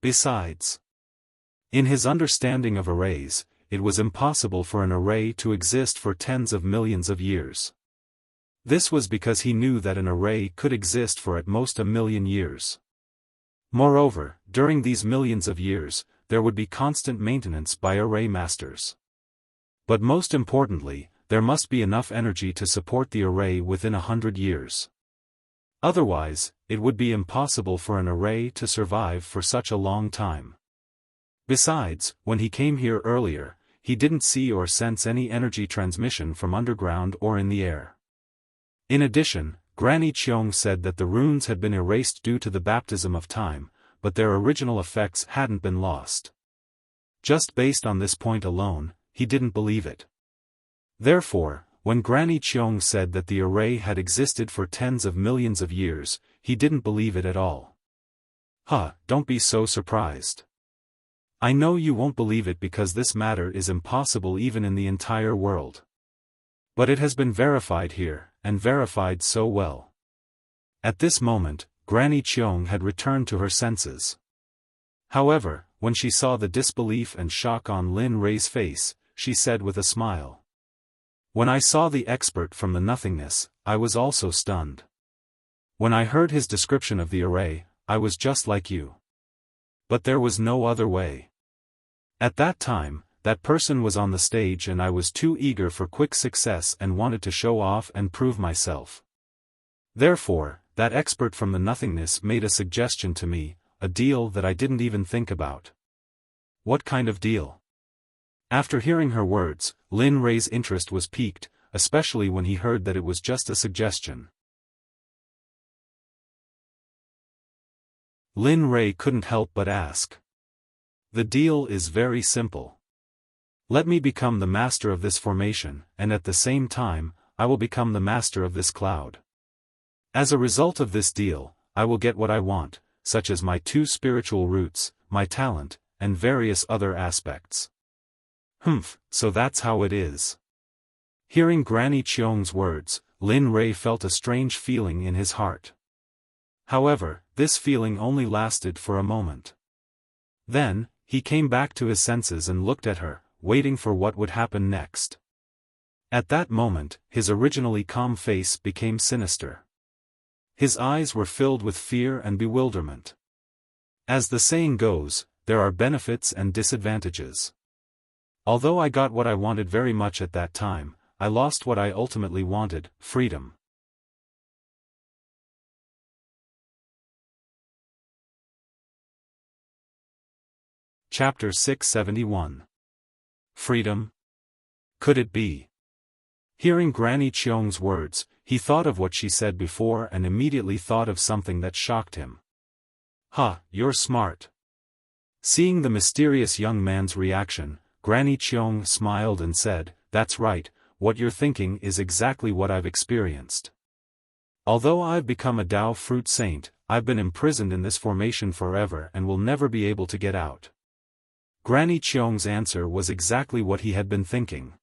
Besides, in his understanding of arrays, it was impossible for an array to exist for tens of millions of years. This was because he knew that an array could exist for at most 1,000,000 years. Moreover, during these millions of years, there would be constant maintenance by array masters. But most importantly, there must be enough energy to support the array within 100 years. Otherwise, it would be impossible for an array to survive for such a long time. Besides, when he came here earlier, he didn't see or sense any energy transmission from underground or in the air. In addition, Granny Cheong said that the runes had been erased due to the baptism of time, but their original effects hadn't been lost. Just based on this point alone, he didn't believe it. Therefore, when Granny Cheong said that the array had existed for tens of millions of years, he didn't believe it at all. Don't be so surprised. I know you won't believe it because this matter is impossible even in the entire world. But it has been verified here, and verified so well. At this moment, Granny Cheong had returned to her senses. However, when she saw the disbelief and shock on Lin Rei's face, she said with a smile. When I saw the expert from the nothingness, I was also stunned. When I heard his description of the array, I was just like you. But there was no other way. At that time, that person was on the stage and I was too eager for quick success and wanted to show off and prove myself. Therefore, that expert from the nothingness made a suggestion to me, a deal that I didn't even think about. What kind of deal? After hearing her words, Lin Rei's interest was piqued, especially when he heard that it was just a suggestion. Lin Rei couldn't help but ask. The deal is very simple. Let me become the master of this formation, and at the same time, I will become the master of this cloud. As a result of this deal, I will get what I want, such as my 2 spiritual roots, my talent, and various other aspects. So that's how it is. Hearing Granny Cheong's words, Lin Rei felt a strange feeling in his heart. However, this feeling only lasted for a moment. Then, he came back to his senses and looked at her, waiting for what would happen next. At that moment, his originally calm face became sinister. His eyes were filled with fear and bewilderment. As the saying goes, there are benefits and disadvantages. Although I got what I wanted very much at that time, I lost what I ultimately wanted, freedom. Chapter 671. Freedom? Could it be? Hearing Granny Cheong's words, he thought of what she said before and immediately thought of something that shocked him. You're smart. Seeing the mysterious young man's reaction, Granny Cheong smiled and said, That's right, what you're thinking is exactly what I've experienced. Although I've become a Tao fruit saint, I've been imprisoned in this formation forever and will never be able to get out. Granny Cheong's answer was exactly what he had been thinking.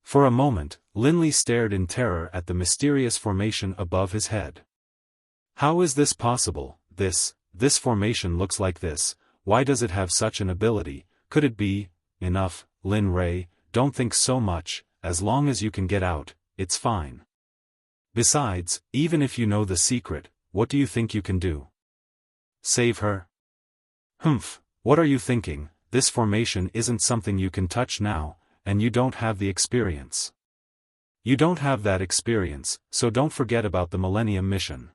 For a moment, Linley stared in terror at the mysterious formation above his head. How is this possible? This formation looks like this, why does it have such an ability? Could it be? Enough, Lin Rei, don't think so much, as long as you can get out, it's fine. Besides, even if you know the secret, what do you think you can do? Save her? What are you thinking? This formation isn't something you can touch now, and you don't have the experience. You don't have that experience, so don't forget about the Millennium Mission.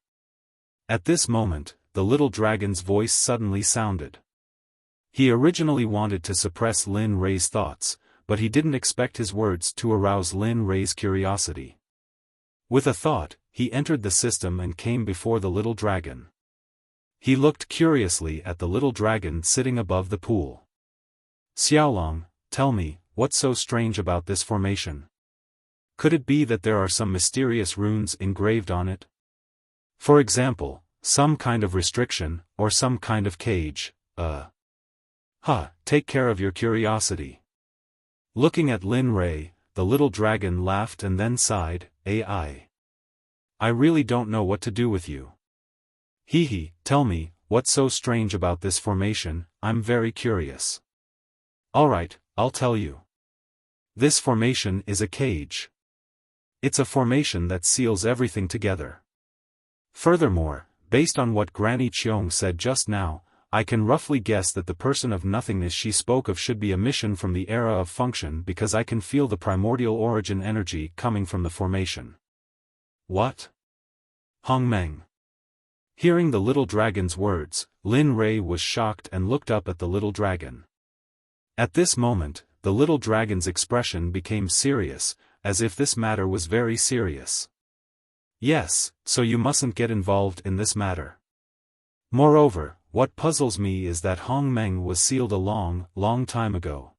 At this moment, the little dragon's voice suddenly sounded. He originally wanted to suppress Lin Rei's thoughts, but he didn't expect his words to arouse Lin Rei's curiosity. With a thought, he entered the system and came before the little dragon. He looked curiously at the little dragon sitting above the pool. Xiaolong, tell me, what's so strange about this formation? Could it be that there are some mysterious runes engraved on it? For example, some kind of restriction, or some kind of cage, take care of your curiosity. Looking at Lin Rei, the little dragon laughed and then sighed, I really don't know what to do with you. Tell me, what's so strange about this formation, I'm very curious. Alright, I'll tell you. This formation is a cage. It's a formation that seals everything together. Furthermore, based on what Granny Cheong said just now, I can roughly guess that the person of nothingness she spoke of should be a mission from the era of function because I can feel the primordial origin energy coming from the formation. What? Hong Meng. Hearing the little dragon's words, Lin Rei was shocked and looked up at the little dragon. At this moment, the little dragon's expression became serious, as if this matter was very serious. Yes, so you mustn't get involved in this matter. Moreover, what puzzles me is that Hong Meng was sealed a long, long time ago.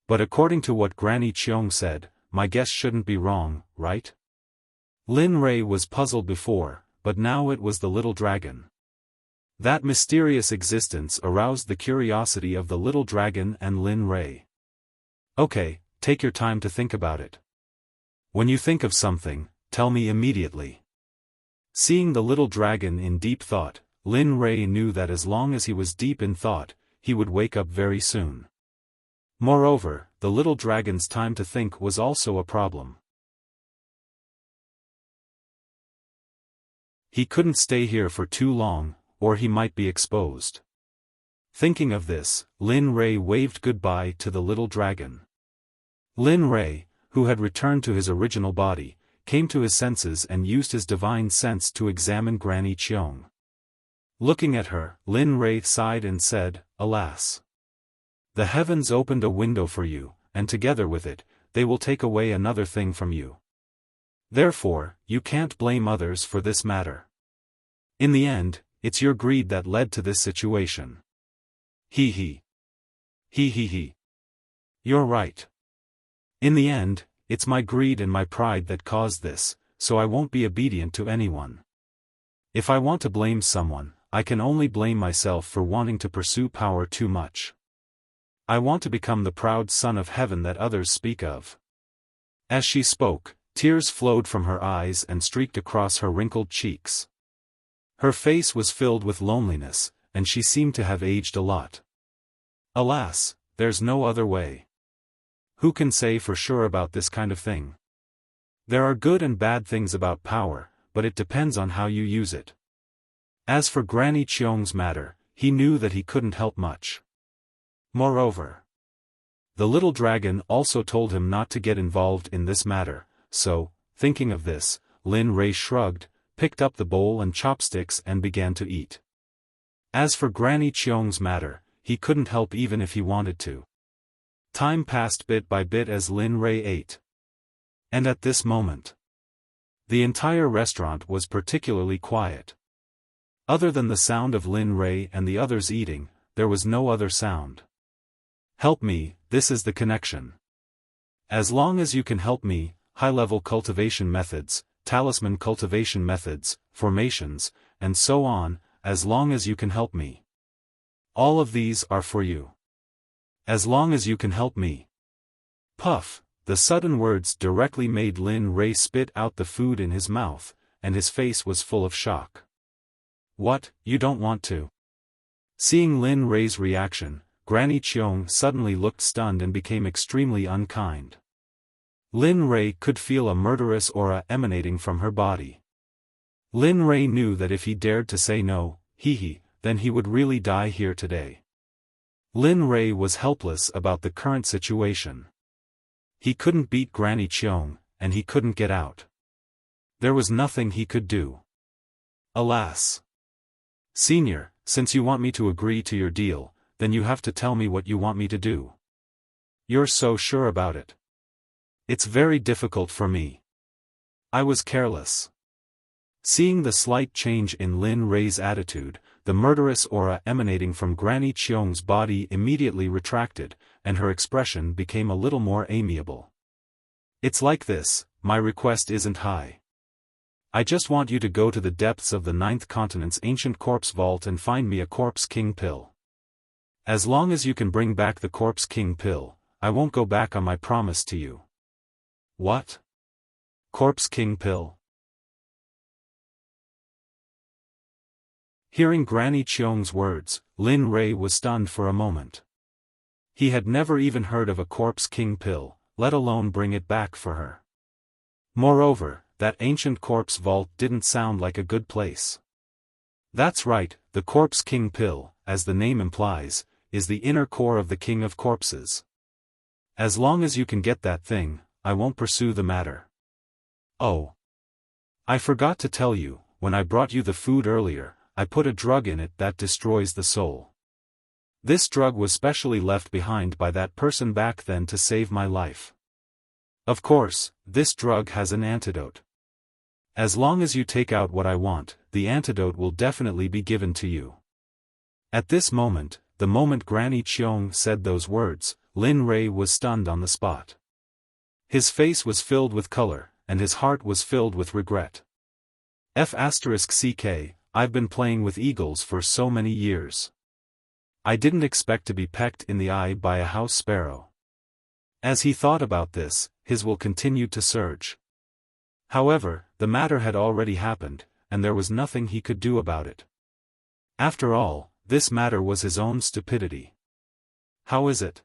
But according to what Granny Cheong said, my guess shouldn't be wrong, right? Lin Rei was puzzled before, but now it was the little dragon. That mysterious existence aroused the curiosity of the little dragon and Lin Rei. Okay, take your time to think about it. When you think of something, tell me immediately. Seeing the little dragon in deep thought, Lin Rei knew that as long as he was deep in thought, he would wake up very soon. Moreover, the little dragon's time to think was also a problem. He couldn't stay here for too long, or he might be exposed. Thinking of this, Lin Rei waved goodbye to the little dragon. Lin Rei, who had returned to his original body, came to his senses and used his divine sense to examine Granny Cheong. Looking at her, Lin Rei sighed and said, Alas! The heavens opened a window for you, and together with it, they will take away another thing from you. Therefore, you can't blame others for this matter. In the end, it's your greed that led to this situation. You're right. In the end, it's my greed and my pride that caused this, so I won't be obedient to anyone. If I want to blame someone, I can only blame myself for wanting to pursue power too much. I want to become the proud son of heaven that others speak of. As she spoke, tears flowed from her eyes and streaked across her wrinkled cheeks. Her face was filled with loneliness, and she seemed to have aged a lot. Alas, there's no other way. Who can say for sure about this kind of thing? There are good and bad things about power, but it depends on how you use it. As for Granny Cheong's matter, he knew that he couldn't help much. Moreover, the little dragon also told him not to get involved in this matter, so, thinking of this, Lin Rei shrugged, picked up the bowl and chopsticks and began to eat. As for Granny Cheong's matter, he couldn't help even if he wanted to. Time passed bit by bit as Lin Rei ate. And at this moment, the entire restaurant was particularly quiet. Other than the sound of Lin Rei and the others eating, there was no other sound. Help me, this is the connection. As long as you can help me, high-level cultivation methods, talisman cultivation methods, formations, and so on, as long as you can help me. All of these are for you. As long as you can help me. Puff, the sudden words directly made Lin Rei spit out the food in his mouth, and his face was full of shock. What, you don't want to? Seeing Lin Rei's reaction, Granny Cheong suddenly looked stunned and became extremely unkind. Lin Rei could feel a murderous aura emanating from her body. Lin Rei knew that if he dared to say no, then he would really die here today. Lin Rei was helpless about the current situation. He couldn't beat Granny Cheong, and he couldn't get out. There was nothing he could do. Alas. Senior, since you want me to agree to your deal, then you have to tell me what you want me to do. You're so sure about it. It's very difficult for me. I was careless. Seeing the slight change in Lin Rei's attitude, the murderous aura emanating from Granny Cheong's body immediately retracted, and her expression became a little more amiable. "It's like this, my request isn't high. I just want you to go to the depths of the 9th continent's ancient corpse vault and find me a Corpse King pill. As long as you can bring back the Corpse King pill, I won't go back on my promise to you." "What? Corpse King pill?" Hearing Granny Cheong's words, Lin Rei was stunned for a moment. He had never even heard of a Corpse King pill, let alone bring it back for her. Moreover, that ancient corpse vault didn't sound like a good place. That's right, the Corpse King pill, as the name implies, is the inner core of the King of Corpses. As long as you can get that thing, I won't pursue the matter. Oh. I forgot to tell you, when I brought you the food earlier, I put a drug in it that destroys the soul. This drug was specially left behind by that person back then to save my life. Of course, this drug has an antidote. As long as you take out what I want, the antidote will definitely be given to you. At this moment, the moment Granny Cheong said those words, Lin Rei was stunned on the spot. His face was filled with color, and his heart was filled with regret. *CK, I've been playing with eagles for so many years. I didn't expect to be pecked in the eye by a house sparrow. As he thought about this, his will continued to surge. However, the matter had already happened, and there was nothing he could do about it. After all, this matter was his own stupidity. How is it?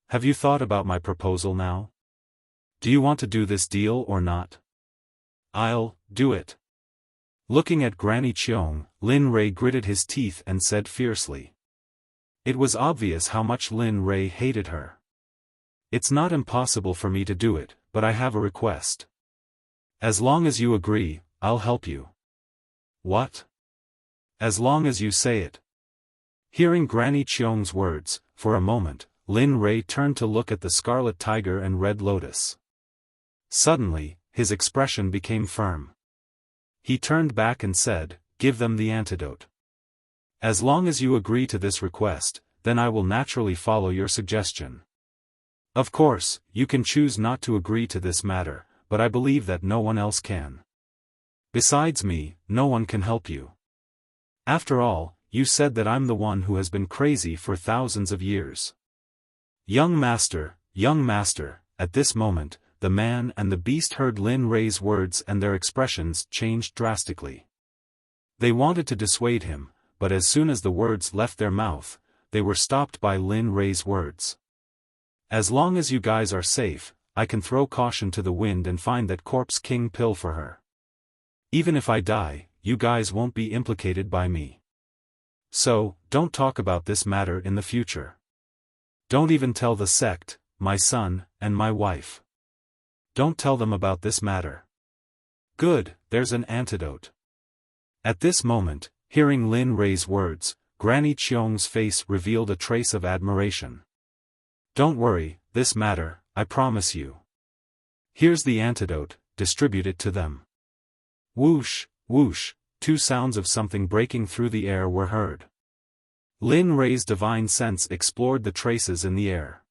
Have you thought about my proposal now? Do you want to do this deal or not? I'll do it. Looking at Granny Cheong, Lin Rei gritted his teeth and said fiercely. It was obvious how much Lin Rei hated her. It's not impossible for me to do it, but I have a request. As long as you agree, I'll help you. What? As long as you say it. Hearing Granny Cheong's words, for a moment, Lin Rei turned to look at the Scarlet Tiger and Red Lotus. Suddenly, his expression became firm. He turned back and said, "Give them the antidote. As long as you agree to this request, then I will naturally follow your suggestion. Of course, you can choose not to agree to this matter, but I believe that no one else can. Besides me, no one can help you. After all, you said that I'm the one who has been crazy for thousands of years." Young master, at this moment, the man and the beast heard Lin Rei's words and their expressions changed drastically. They wanted to dissuade him, but as soon as the words left their mouth, they were stopped by Lin Rei's words. As long as you guys are safe, I can throw caution to the wind and find that Corpse King pill for her. Even if I die, you guys won't be implicated by me. So, don't talk about this matter in the future. Don't even tell the sect, my son, and my wife. Don't tell them about this matter. Good, there's an antidote. At this moment, hearing Lin Rei's words, Granny Cheong's face revealed a trace of admiration. Don't worry, this matter, I promise you. Here's the antidote, distribute it to them. Whoosh, whoosh, two sounds of something breaking through the air were heard. Lin Rei's divine sense explored the traces in the air.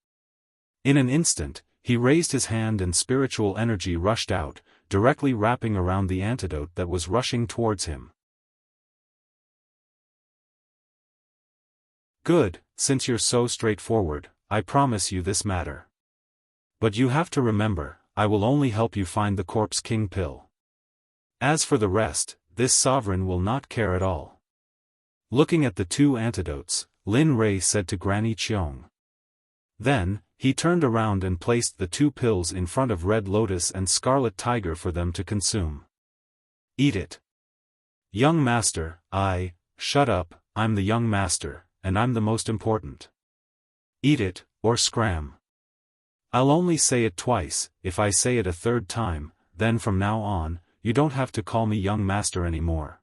In an instant, he raised his hand and spiritual energy rushed out, directly wrapping around the antidote that was rushing towards him. Good, since you're so straightforward, I promise you this matter. But you have to remember, I will only help you find the Corpse King pill. As for the rest, this sovereign will not care at all. Looking at the two antidotes, Lin Rei said to Granny Cheong. Then, he turned around and placed the two pills in front of Red Lotus and Scarlet Tiger for them to consume. Eat it. Young master, shut up, I'm the young master, and I'm the most important. Eat it, or scram. I'll only say it twice. If I say it a third time, then from now on, you don't have to call me young master anymore.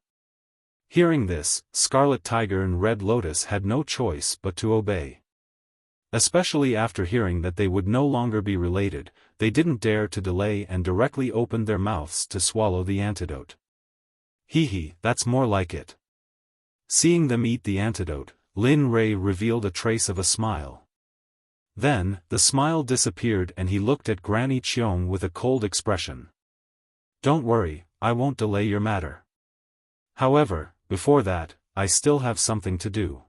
Hearing this, Scarlet Tiger and Red Lotus had no choice but to obey. Especially after hearing that they would no longer be related, they didn't dare to delay and directly opened their mouths to swallow the antidote. Hee hee, that's more like it. Seeing them eat the antidote, Lin Rei revealed a trace of a smile. Then, the smile disappeared and he looked at Granny Cheong with a cold expression. Don't worry, I won't delay your matter. However, before that, I still have something to do.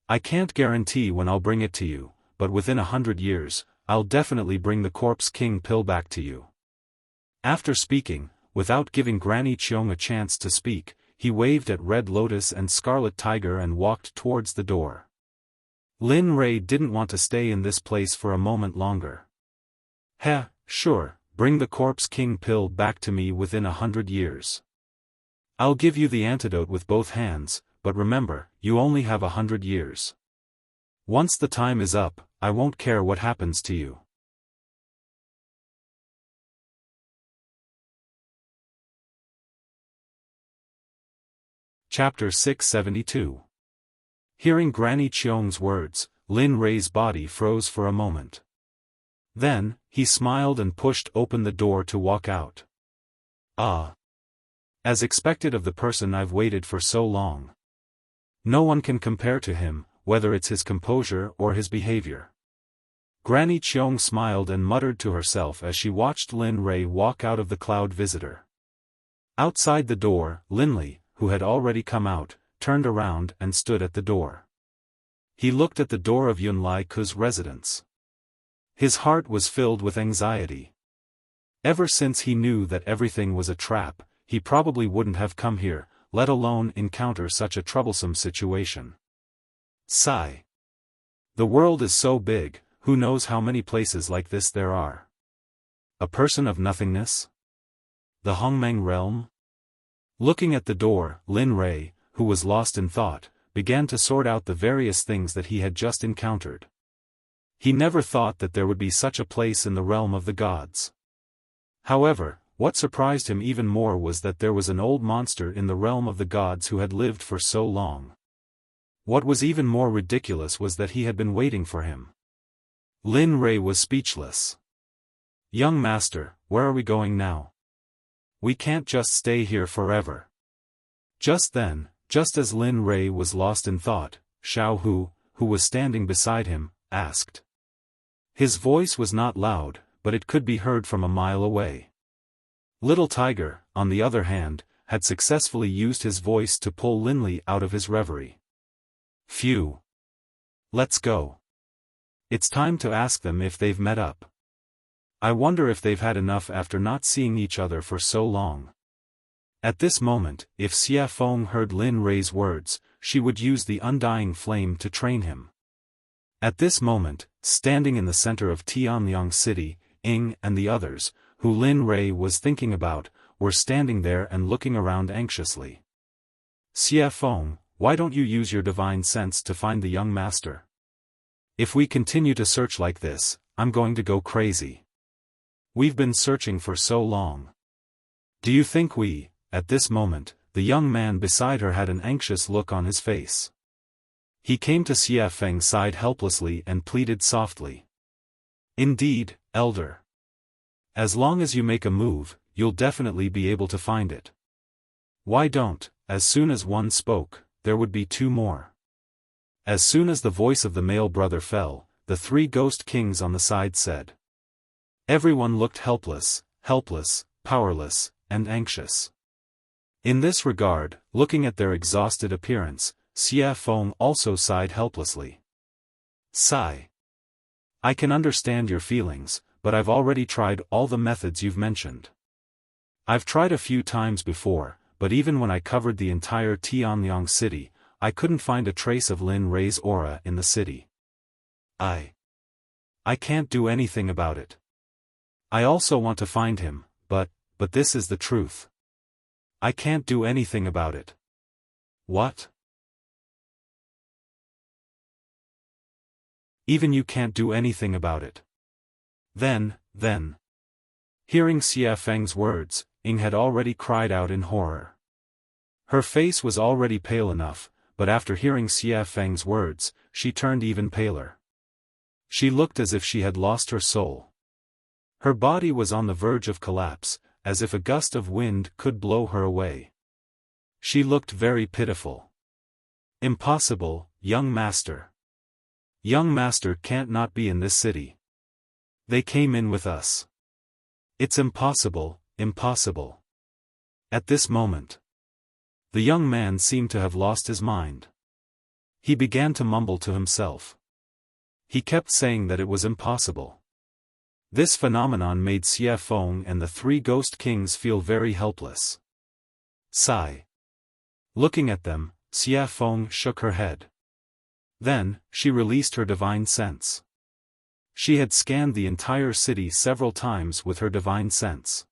I can't guarantee when I'll bring it to you, but within 100 years, I'll definitely bring the Corpse King pill back to you. After speaking, without giving Granny Cheong a chance to speak, he waved at Red Lotus and Scarlet Tiger and walked towards the door. Lin Rei didn't want to stay in this place for a moment longer. Heh, sure, bring the Corpse King pill back to me within 100 years. I'll give you the antidote with both hands, but remember, you only have 100 years. Once the time is up, I won't care what happens to you. Chapter 672. Hearing Granny Cheong's words, Lin Rei's body froze for a moment. Then, he smiled and pushed open the door to walk out. Ah! As expected of the person I've waited for so long. No one can compare to him, whether it's his composure or his behavior. Granny Cheong smiled and muttered to herself as she watched Lin Rei walk out of the Cloud Visitor. Outside the door, Linley, who had already come out, turned around and stood at the door. He looked at the door of Yun Lai Ku's residence. His heart was filled with anxiety. Ever since he knew that everything was a trap, he probably wouldn't have come here, let alone encounter such a troublesome situation. Sigh. The world is so big, who knows how many places like this there are. A person of nothingness? The Hongmeng realm? Looking at the door, Lin Rei, who was lost in thought, began to sort out the various things that he had just encountered. He never thought that there would be such a place in the realm of the gods. However, what surprised him even more was that there was an old monster in the realm of the gods who had lived for so long. What was even more ridiculous was that he had been waiting for him. Lin Rei was speechless. Young master, where are we going now? We can't just stay here forever. Just then, just as Lin Rei was lost in thought, Xiao Hu, who was standing beside him, asked. His voice was not loud, but it could be heard from a mile away. Little Tiger, on the other hand, had successfully used his voice to pull Linley out of his reverie. Phew. Let's go. It's time to ask them if they've met up. I wonder if they've had enough after not seeing each other for so long. At this moment, if Xiaofan heard Lin Rei's words, she would use the undying flame to train him. At this moment, standing in the center of Tianliang City, Ying and the others, who Lin Rei was thinking about, were standing there and looking around anxiously. Xiaofan, why don't you use your divine sense to find the young master? If we continue to search like this, I'm going to go crazy. We've been searching for so long. Do you think at this moment, the young man beside her had an anxious look on his face. He came to Xiaofeng's side helplessly and pleaded softly. Indeed, elder. As long as you make a move, you'll definitely be able to find it. Why don't, as soon as one spoke, there would be two more. As soon as the voice of the male brother fell, the three ghost kings on the side said. Everyone looked helpless, powerless, and anxious. In this regard, looking at their exhausted appearance, Xiaofan also sighed helplessly. Sigh. I can understand your feelings, but I've already tried all the methods you've mentioned. I've tried a few times before, but even when I covered the entire Tianliang city, I couldn't find a trace of Lin Rei's aura in the city. I can't do anything about it. I also want to find him, but this is the truth. I can't do anything about it. What? Even you can't do anything about it. Then. Hearing Xiaofeng's words, Ying had already cried out in horror. Her face was already pale enough, but after hearing Xiaofeng's words, she turned even paler. She looked as if she had lost her soul. Her body was on the verge of collapse, as if a gust of wind could blow her away. She looked very pitiful. Impossible, young master. Young master can't not be in this city. They came in with us. It's impossible, impossible. At this moment, the young man seemed to have lost his mind. He began to mumble to himself. He kept saying that it was impossible. This phenomenon made Xiaofan and the three ghost kings feel very helpless. Sigh. Looking at them, Xiaofan shook her head. Then, she released her divine sense. She had scanned the entire city several times with her divine sense.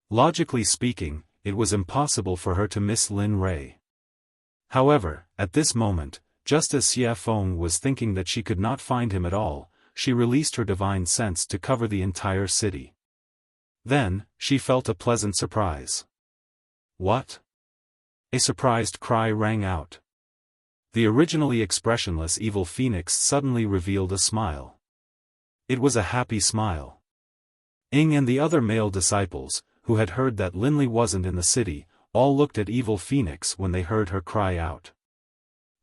Logically speaking, it was impossible for her to miss Lin Rui. However, at this moment, just as Xiaofan was thinking that she could not find him at all, she released her divine sense to cover the entire city. Then, she felt a pleasant surprise. What? A surprised cry rang out. The originally expressionless evil phoenix suddenly revealed a smile. It was a happy smile. Ying and the other male disciples, who had heard that Linley wasn't in the city, all looked at evil phoenix when they heard her cry out.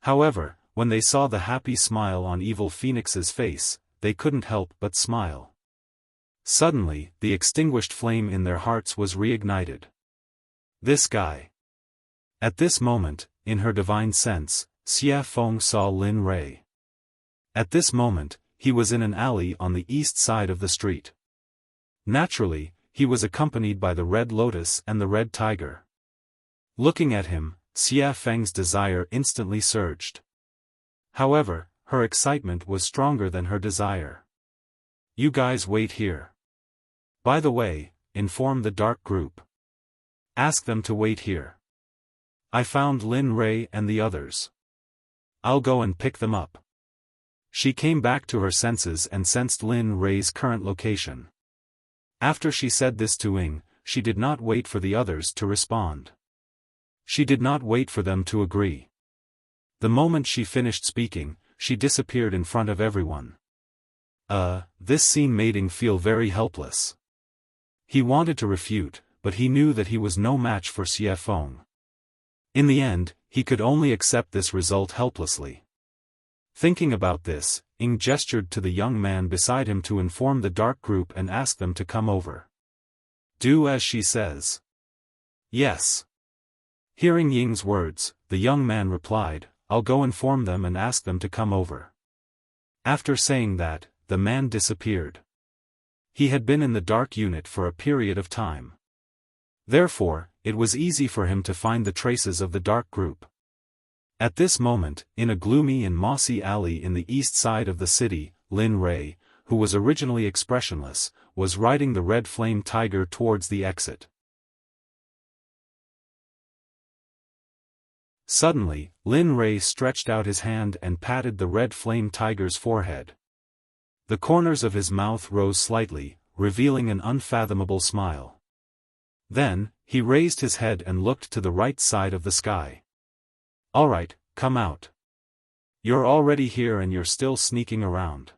However, when they saw the happy smile on evil phoenix's face, they couldn't help but smile. Suddenly, the extinguished flame in their hearts was reignited. This guy. At this moment, in her divine sense, Xiaofan saw Lin Rui. At this moment, he was in an alley on the east side of the street. Naturally, he was accompanied by the Red Lotus and the Red Tiger. Looking at him, Xiaofang's desire instantly surged. However, her excitement was stronger than her desire. You guys wait here. By the way, inform the dark group. Ask them to wait here. I found Lin Rui and the others. I'll go and pick them up. She came back to her senses and sensed Lin Rui's current location. After she said this to Ying, she did not wait for the others to respond. She did not wait for them to agree. The moment she finished speaking, she disappeared in front of everyone. This scene made Ying feel very helpless. He wanted to refute, but he knew that he was no match for Xiaofan. In the end, he could only accept this result helplessly. Thinking about this, Ying gestured to the young man beside him to inform the dark group and ask them to come over. Do as she says. Yes. Hearing Ying's words, the young man replied, I'll go inform them and ask them to come over. After saying that, the man disappeared. He had been in the dark unit for a period of time. Therefore, it was easy for him to find the traces of the dark group. At this moment, in a gloomy and mossy alley in the east side of the city, Lin Rui, who was originally expressionless, was riding the red flame tiger towards the exit. Suddenly, Lin Rui stretched out his hand and patted the red flame tiger's forehead. The corners of his mouth rose slightly, revealing an unfathomable smile. Then, he raised his head and looked to the right side of the sky. Alright, come out. You're already here and you're still sneaking around.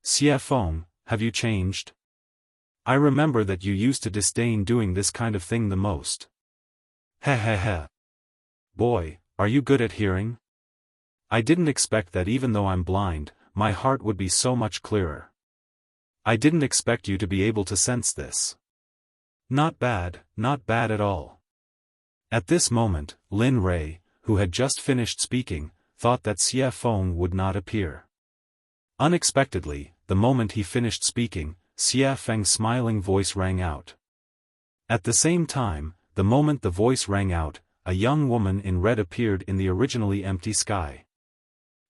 Xiaofan, have you changed? I remember that you used to disdain doing this kind of thing the most. Heh. Boy, are you good at hearing? I didn't expect that even though I'm blind, my heart would be so much clearer. I didn't expect you to be able to sense this. Not bad at all. At this moment, Lin Rui, who had just finished speaking, thought that Xiaofan would not appear. Unexpectedly, the moment he finished speaking, Xiaofang's smiling voice rang out. At the same time, the moment the voice rang out, a young woman in red appeared in the originally empty sky.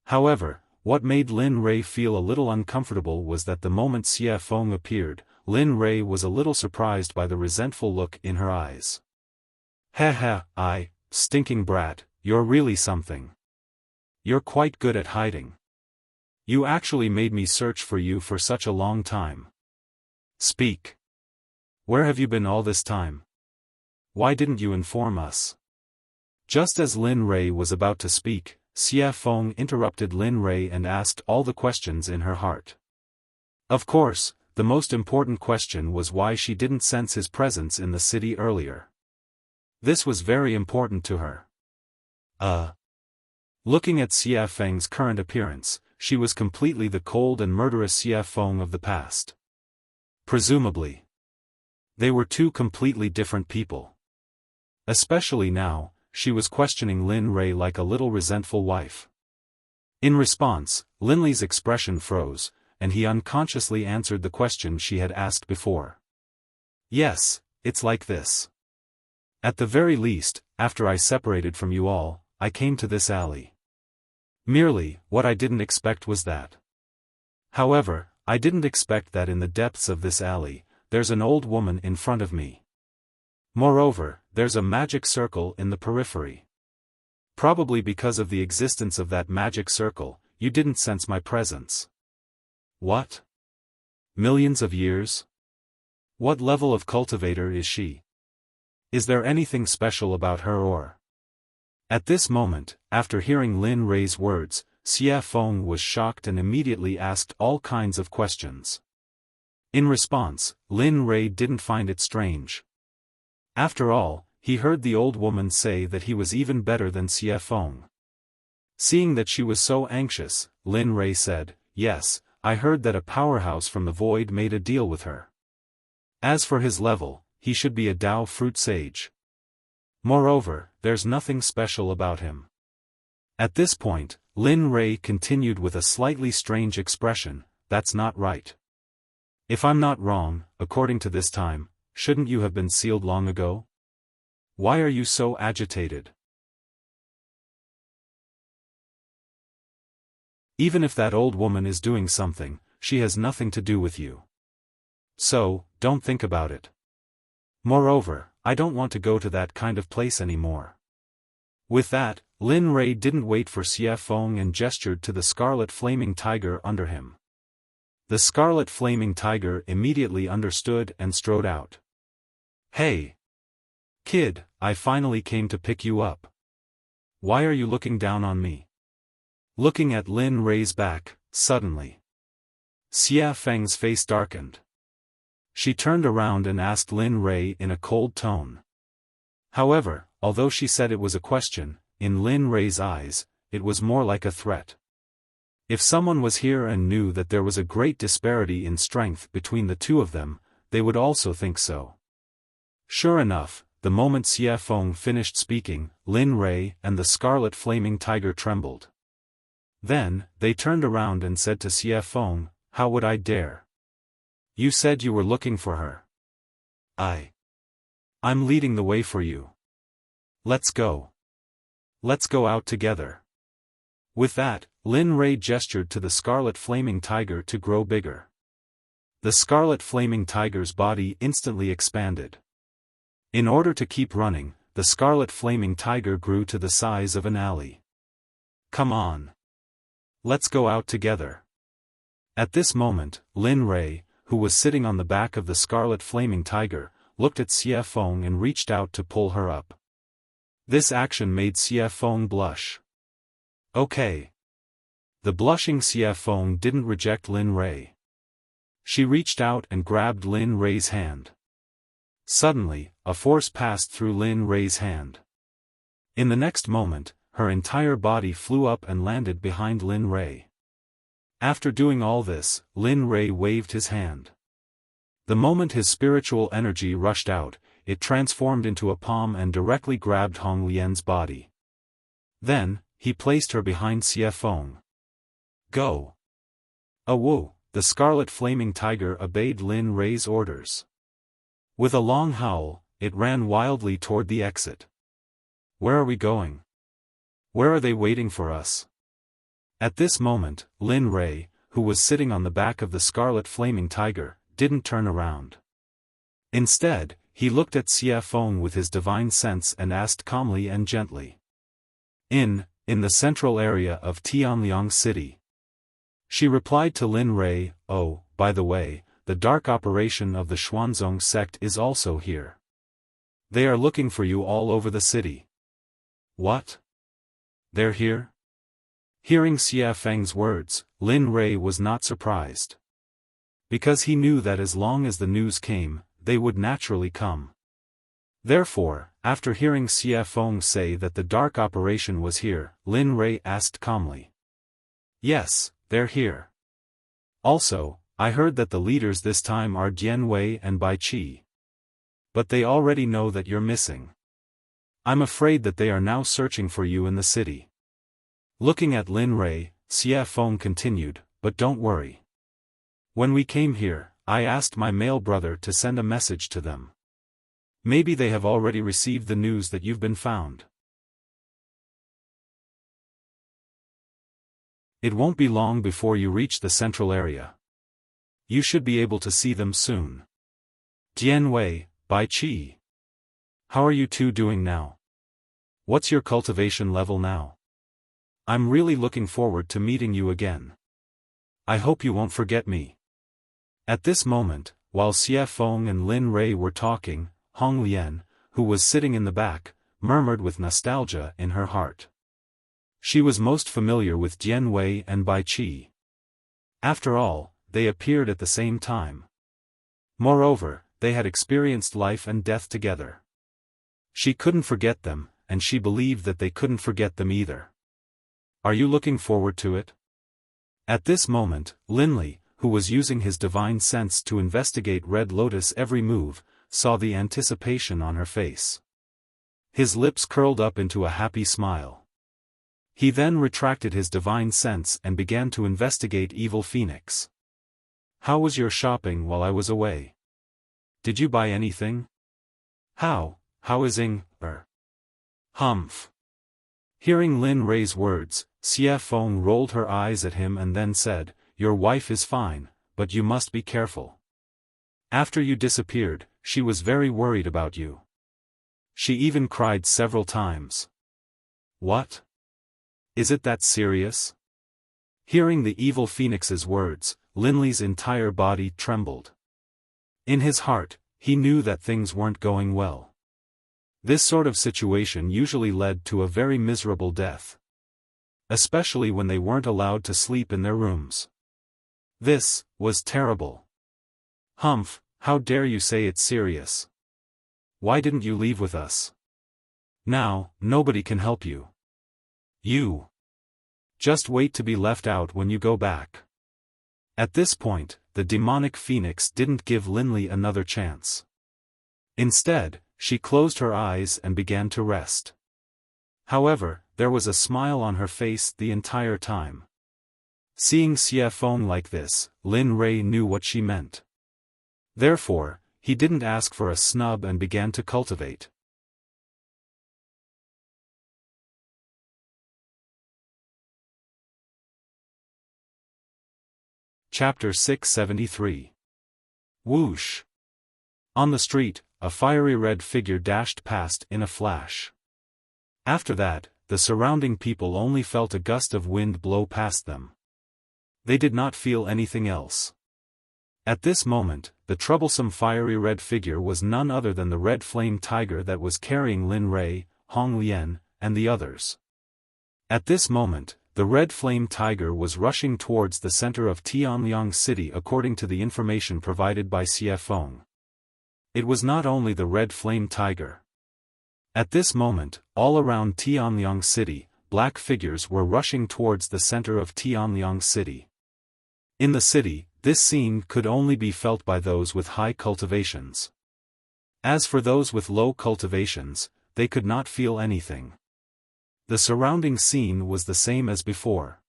However, what made Lin Rui feel a little uncomfortable was that the moment Xiaofan appeared, Lin Rui was a little surprised by the resentful look in her eyes. I, stinking brat, you're really something. You're quite good at hiding. You actually made me search for you for such a long time. Speak. Where have you been all this time? Why didn't you inform us? Just as Lin Rui was about to speak, Xiaofan interrupted Lin Rui and asked all the questions in her heart. Of course, the most important question was why she didn't sense his presence in the city earlier. This was very important to her. Looking at Xiaofang's current appearance, she was completely the cold and murderous Xiaofang of the past. Presumably, they were two completely different people. Especially now, she was questioning Lin Rei like a little resentful wife. In response, Linley's expression froze, and he unconsciously answered the question she had asked before. Yes, it's like this. At the very least, after I separated from you all, I came to this alley. Merely, what I didn't expect was that. However, I didn't expect that in the depths of this alley, there's an old woman in front of me. Moreover, there's a magic circle in the periphery. Probably because of the existence of that magic circle, you didn't sense my presence. What? Millions of years? What level of cultivator is she? Is there anything special about her or? At this moment, after hearing Lin Rei's words, Xiaofang was shocked and immediately asked all kinds of questions. In response, Lin Rei didn't find it strange. After all, he heard the old woman say that he was even better than Xiaofang. Seeing that she was so anxious, Lin Rei said, "Yes, I heard that a powerhouse from the void made a deal with her. As for his level, he should be a Dao fruit sage. Moreover, there's nothing special about him." At this point, Lin Rei continued with a slightly strange expression, "That's not right. If I'm not wrong, according to this time, shouldn't you have been sealed long ago? Why are you so agitated? Even if that old woman is doing something, she has nothing to do with you. So, don't think about it. Moreover, I don't want to go to that kind of place anymore." With that, Lin Rei didn't wait for Xiaofang and gestured to the scarlet flaming tiger under him. The scarlet flaming tiger immediately understood and strode out. "Hey! Kid, I finally came to pick you up. Why are you looking down on me?" Looking at Lin Rei's back, suddenly, Xiaofang's face darkened. She turned around and asked Lin Rei in a cold tone. However, although she said it was a question, in Lin Rei's eyes, it was more like a threat. If someone was here and knew that there was a great disparity in strength between the two of them, they would also think so. Sure enough, the moment Xiaofang finished speaking, Lin Rei and the scarlet flaming tiger trembled. Then, they turned around and said to Xiaofang, "How would I dare? You said you were looking for her. I'm leading the way for you. Let's go. Let's go out together." With that, Lin Rei gestured to the scarlet flaming tiger to grow bigger. The scarlet flaming tiger's body instantly expanded. In order to keep running, the scarlet flaming tiger grew to the size of an alley. "Come on. Let's go out together." At this moment, Lin Rei, who was sitting on the back of the scarlet flaming tiger, looked at Xiaofang and reached out to pull her up. This action made Xiaofang blush. Okay. The blushing Xiaofang didn't reject Lin Rei. She reached out and grabbed Lin Rei's hand. Suddenly, a force passed through Lin Rei's hand. In the next moment, her entire body flew up and landed behind Lin Rei. After doing all this, Lin Rei waved his hand. The moment his spiritual energy rushed out, it transformed into a palm and directly grabbed Hong Lian's body. Then, he placed her behind Xiaofang. "Go." Woo! The scarlet flaming tiger obeyed Lin Rei's orders. With a long howl, it ran wildly toward the exit. "Where are we going? Where are they waiting for us?" At this moment, Lin Rei, who was sitting on the back of the scarlet flaming tiger, didn't turn around. Instead, he looked at Xiaofang with his divine sense and asked calmly and gently. In the central area of Tianliang City." She replied to Lin Rei, "Oh, by the way, the dark operation of the Xuanzong Sect is also here. They are looking for you all over the city." "What? They're here?" Hearing Xiaofang's words, Lin Rei was not surprised. Because he knew that as long as the news came, they would naturally come. Therefore, after hearing Xiaofan say that the dark operation was here, Lin Rui asked calmly. Yes, they're here. Also, I heard that the leaders this time are Dian Wei and Bai Qi. But they already know that you're missing. I'm afraid that they are now searching for you in the city. Looking at Lin Rui, Xiaofan continued, but don't worry. When we came here, I asked my male brother to send a message to them. Maybe they have already received the news that you've been found. It won't be long before you reach the central area. You should be able to see them soon. Dian Wei, Bai Qi. How are you two doing now? What's your cultivation level now? I'm really looking forward to meeting you again. I hope you won't forget me. At this moment, while Xiaofan and Lin Rui were talking, Hong Lian, who was sitting in the back, murmured with nostalgia in her heart. She was most familiar with Dian Wei and Bai Qi. After all, they appeared at the same time. Moreover, they had experienced life and death together. She couldn't forget them, and she believed that they couldn't forget them either. Are you looking forward to it? At this moment, Linley, who was using his divine sense to investigate Red Lotus' every move, saw the anticipation on her face. His lips curled up into a happy smile. He then retracted his divine sense and began to investigate Evil Phoenix. How was your shopping while I was away? Did you buy anything? How is Ing? Humph. Hearing Lin Rui's words, Xiaofan rolled her eyes at him and then said, Your wife is fine, but you must be careful. After you disappeared, she was very worried about you. She even cried several times. What? Is it that serious? Hearing the Evil Phoenix's words, Linley's entire body trembled. In his heart, he knew that things weren't going well. This sort of situation usually led to a very miserable death. Especially when they weren't allowed to sleep in their rooms. This was terrible. Humph, how dare you say it's serious? Why didn't you leave with us? Now, nobody can help you. You. Just wait to be left out when you go back. At this point, the demonic phoenix didn't give Linley another chance. Instead, she closed her eyes and began to rest. However, there was a smile on her face the entire time. Seeing Xiaofan like this, Lin Rui knew what she meant. Therefore, he didn't ask for a snub and began to cultivate. Chapter 673. Whoosh! On the street, a fiery red figure dashed past in a flash. After that, the surrounding people only felt a gust of wind blow past them. They did not feel anything else. At this moment, the troublesome fiery red figure was none other than the red flame tiger that was carrying Lin Rui, Hong Lian, and the others. At this moment, the red flame tiger was rushing towards the center of Tianliang City according to the information provided by Xiaofan. It was not only the red flame tiger. At this moment, all around Tianliang City, black figures were rushing towards the center of Tianliang City. In the city, this scene could only be felt by those with high cultivations. As for those with low cultivations, they could not feel anything. The surrounding scene was the same as before.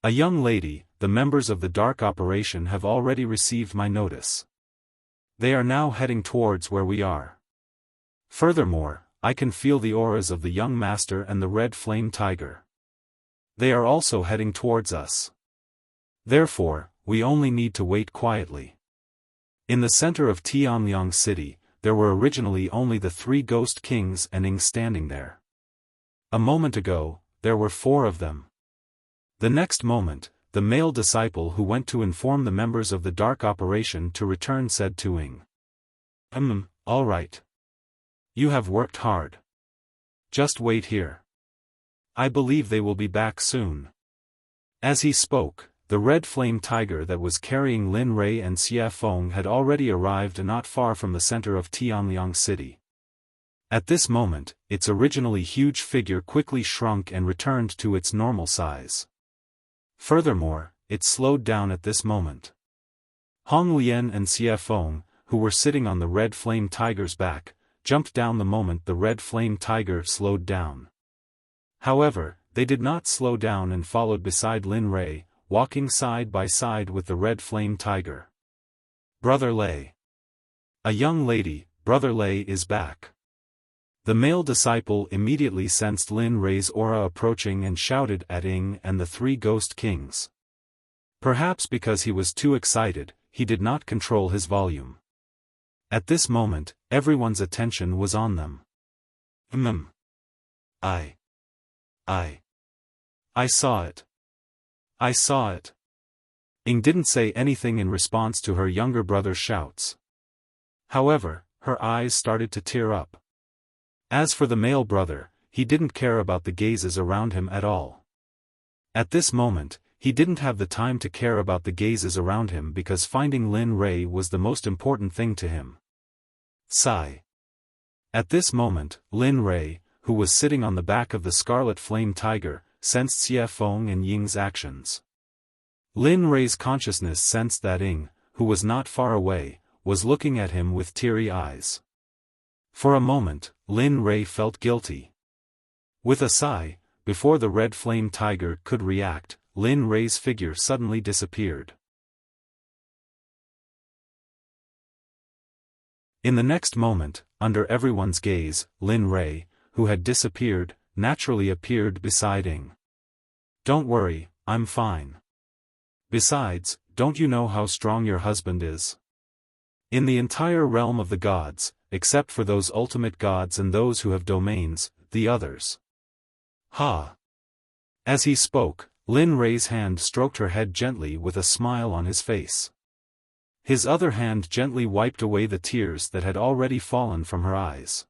A young lady, the members of the dark operation have already received my notice. They are now heading towards where we are. Furthermore, I can feel the auras of the young master and the red flame tiger. They are also heading towards us. Therefore, we only need to wait quietly. In the center of Tianliang City, there were originally only the 3 ghost kings and Ing standing there. A moment ago, there were 4 of them. The next moment, the male disciple who went to inform the members of the dark operation to return said to Ing. All right. You have worked hard. Just wait here. I believe they will be back soon. As he spoke, the red flame tiger that was carrying Lin Rui and Xiaofan had already arrived not far from the center of Tianliang City. At this moment, its originally huge figure quickly shrunk and returned to its normal size. Furthermore, it slowed down at this moment. Hong Lian and Xiaofan, who were sitting on the red flame tiger's back, jumped down the moment the red flame tiger slowed down. However, they did not slow down and followed beside Lin Rei, walking side by side with the red flame tiger. Brother Lei. A young lady, Brother Lei is back. The male disciple immediately sensed Lin Rei's aura approaching and shouted at Ying and the three ghost kings. Perhaps because he was too excited, he did not control his volume. At this moment, everyone's attention was on them. I saw it. I saw it. Ying didn't say anything in response to her younger brother's shouts. However, her eyes started to tear up. As for the male brother, he didn't care about the gazes around him at all. At this moment, he didn't have the time to care about the gazes around him because finding Lin Rei was the most important thing to him. Sigh. At this moment, Lin Rei, who was sitting on the back of the scarlet flame tiger, sensed Xiaofan and Ying's actions. Lin Rei's consciousness sensed that Ying, who was not far away, was looking at him with teary eyes. For a moment, Lin Rei felt guilty. With a sigh, before the red flame tiger could react, Lin Rei's figure suddenly disappeared. In the next moment, under everyone's gaze, Lin Rei, who had disappeared, naturally appeared beside Ying. Don't worry, I'm fine. Besides, don't you know how strong your husband is? In the entire realm of the gods, except for those ultimate gods and those who have domains, the others. Ha! As he spoke, Lin Rei's hand stroked her head gently with a smile on his face. His other hand gently wiped away the tears that had already fallen from her eyes.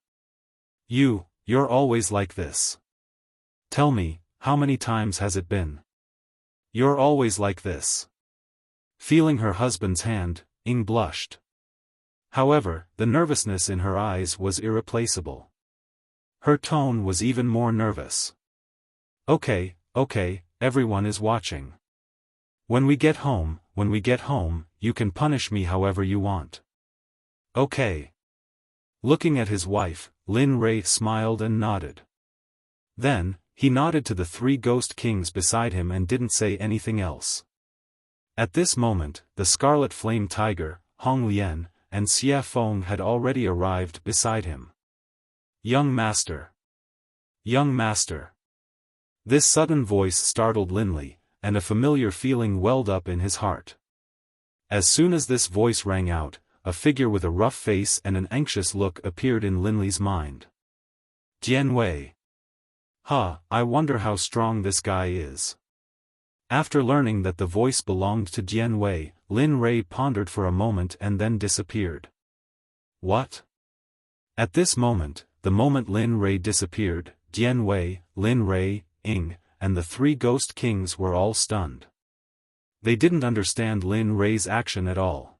You're always like this. Tell me, how many times has it been? You're always like this. Feeling her husband's hand, Ying blushed. However, the nervousness in her eyes was irreplaceable. Her tone was even more nervous. Okay, everyone is watching. When we get home, you can punish me however you want. Okay. Looking at his wife, Lin Rei smiled and nodded. Then, he nodded to the three ghost kings beside him and didn't say anything else. At this moment, the scarlet flame tiger, Hong Lian, and Xiaofan had already arrived beside him. Young master. Young master. This sudden voice startled Linley, and a familiar feeling welled up in his heart. As soon as this voice rang out, a figure with a rough face and an anxious look appeared in Linley's mind. Jian Wei. I wonder how strong this guy is. After learning that the voice belonged to Jian Wei, Lin Rei pondered for a moment and then disappeared. What? At this moment, the moment Lin Rei disappeared, Jian Wei, Lin Rei, Ying, and the three ghost kings were all stunned. They didn't understand Lin Rei's action at all.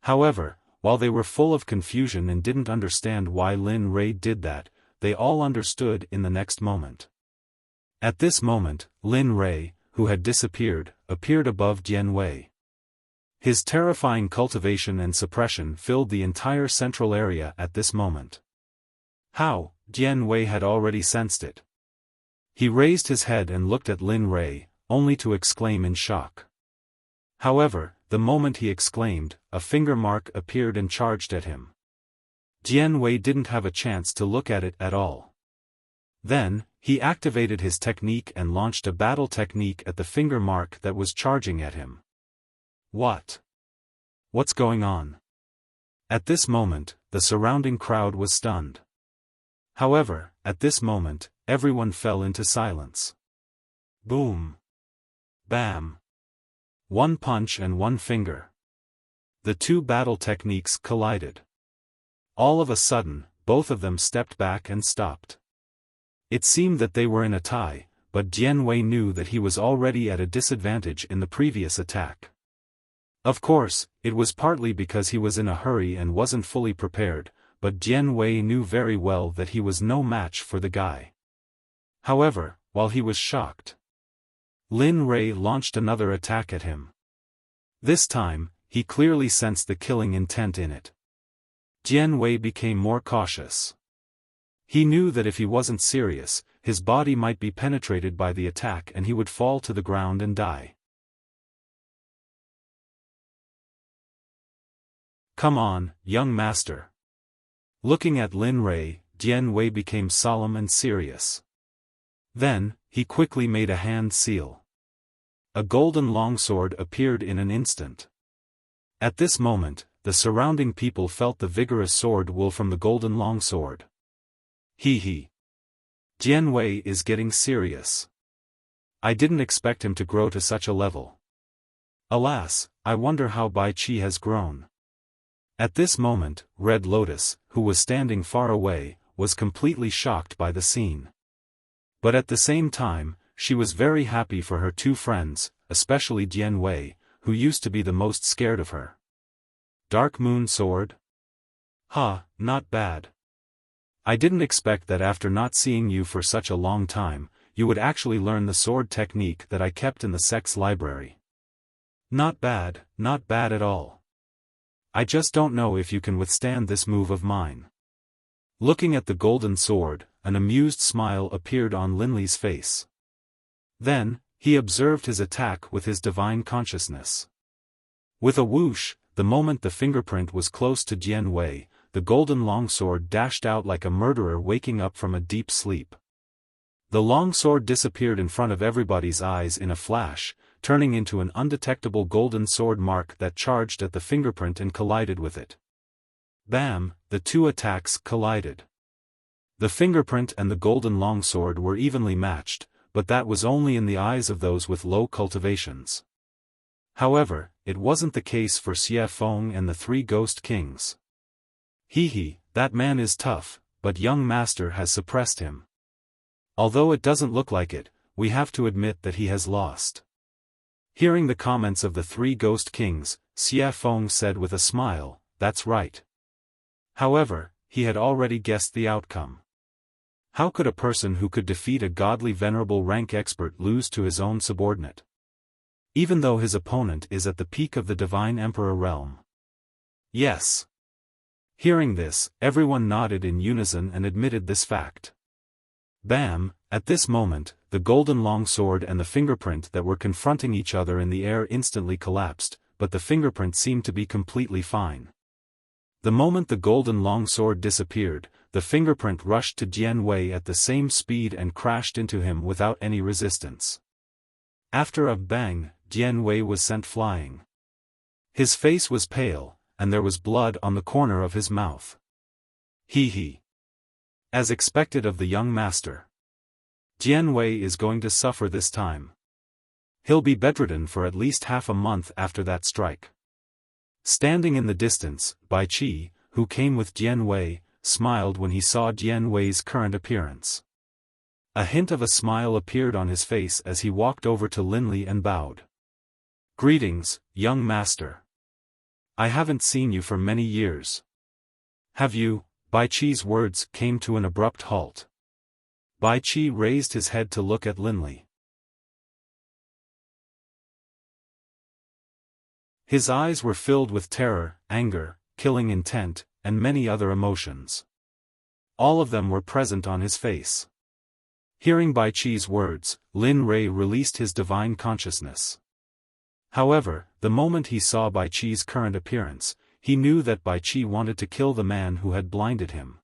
However, while they were full of confusion and didn't understand why Lin Rei did that, they all understood in the next moment. At this moment, Lin Rei, who had disappeared, appeared above Jian Wei. His terrifying cultivation and suppression filled the entire central area at this moment. How? Jian Wei had already sensed it. He raised his head and looked at Lin Rei, only to exclaim in shock. However, the moment he exclaimed, a finger mark appeared and charged at him. Jian Wei didn't have a chance to look at it at all. Then, he activated his technique and launched a battle technique at the finger mark that was charging at him. What? What's going on? At this moment, the surrounding crowd was stunned. However, at this moment, everyone fell into silence. Boom. Bam. One punch and one finger. The two battle techniques collided. All of a sudden, both of them stepped back and stopped. It seemed that they were in a tie, but Jian Wei knew that he was already at a disadvantage in the previous attack. Of course, it was partly because he was in a hurry and wasn't fully prepared, but Jian Wei knew very well that he was no match for the guy. However, while he was shocked, Lin Rei launched another attack at him. This time, he clearly sensed the killing intent in it. Jian Wei became more cautious. He knew that if he wasn't serious, his body might be penetrated by the attack and he would fall to the ground and die. "Come on, young master." Looking at Lin Rei, Jian Wei became solemn and serious. Then, he quickly made a hand seal. A golden longsword appeared in an instant. At this moment, the surrounding people felt the vigorous sword wool from the golden longsword. He. Jian Wei is getting serious. I didn't expect him to grow to such a level. Alas, I wonder how Bai Qi has grown. At this moment, Red Lotus, who was standing far away, was completely shocked by the scene. But at the same time, she was very happy for her two friends, especially Jian Wei, who used to be the most scared of her. Dark Moon Sword? Not bad. I didn't expect that after not seeing you for such a long time, you would actually learn the sword technique that I kept in the Sect's library. Not bad at all. I just don't know if you can withstand this move of mine. Looking at the golden sword, an amused smile appeared on Lin Li's face. Then, he observed his attack with his divine consciousness. With a whoosh, the moment the fingerprint was close to Jian Wei, the golden longsword dashed out like a murderer waking up from a deep sleep. The longsword disappeared in front of everybody's eyes in a flash, turning into an undetectable golden sword mark that charged at the fingerprint and collided with it. Bam! The two attacks collided. The fingerprint and the golden longsword were evenly matched, but that was only in the eyes of those with low cultivations. However, it wasn't the case for Xiaofan and the three ghost kings. That man is tough, but young master has suppressed him. Although it doesn't look like it, we have to admit that he has lost. Hearing the comments of the three ghost kings, Xiaofan said with a smile, "That's right." However, he had already guessed the outcome. How could a person who could defeat a godly venerable rank expert lose to his own subordinate? Even though his opponent is at the peak of the divine emperor realm. Yes. Hearing this, everyone nodded in unison and admitted this fact. Bam! At this moment, the golden longsword and the fingerprint that were confronting each other in the air instantly collapsed, but the fingerprint seemed to be completely fine. The moment the golden longsword disappeared, the fingerprint rushed to Jian Wei at the same speed and crashed into him without any resistance. After a bang, Jian Wei was sent flying. His face was pale, and there was blood on the corner of his mouth. As expected of the young master. Jian Wei is going to suffer this time. He'll be bedridden for at least half a month after that strike. Standing in the distance, Bai Qi, who came with Jian Wei, smiled when he saw Jian Wei's current appearance. A hint of a smile appeared on his face as he walked over to Lin Li and bowed. "Greetings, young master. I haven't seen you for many years." "Have you?" Bai Qi's words came to an abrupt halt. Bai Qi raised his head to look at Lin Li. His eyes were filled with terror, anger, killing intent, and many other emotions. All of them were present on his face. Hearing Bai Qi's words, Lin Rei released his divine consciousness. However, the moment he saw Bai Qi's current appearance, he knew that Bai Qi wanted to kill the man who had blinded him.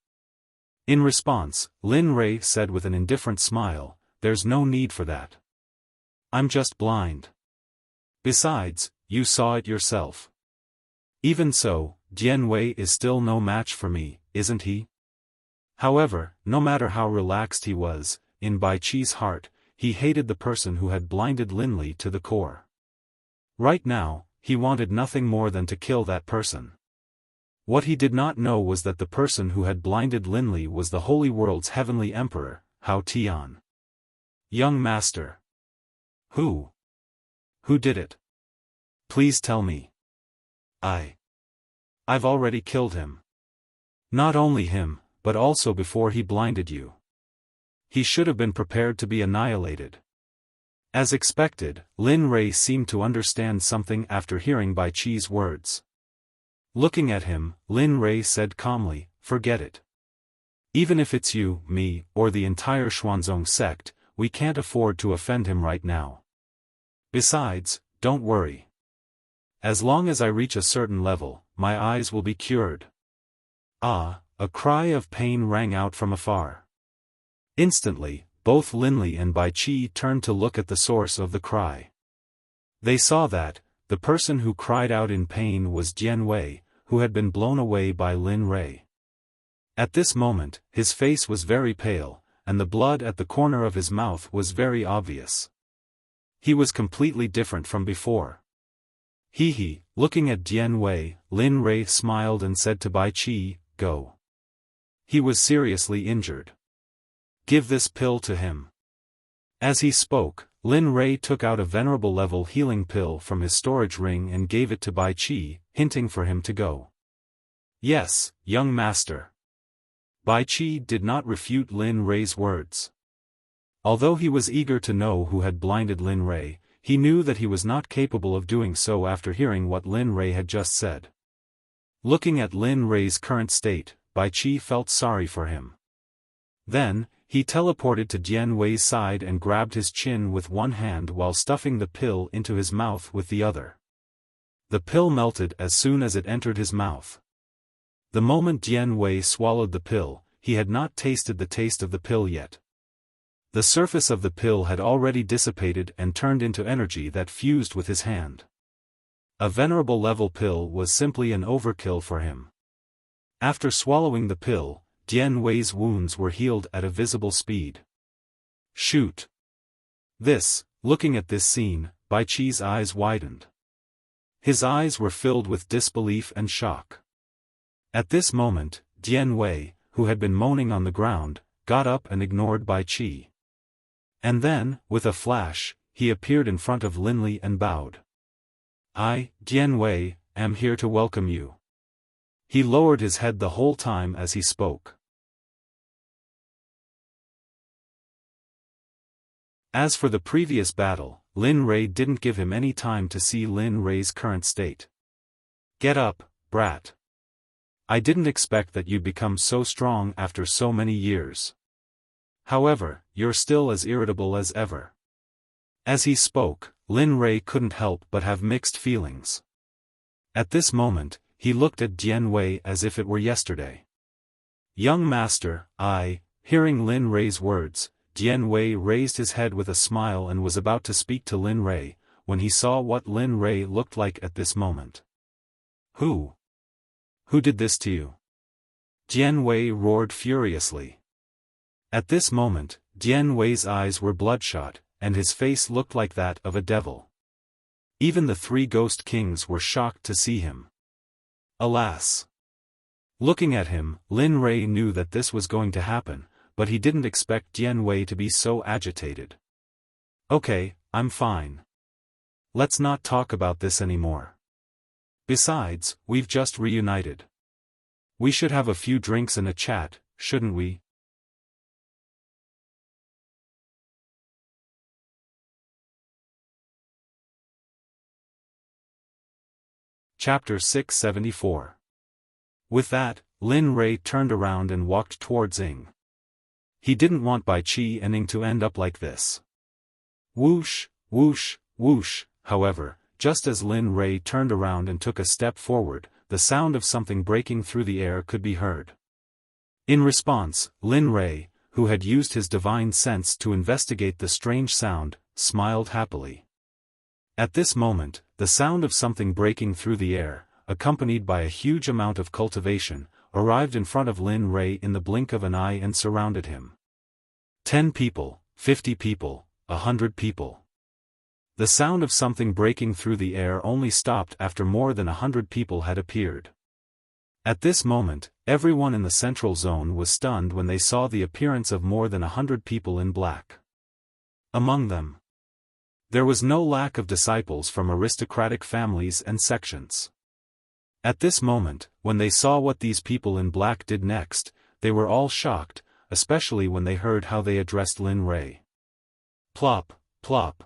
In response, Lin Rei said with an indifferent smile, "There's no need for that. I'm just blind. Besides, you saw it yourself. Even so, Jian Wei is still no match for me, isn't he?" However, no matter how relaxed he was, in Bai Qi's heart, he hated the person who had blinded Lin Li to the core. Right now, he wanted nothing more than to kill that person. What he did not know was that the person who had blinded Lin Li was the Holy World's heavenly emperor, Hao Tian. "Young master. Who did it? Please tell me. I've already killed him." Not only him, but also before he blinded you. He should have been prepared to be annihilated. As expected, Lin Rei seemed to understand something after hearing Bai Qi's words. Looking at him, Lin Rei said calmly, "Forget it. Even if it's you, me, or the entire Xuanzong sect, we can't afford to offend him right now. Besides, don't worry. As long as I reach a certain level, my eyes will be cured." Ah! A cry of pain rang out from afar. Instantly, both Linli and Bai Qi turned to look at the source of the cry. They saw that, the person who cried out in pain was Jian Wei, who had been blown away by Lin Rei. At this moment, his face was very pale, and the blood at the corner of his mouth was very obvious. He was completely different from before. He, looking at Jian Wei, Lin Rei smiled and said to Bai Qi, "Go. He was seriously injured. Give this pill to him." As he spoke, Lin Rei took out a venerable level healing pill from his storage ring and gave it to Bai Qi, hinting for him to go. "Yes, young master." Bai Qi did not refute Lin Rei's words. Although he was eager to know who had blinded Lin Rei, he knew that he was not capable of doing so after hearing what Lin Rei had just said. Looking at Lin Rei's current state, Bai Qi felt sorry for him. Then, he teleported to Jian Wei's side and grabbed his chin with one hand while stuffing the pill into his mouth with the other. The pill melted as soon as it entered his mouth. The moment Jian Wei swallowed the pill, he had not tasted the taste of the pill yet. The surface of the pill had already dissipated and turned into energy that fused with his hand. A venerable level pill was simply an overkill for him. After swallowing the pill, Jian Wei's wounds were healed at a visible speed. Shoot! Looking at this scene, Bai Qi's eyes widened. His eyes were filled with disbelief and shock. At this moment, Jian Wei, who had been moaning on the ground, got up and ignored Bai Qi. And then, with a flash, he appeared in front of Linli and bowed. "I, Jian Wei, am here to welcome you." He lowered his head the whole time as he spoke. As for the previous battle, Lin Rei didn't give him any time to see Lin Rei's current state. "Get up, brat. I didn't expect that you'd become so strong after so many years. However, you're still as irritable as ever." As he spoke, Lin Rei couldn't help but have mixed feelings. At this moment, he looked at Jian Wei as if it were yesterday. "Young master, hearing Lin Rei's words, Jian Wei raised his head with a smile and was about to speak to Lin Rei, when he saw what Lin Rei looked like at this moment. Who did this to you?" Jian Wei roared furiously. At this moment, Jian Wei's eyes were bloodshot, and his face looked like that of a devil. Even the three ghost kings were shocked to see him. Alas! Looking at him, Lin Rei knew that this was going to happen, but he didn't expect Jian Wei to be so agitated. "Okay, I'm fine. Let's not talk about this anymore. Besides, we've just reunited. We should have a few drinks and a chat, shouldn't we?" Chapter 674. With that, Lin Rei turned around and walked towards Ying. He didn't want Bai Qi and Ying to end up like this. Whoosh, whoosh, whoosh, however, just as Lin Rei turned around and took a step forward, the sound of something breaking through the air could be heard. In response, Lin Rei, who had used his divine sense to investigate the strange sound, smiled happily. At this moment, the sound of something breaking through the air, accompanied by a huge amount of cultivation, arrived in front of Lin Rei in the blink of an eye and surrounded him. 10 people, 50 people, 100 people. The sound of something breaking through the air only stopped after more than 100 people had appeared. At this moment, everyone in the central zone was stunned when they saw the appearance of more than 100 people in black. Among them, there was no lack of disciples from aristocratic families and sections. At this moment, when they saw what these people in black did next, they were all shocked, especially when they heard how they addressed Lin Rei. Plop, plop.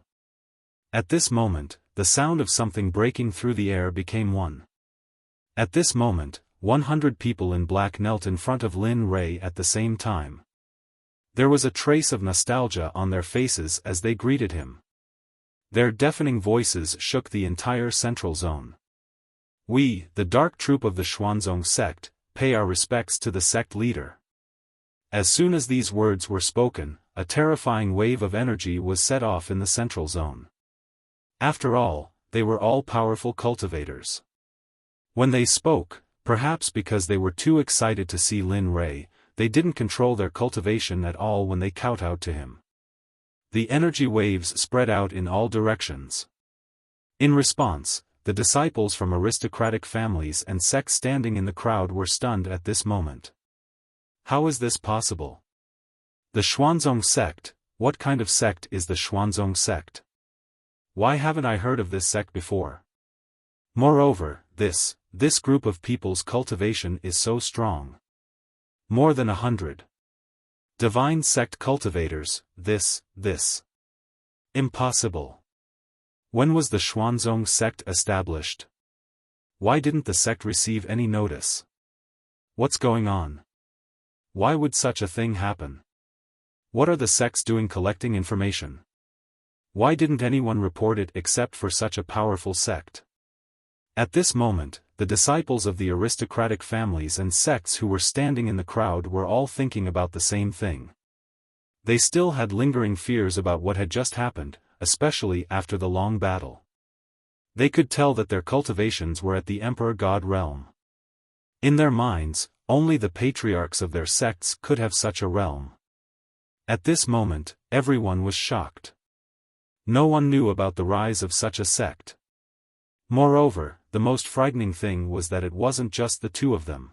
At this moment, the sound of something breaking through the air became one. At this moment, 100 people in black knelt in front of Lin Rei at the same time. There was a trace of nostalgia on their faces as they greeted him. Their deafening voices shook the entire central zone. We, the dark troop of the Xuanzong sect, pay our respects to the sect leader. As soon as these words were spoken, a terrifying wave of energy was set off in the central zone. After all, they were all powerful cultivators. When they spoke, perhaps because they were too excited to see Lin Rei, they didn't control their cultivation at all when they kowtowed to him. The energy waves spread out in all directions. In response, the disciples from aristocratic families and sects standing in the crowd were stunned at this moment. How is this possible? The Xuanzong sect, what kind of sect is the Xuanzong sect? Why haven't I heard of this sect before? Moreover, this group of people's cultivation is so strong. More than 100. Divine sect cultivators, this. Impossible. When was the Xuanzong sect established? Why didn't the sect receive any notice? What's going on? Why would such a thing happen? What are the sects doing collecting information? Why didn't anyone report it except for such a powerful sect? At this moment, the disciples of the aristocratic families and sects who were standing in the crowd were all thinking about the same thing. They still had lingering fears about what had just happened, especially after the long battle. They could tell that their cultivations were at the Emperor God realm. In their minds, only the patriarchs of their sects could have such a realm. At this moment, everyone was shocked. No one knew about the rise of such a sect. Moreover, the most frightening thing was that it wasn't just the two of them.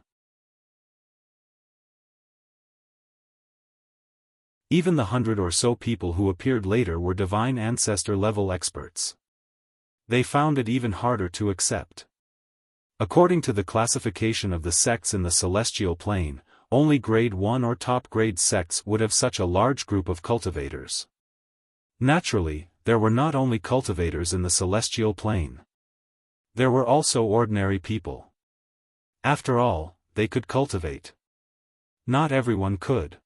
Even the 100 or so people who appeared later were divine ancestor-level experts. They found it even harder to accept. According to the classification of the sects in the celestial plane, only grade 1 or top-grade sects would have such a large group of cultivators. Naturally, there were not only cultivators in the celestial plane. There were also ordinary people. After all, they could cultivate. Not everyone could.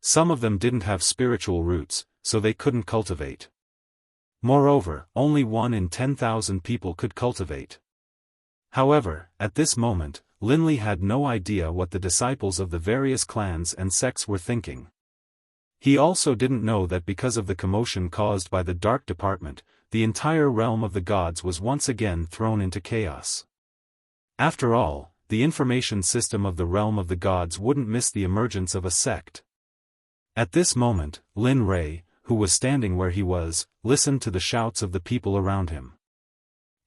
Some of them didn't have spiritual roots, so they couldn't cultivate. Moreover, only 1 in 10,000 people could cultivate. However, at this moment, Lin Li had no idea what the disciples of the various clans and sects were thinking. He also didn't know that because of the commotion caused by the Dark Department, the entire realm of the gods was once again thrown into chaos. After all, the information system of the realm of the gods wouldn't miss the emergence of a sect. At this moment, Lin Rei, who was standing where he was, listened to the shouts of the people around him.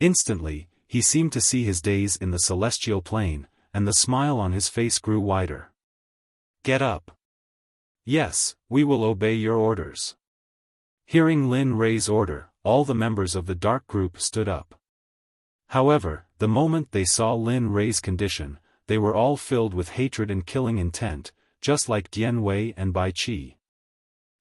Instantly, he seemed to see his days in the celestial plane, and the smile on his face grew wider. Get up. Yes, we will obey your orders. Hearing Lin Rei's order, all the members of the dark group stood up. However, the moment they saw Lin Rei's condition, they were all filled with hatred and killing intent, just like Dian Wei and Bai Qi.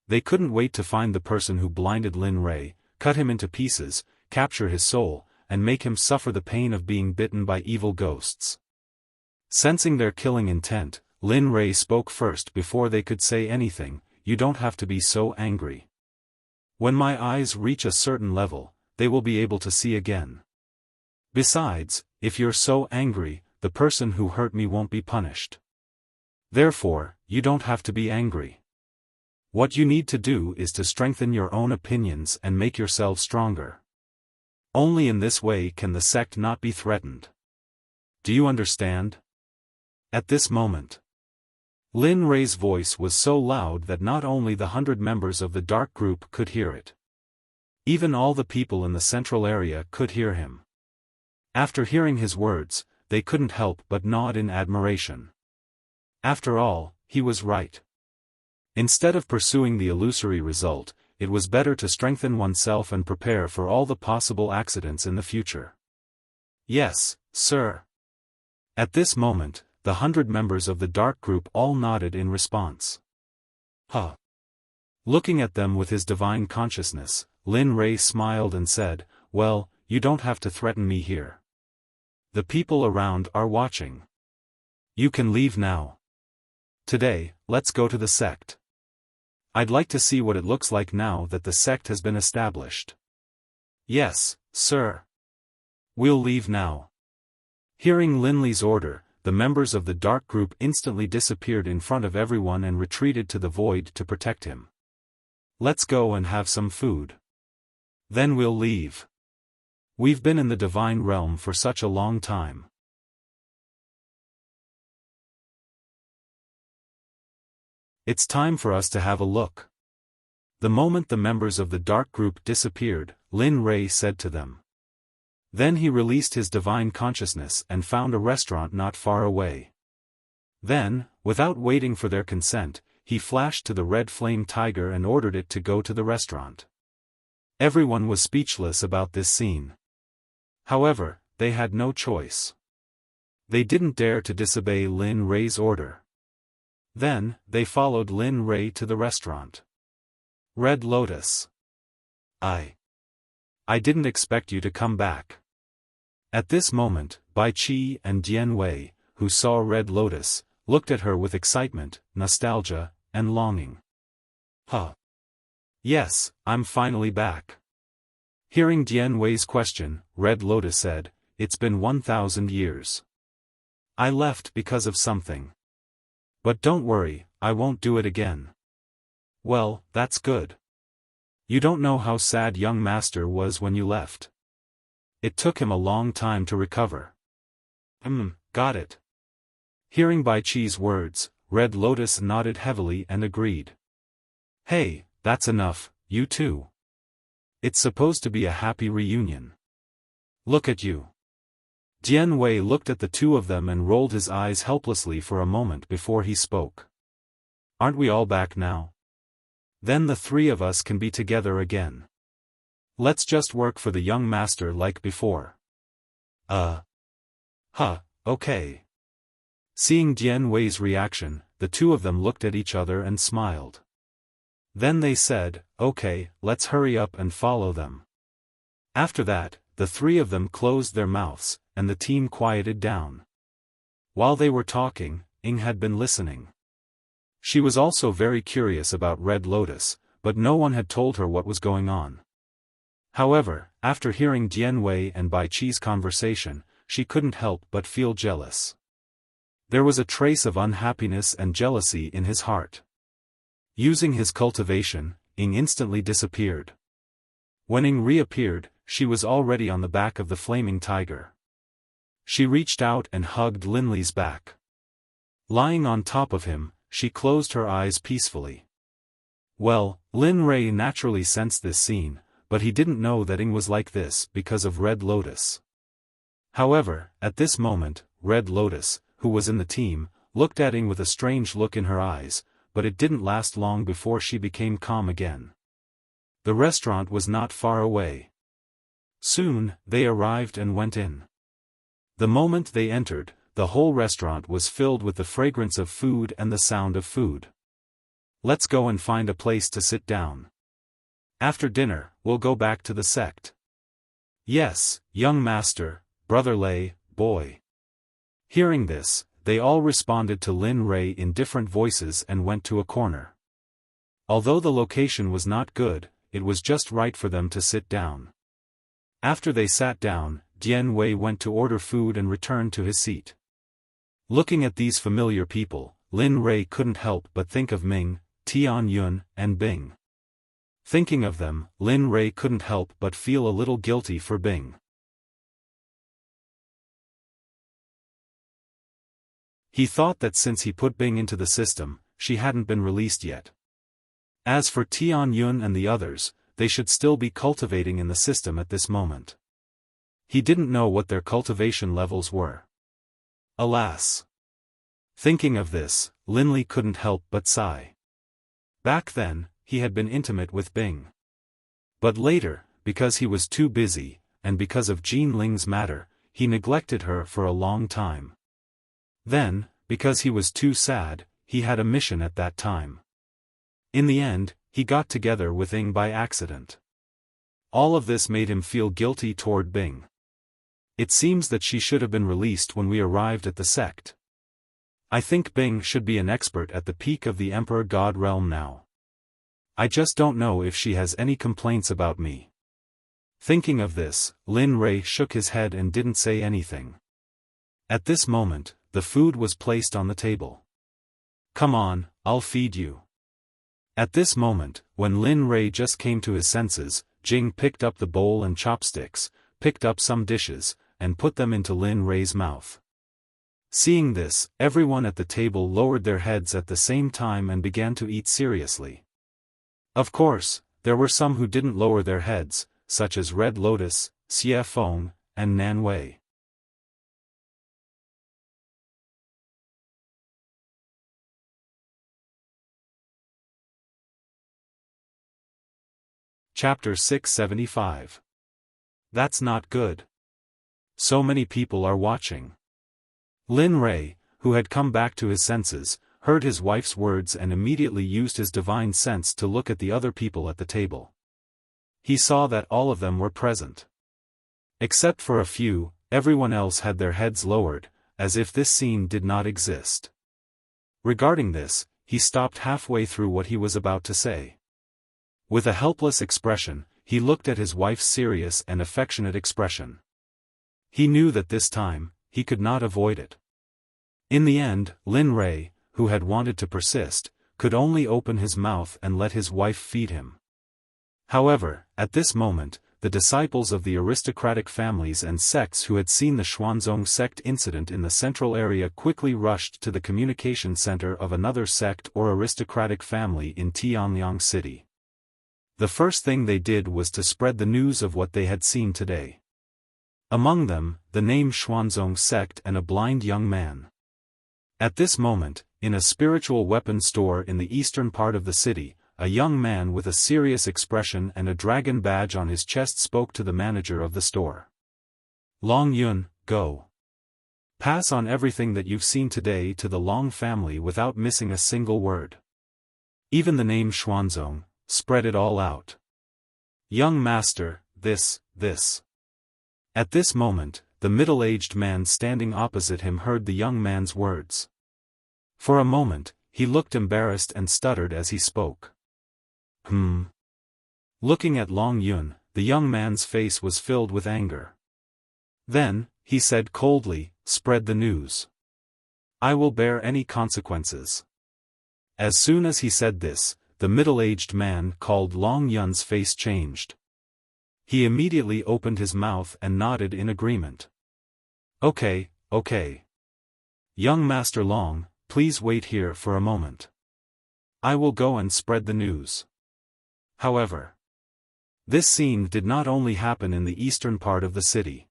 They couldn't wait to find the person who blinded Lin Rei, cut him into pieces, capture his soul, and make him suffer the pain of being bitten by evil ghosts. Sensing their killing intent, Lin Rei spoke first before they could say anything. You don't have to be so angry. When my eyes reach a certain level, they will be able to see again. Besides, if you're so angry, the person who hurt me won't be punished. Therefore, you don't have to be angry. What you need to do is to strengthen your own opinions and make yourself stronger. Only in this way can the sect not be threatened. Do you understand? At this moment, Lin Rei's voice was so loud that not only the 100 members of the dark group could hear it. Even all the people in the central area could hear him. After hearing his words, they couldn't help but nod in admiration. After all, he was right. Instead of pursuing the illusory result, it was better to strengthen oneself and prepare for all the possible accidents in the future. Yes, sir. At this moment, the 100 members of the dark group all nodded in response. Huh. Looking at them with his divine consciousness, Lin Rei smiled and said, "Well, you don't have to threaten me here. The people around are watching. You can leave now. Today, let's go to the sect. I'd like to see what it looks like now that the sect has been established." "Yes, sir. We'll leave now." Hearing Lin Li's order, the members of the dark group instantly disappeared in front of everyone and retreated to the void to protect him. "Let's go and have some food. Then we'll leave. We've been in the divine realm for such a long time." "It's time for us to have a look." The moment the members of the dark group disappeared, Lin Rei said to them. Then he released his divine consciousness and found a restaurant not far away. Then, without waiting for their consent, he flashed to the red flame tiger and ordered it to go to the restaurant. Everyone was speechless about this scene. However, they had no choice. They didn't dare to disobey Lin Rei's order. Then, they followed Lin Rei to the restaurant. "Red Lotus. I didn't expect you to come back." At this moment, Bai Qi and Dian Wei, who saw Red Lotus, looked at her with excitement, nostalgia, and longing. "Huh. Yes, I'm finally back." Hearing Dian Wei's question, Red Lotus said, "It's been 1,000 years. I left because of something. But don't worry, I won't do it again." "Well, that's good. You don't know how sad young master was when you left. It took him a long time to recover." Got it." Hearing Bai Qi's words, Red Lotus nodded heavily and agreed. "Hey, that's enough, you two. It's supposed to be a happy reunion. Look at you." Dian Wei looked at the two of them and rolled his eyes helplessly for a moment before he spoke. "Aren't we all back now? Then the three of us can be together again. Let's just work for the young master like before." Okay." Seeing Dian Wei's reaction, the two of them looked at each other and smiled. Then they said, "Okay, let's hurry up and follow them." After that, the three of them closed their mouths, and the team quieted down. While they were talking, Ying had been listening. She was also very curious about Red Lotus, but no one had told her what was going on. However, after hearing Dian Wei and Bai Qi's conversation, she couldn't help but feel jealous. There was a trace of unhappiness and jealousy in his heart. Using his cultivation, Ying instantly disappeared. When Ying reappeared, she was already on the back of the flaming tiger. She reached out and hugged Lin Li's back. Lying on top of him, she closed her eyes peacefully. Well, Lin Rei naturally sensed this scene, but he didn't know that Ying was like this because of Red Lotus. However, at this moment, Red Lotus, who was in the team, looked at Ying with a strange look in her eyes, but it didn't last long before she became calm again. The restaurant was not far away. Soon, they arrived and went in. The moment they entered, the whole restaurant was filled with the fragrance of food and the sound of food. "Let's go and find a place to sit down. After dinner, we'll go back to the sect." "Yes, young master, brother Lei, boy." Hearing this, they all responded to Lin Rei in different voices and went to a corner. Although the location was not good, it was just right for them to sit down. After they sat down, Dian Wei went to order food and returned to his seat. Looking at these familiar people, Lin Rei couldn't help but think of Ming, Tian Yun, and Bing. Thinking of them, Lin Rei couldn't help but feel a little guilty for Bing. He thought that since he put Bing into the system, she hadn't been released yet. As for Tian Yun and the others, they should still be cultivating in the system at this moment. He didn't know what their cultivation levels were. Alas! Thinking of this, Lin Li couldn't help but sigh. Back then, he had been intimate with Bing. But later, because he was too busy, and because of Jean Ling's matter, he neglected her for a long time. Then, because he was too sad, he had a mission at that time. In the end, he got together with Ying by accident. All of this made him feel guilty toward Bing. It seems that she should have been released when we arrived at the sect. I think Bing should be an expert at the peak of the Emperor God realm now. I just don't know if she has any complaints about me. Thinking of this, Lin Rei shook his head and didn't say anything. At this moment, the food was placed on the table. Come on, I'll feed you. At this moment, when Lin Rei just came to his senses, Jing picked up the bowl and chopsticks, picked up some dishes, and put them into Lin Rei's mouth. Seeing this, everyone at the table lowered their heads at the same time and began to eat seriously. Of course, there were some who didn't lower their heads, such as Red Lotus, Xiaofan, and Nan Wei. Chapter 675. That's not good. So many people are watching. Lin Rei, who had come back to his senses, heard his wife's words and immediately used his divine sense to look at the other people at the table. He saw that all of them were present. Except for a few, everyone else had their heads lowered, as if this scene did not exist. Regarding this, he stopped halfway through what he was about to say. With a helpless expression, he looked at his wife's serious and affectionate expression. He knew that this time, he could not avoid it. In the end, Lin Rei, who had wanted to persist, could only open his mouth and let his wife feed him. However, at this moment, the disciples of the aristocratic families and sects who had seen the Xuanzong sect incident in the central area quickly rushed to the communication center of another sect or aristocratic family in Tianliang City. The first thing they did was to spread the news of what they had seen today. Among them, the name Xuanzong sect and a blind young man. At this moment, in a spiritual weapon store in the eastern part of the city, a young man with a serious expression and a dragon badge on his chest spoke to the manager of the store. Long Yun, go. Pass on everything that you've seen today to the Long family without missing a single word. Even the name Xuanzong, spread it all out. Young master, this. At this moment, the middle-aged man standing opposite him heard the young man's words. For a moment, he looked embarrassed and stuttered as he spoke. Looking at Long Yun, the young man's face was filled with anger. Then, he said coldly, spread the news. I will bear any consequences. As soon as he said this, the middle-aged man called Long Yun's face changed. He immediately opened his mouth and nodded in agreement. Okay. Young Master Long, please wait here for a moment. I will go and spread the news. However, this scene did not only happen in the eastern part of the city.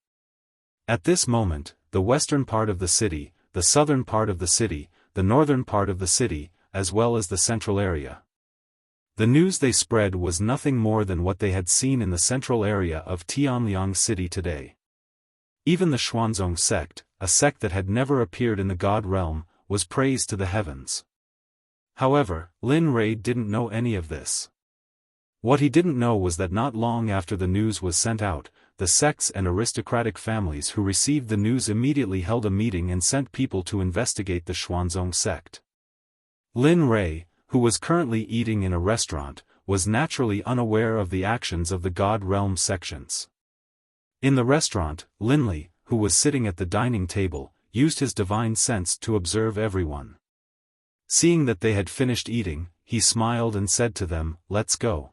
At this moment, the western part of the city, the southern part of the city, the northern part of the city, as well as the central area. The news they spread was nothing more than what they had seen in the central area of Tianliang City today. Even the Xuanzong sect, a sect that had never appeared in the God realm, was praised to the heavens. However, Lin Rei didn't know any of this. What he didn't know was that not long after the news was sent out, the sects and aristocratic families who received the news immediately held a meeting and sent people to investigate the Xuanzong sect. Lin Rei, who was currently eating in a restaurant, was naturally unaware of the actions of the God realm sections. In the restaurant, Linley, who was sitting at the dining table, used his divine sense to observe everyone. Seeing that they had finished eating, he smiled and said to them, let's go.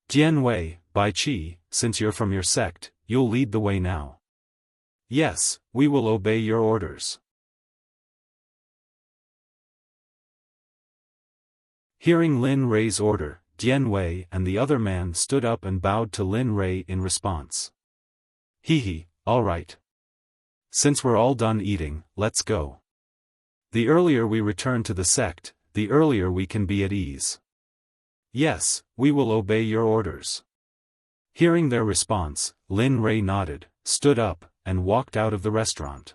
Jian Wei, Bai Qi, since you're from your sect, you'll lead the way now. Yes, we will obey your orders. Hearing Lin Rei's order, Jian Wei and the other man stood up and bowed to Lin Rei in response. All right. Since we're all done eating, let's go. The earlier we return to the sect, the earlier we can be at ease. Yes, we will obey your orders. Hearing their response, Lin Rei nodded, stood up, and walked out of the restaurant.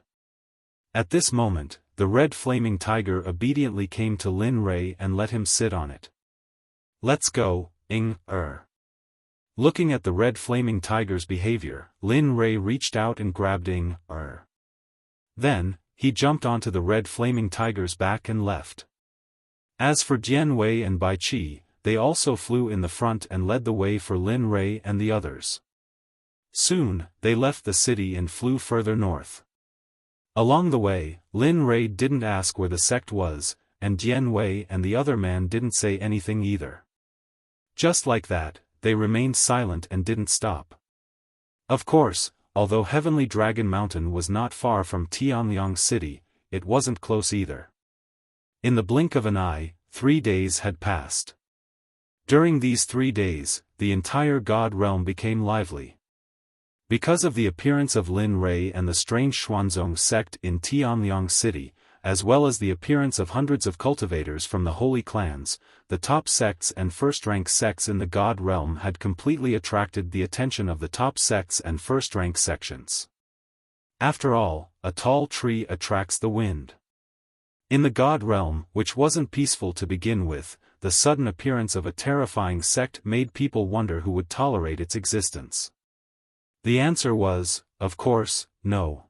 At this moment, the red flaming tiger obediently came to Lin Rei and let him sit on it. "Let's go, Looking at the red flaming tiger's behavior, Lin Rei reached out and grabbed Then, he jumped onto the red flaming tiger's back and left. As for Jian Wei and Bai Qi, they also flew in the front and led the way for Lin Rei and the others. Soon, they left the city and flew further north. Along the way, Lin Rei didn't ask where the sect was, and Jian Wei and the other man didn't say anything either. Just like that, they remained silent and didn't stop. Of course, although Heavenly Dragon Mountain was not far from Tianliang City, it wasn't close either. In the blink of an eye, 3 days had passed. During these 3 days, the entire God realm became lively. Because of the appearance of Lin Rei and the strange Xuanzong sect in Tianliang City, as well as the appearance of hundreds of cultivators from the holy clans, the top sects and first-rank sects in the God realm had completely attracted the attention of the top sects and first-rank sections. After all, a tall tree attracts the wind. In the God realm, which wasn't peaceful to begin with, the sudden appearance of a terrifying sect made people wonder who would tolerate its existence. The answer was, of course, no.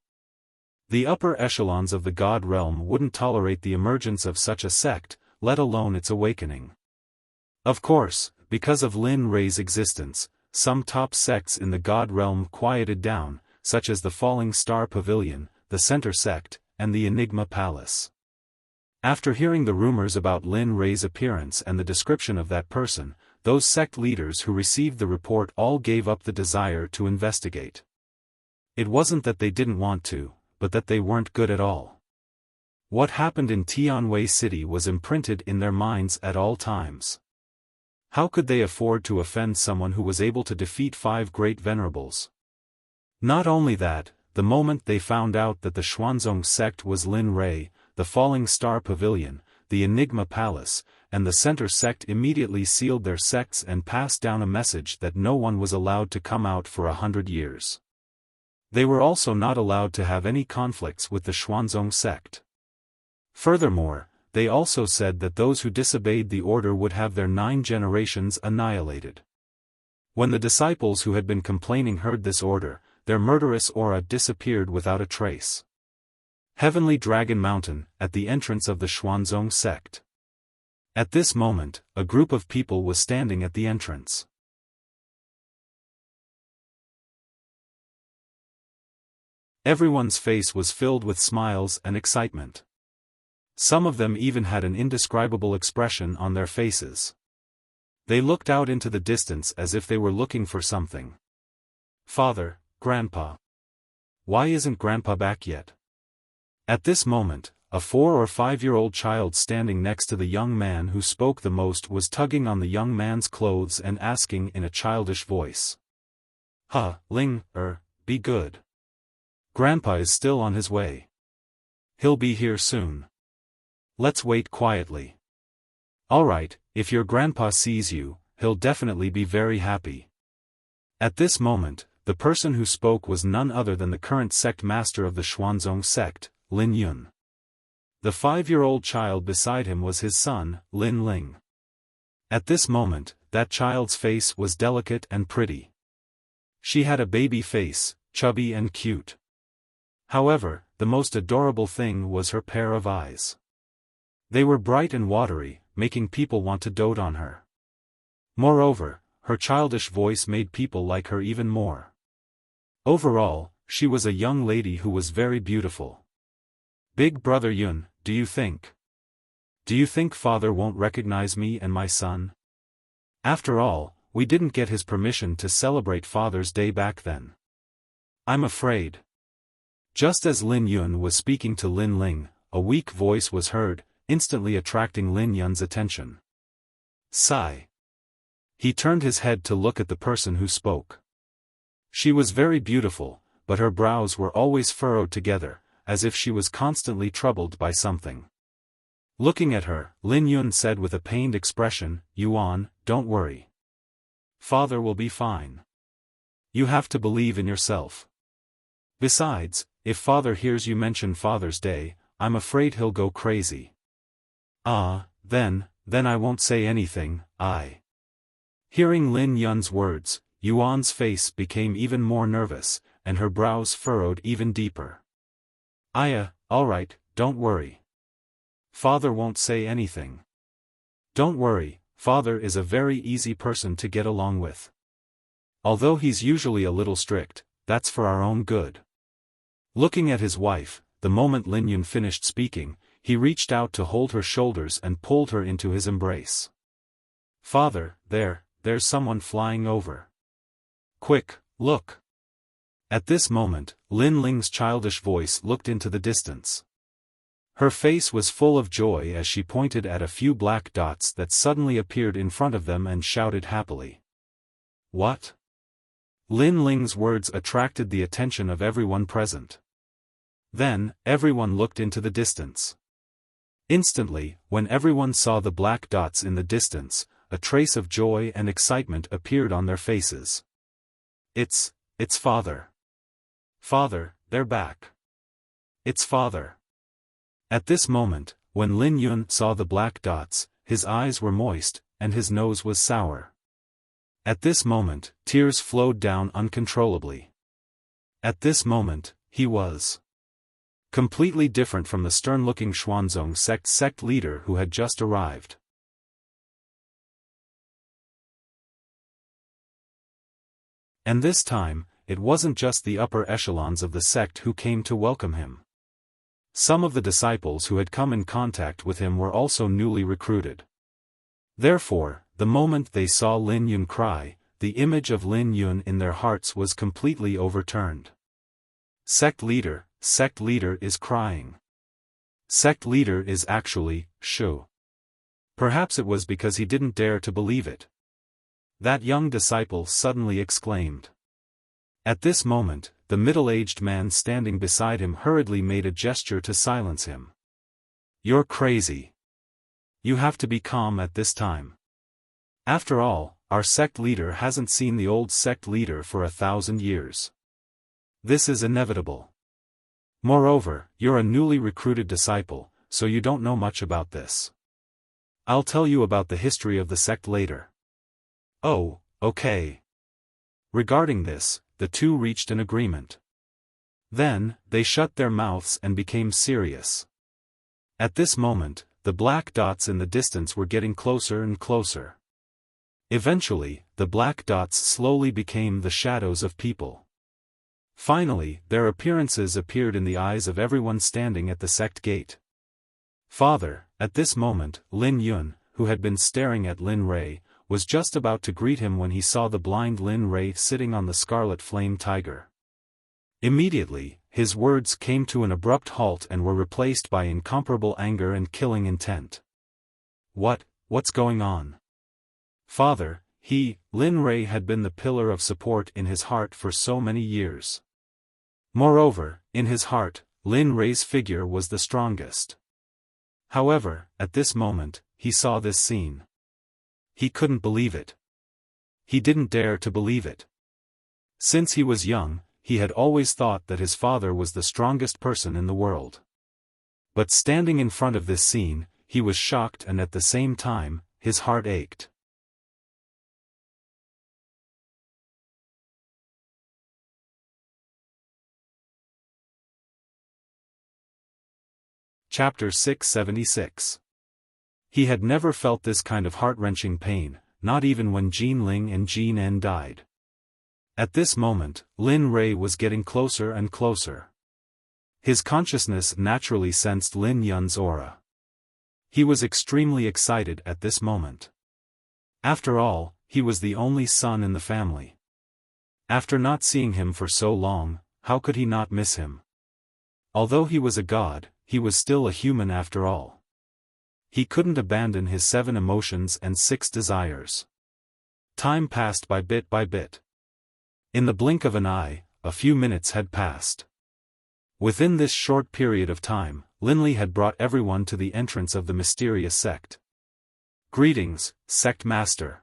The upper echelons of the God realm wouldn't tolerate the emergence of such a sect, let alone its awakening. Of course, because of Lin Rei's existence, some top sects in the God realm quieted down, such as the Falling Star Pavilion, the Center Sect, and the Enigma Palace. After hearing the rumors about Lin Rei's appearance and the description of that person, those sect leaders who received the report all gave up the desire to investigate. It wasn't that they didn't want to, but that they weren't good at all. What happened in Tianwei City was imprinted in their minds at all times. How could they afford to offend someone who was able to defeat 5 great venerables? Not only that, the moment they found out that the Xuanzong sect was Lin Rei, the Falling Star Pavilion, the Enigma Palace, and the Center Sect immediately sealed their sects and passed down a message that no one was allowed to come out for 100 years. They were also not allowed to have any conflicts with the Xuanzong sect. Furthermore, they also said that those who disobeyed the order would have their 9 generations annihilated. When the disciples who had been complaining heard this order, their murderous aura disappeared without a trace. Heavenly Dragon Mountain, at the entrance of the Xuanzong sect. At this moment, a group of people was standing at the entrance. Everyone's face was filled with smiles and excitement. Some of them even had an indescribable expression on their faces. They looked out into the distance as if they were looking for something. "Father, Grandpa. Why isn't Grandpa back yet?" At this moment, a 4 or 5-year-old child standing next to the young man who spoke the most was tugging on the young man's clothes and asking in a childish voice. Ling, be good. Grandpa is still on his way. He'll be here soon. Let's wait quietly. Alright, if your grandpa sees you, he'll definitely be very happy. At this moment, the person who spoke was none other than the current sect master of the Xuanzong sect, Lin Yun. The 5-year-old child beside him was his son, Lin Ling. At this moment, that child's face was delicate and pretty. She had a baby face, chubby and cute. However, the most adorable thing was her pair of eyes. They were bright and watery, making people want to dote on her. Moreover, her childish voice made people like her even more. Overall, she was a young lady who was very beautiful. Big brother Yun, do you think father won't recognize me and my son? After all, we didn't get his permission to celebrate Father's Day back then. I'm afraid. Just as Lin Yun was speaking to Lin Ling, a weak voice was heard, instantly attracting Lin Yun's attention. Sigh. He turned his head to look at the person who spoke. She was very beautiful, but her brows were always furrowed together, as if she was constantly troubled by something. Looking at her, Lin Yun said with a pained expression, "Yuan, don't worry. Father will be fine. You have to believe in yourself. Besides, if Father hears you mention Father's Day, I'm afraid he'll go crazy. Ah, then I won't say anything, Hearing Lin Yun's words, Yuan's face became even more nervous, and her brows furrowed even deeper. Alright, don't worry. Father won't say anything. Don't worry, Father is a very easy person to get along with. Although he's usually a little strict, that's for our own good. Looking at his wife, the moment Lin Yun finished speaking, he reached out to hold her shoulders and pulled her into his embrace. Father, there's someone flying over. Quick, look. At this moment, Lin Ling's childish voice looked into the distance. Her face was full of joy as she pointed at a few black dots that suddenly appeared in front of them and shouted happily. What? Lin Ling's words attracted the attention of everyone present. Then, everyone looked into the distance. Instantly, when everyone saw the black dots in the distance, a trace of joy and excitement appeared on their faces. It's Father. Father, they're back. It's Father. At this moment, when Lin Yun saw the black dots, his eyes were moist, and his nose was sour. At this moment, tears flowed down uncontrollably. At this moment, he was completely different from the stern-looking Xuanzong sect leader who had just arrived. And this time, it wasn't just the upper echelons of the sect who came to welcome him. Some of the disciples who had come in contact with him were also newly recruited. Therefore, the moment they saw Lin Yun cry, the image of Lin Yun in their hearts was completely overturned. Sect leader is crying. Sect leader is actually Shu. Perhaps it was because he didn't dare to believe it. That young disciple suddenly exclaimed. At this moment, the middle-aged man standing beside him hurriedly made a gesture to silence him. You're crazy. You have to be calm at this time. After all, our sect leader hasn't seen the old sect leader for 1,000 years. This is inevitable. Moreover, you're a newly recruited disciple, so you don't know much about this. I'll tell you about the history of the sect later. Oh, okay. Regarding this, the two reached an agreement. Then, they shut their mouths and became serious. At this moment, the black dots in the distance were getting closer and closer. Eventually, the black dots slowly became the shadows of people. Finally, their appearances appeared in the eyes of everyone standing at the sect gate. Father, at this moment, Lin Yun, who had been staring at Lin Rei, was just about to greet him when he saw the blind Lin Rei sitting on the scarlet flame tiger. Immediately, his words came to an abrupt halt and were replaced by incomparable anger and killing intent. What's going on? Father, Lin Rei had been the pillar of support in his heart for so many years. Moreover, in his heart, Lin Rei's figure was the strongest. However, at this moment, he saw this scene. He couldn't believe it. He didn't dare to believe it. Since he was young, he had always thought that his father was the strongest person in the world. But standing in front of this scene, he was shocked and at the same time, his heart ached. Chapter 676. He had never felt this kind of heart-wrenching pain, not even when Jin Ling and Jin En died. At this moment, Lin Rei was getting closer and closer. His consciousness naturally sensed Lin Yun's aura. He was extremely excited at this moment. After all, he was the only son in the family. After not seeing him for so long, how could he not miss him? Although he was a god, he was still a human after all. He couldn't abandon his 7 emotions and 6 desires. Time passed by bit. In the blink of an eye, a few minutes had passed. Within this short period of time, Linley had brought everyone to the entrance of the mysterious sect. Greetings, Sect Master.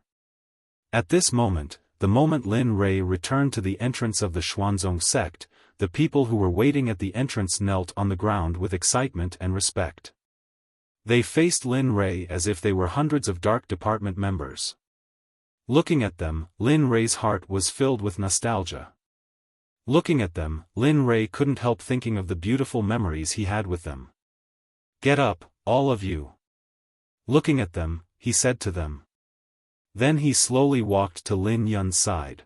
At this moment, the moment Lin Rei returned to the entrance of the Xuanzong sect, the people who were waiting at the entrance knelt on the ground with excitement and respect. They faced Lin Rei as if they were hundreds of Dark Department members. Looking at them, Lin Rei's heart was filled with nostalgia. Looking at them, Lin Rei couldn't help thinking of the beautiful memories he had with them. "Get up, all of you." Looking at them, he said to them. Then he slowly walked to Lin Yun's side.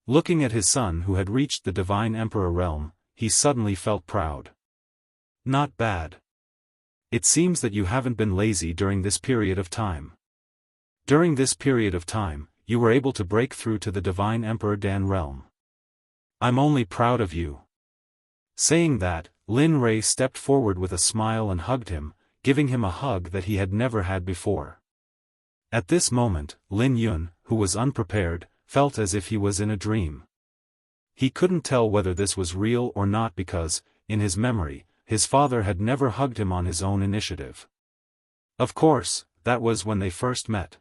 Looking at his son who had reached the Divine Emperor realm, he suddenly felt proud. "Not bad. It seems that you haven't been lazy during this period of time. During this period of time, you were able to break through to the Divine Emperor Dan realm. I'm only proud of you." Saying that, Lin Rei stepped forward with a smile and hugged him, giving him a hug that he had never had before. At this moment, Lin Yun, who was unprepared, felt as if he was in a dream. He couldn't tell whether this was real or not because, in his memory, his father had never hugged him on his own initiative. Of course, that was when they first met.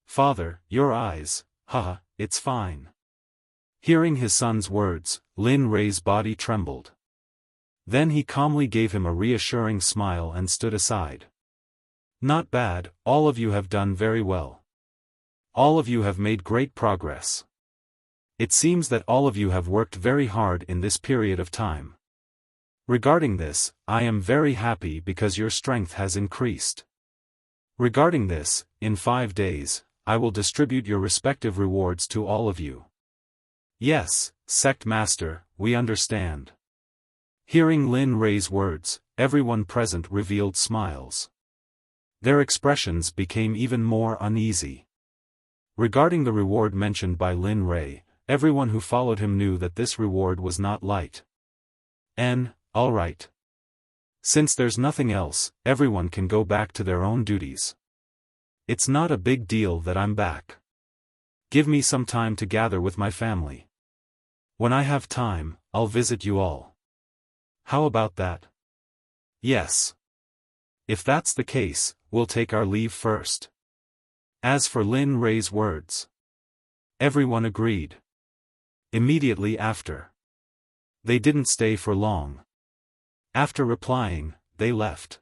"Father, your eyes, haha, it's fine." Hearing his son's words, Lin Rei's body trembled. Then he calmly gave him a reassuring smile and stood aside. "Not bad, all of you have done very well. All of you have made great progress. It seems that all of you have worked very hard in this period of time. Regarding this, I am very happy because your strength has increased. Regarding this, in 5 days, I will distribute your respective rewards to all of you." "Yes, Sect Master, we understand." Hearing Lin Rei's words, everyone present revealed smiles. Their expressions became even more uneasy. Regarding the reward mentioned by Lin Rei, everyone who followed him knew that this reward was not light. All right. Since there's nothing else, everyone can go back to their own duties. It's not a big deal that I'm back. Give me some time to gather with my family. When I have time, I'll visit you all. How about that? Yes. If that's the case, we'll take our leave first. As for Lin Rei's words, everyone agreed. Immediately after. They didn't stay for long. After replying, they left.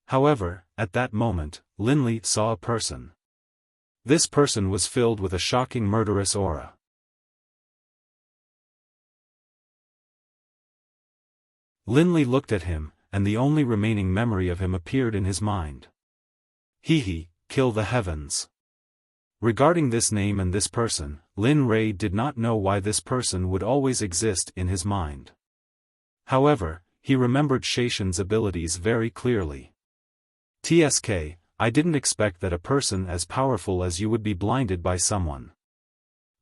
However, at that moment, Lin Li saw a person. This person was filled with a shocking murderous aura. Lin Li looked at him, and the only remaining memory of him appeared in his mind. Kill the heavens. Regarding this name and this person, Lin Rei did not know why this person would always exist in his mind. However, he remembered Xiaofan's abilities very clearly. "TSK, I didn't expect that a person as powerful as you would be blinded by someone.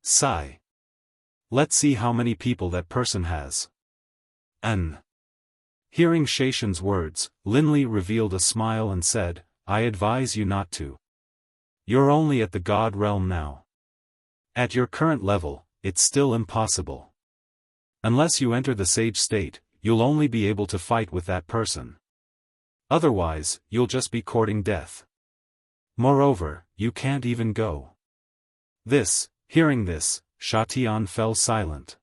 Sigh. Let's see how many people that person has." Hearing Xiaofan's words, Lin Li revealed a smile and said, "I advise you not to. You're only at the God realm now. At your current level, it's still impossible. Unless you enter the sage state, you'll only be able to fight with that person. Otherwise, you'll just be courting death. Moreover, you can't even go." Hearing this, Xiaotian fell silent.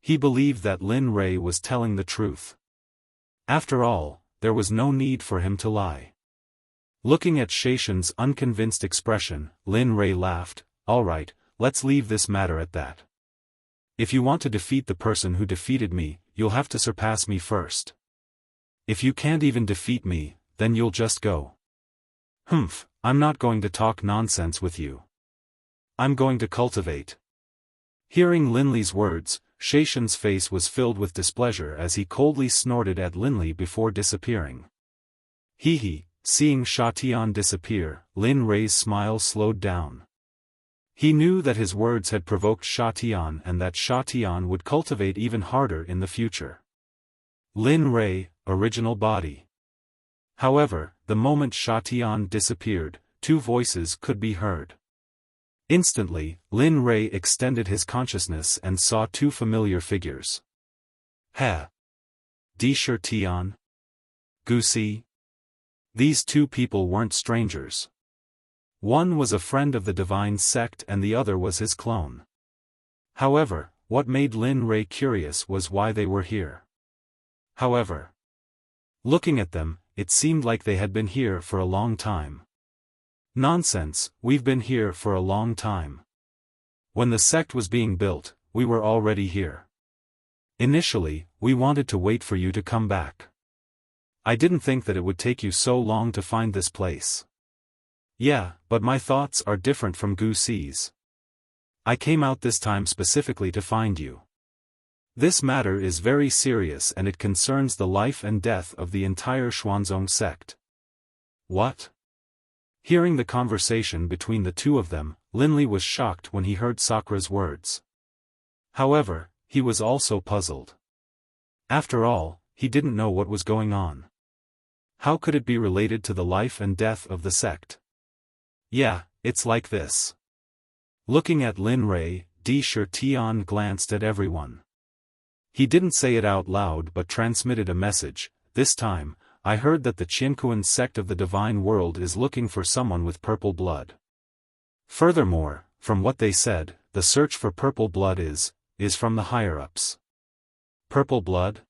He believed that Lin Rei was telling the truth. After all, there was no need for him to lie. Looking at Xiaofan's unconvinced expression, Lin Rei laughed. "All right, let's leave this matter at that. If you want to defeat the person who defeated me, you'll have to surpass me first. If you can't even defeat me, then you'll just go. I'm not going to talk nonsense with you. I'm going to cultivate." Hearing Lin Li's words, Xiaofan's face was filled with displeasure as he coldly snorted at Lin Li before disappearing. Seeing Xiaotian disappear, Lin Rei's smile slowed down. He knew that his words had provoked Xiaotian and that Xiaotian would cultivate even harder in the future. Lin Rei, original body. However, the moment Xiaotian disappeared, 2 voices could be heard. Instantly, Lin Rei extended his consciousness and saw 2 familiar figures. Tian. Gusi. These 2 people weren't strangers. One was a friend of the divine sect and the other was his clone. However, what made Lin Rei curious was why they were here. However, looking at them, it seemed like they had been here for a long time. Nonsense, we've been here for a long time. When the sect was being built, we were already here. Initially, we wanted to wait for you to come back. I didn't think that it would take you so long to find this place. Yeah, but my thoughts are different from Wuxia's. I came out this time specifically to find you. This matter is very serious and it concerns the life and death of the entire Xuanzong sect. What? Hearing the conversation between the two of them, Linli was shocked when he heard Sakura's words. However, he was also puzzled. After all, he didn't know what was going on. How could it be related to the life and death of the sect? Yeah, it's like this. Looking at Lin Rei, Xiaofan glanced at everyone. He didn't say it out loud but transmitted a message. This time, I heard that the Qianquan sect of the divine world is looking for someone with purple blood. Furthermore, from what they said, the search for purple blood is from the higher-ups. Purple blood?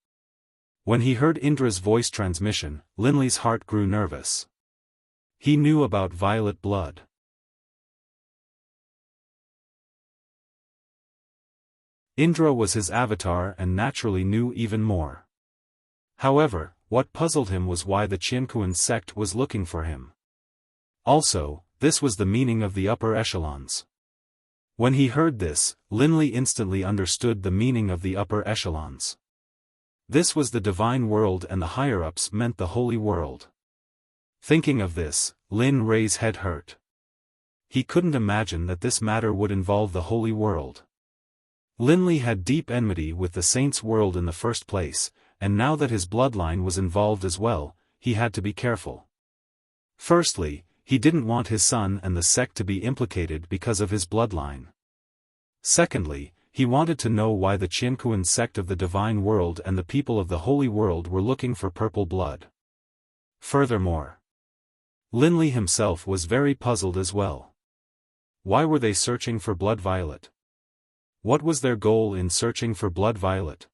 When he heard Indra's voice transmission, Linli's heart grew nervous. He knew about violet blood. Indra was his avatar and naturally knew even more. However, what puzzled him was why the Qianquan sect was looking for him. Also, this was the meaning of the upper echelons. When he heard this, Linli instantly understood the meaning of the upper echelons. This was the divine world and the higher-ups meant the holy world. Thinking of this, Lin Rei's head hurt. He couldn't imagine that this matter would involve the holy world. Linli had deep enmity with the saints' world in the first place, and now that his bloodline was involved as well, he had to be careful. Firstly, he didn't want his son and the sect to be implicated because of his bloodline. Secondly, he wanted to know why the Qianquan sect of the divine world and the people of the holy world were looking for purple blood. Furthermore, Linli himself was very puzzled as well. Why were they searching for blood violet? What was their goal in searching for blood violet?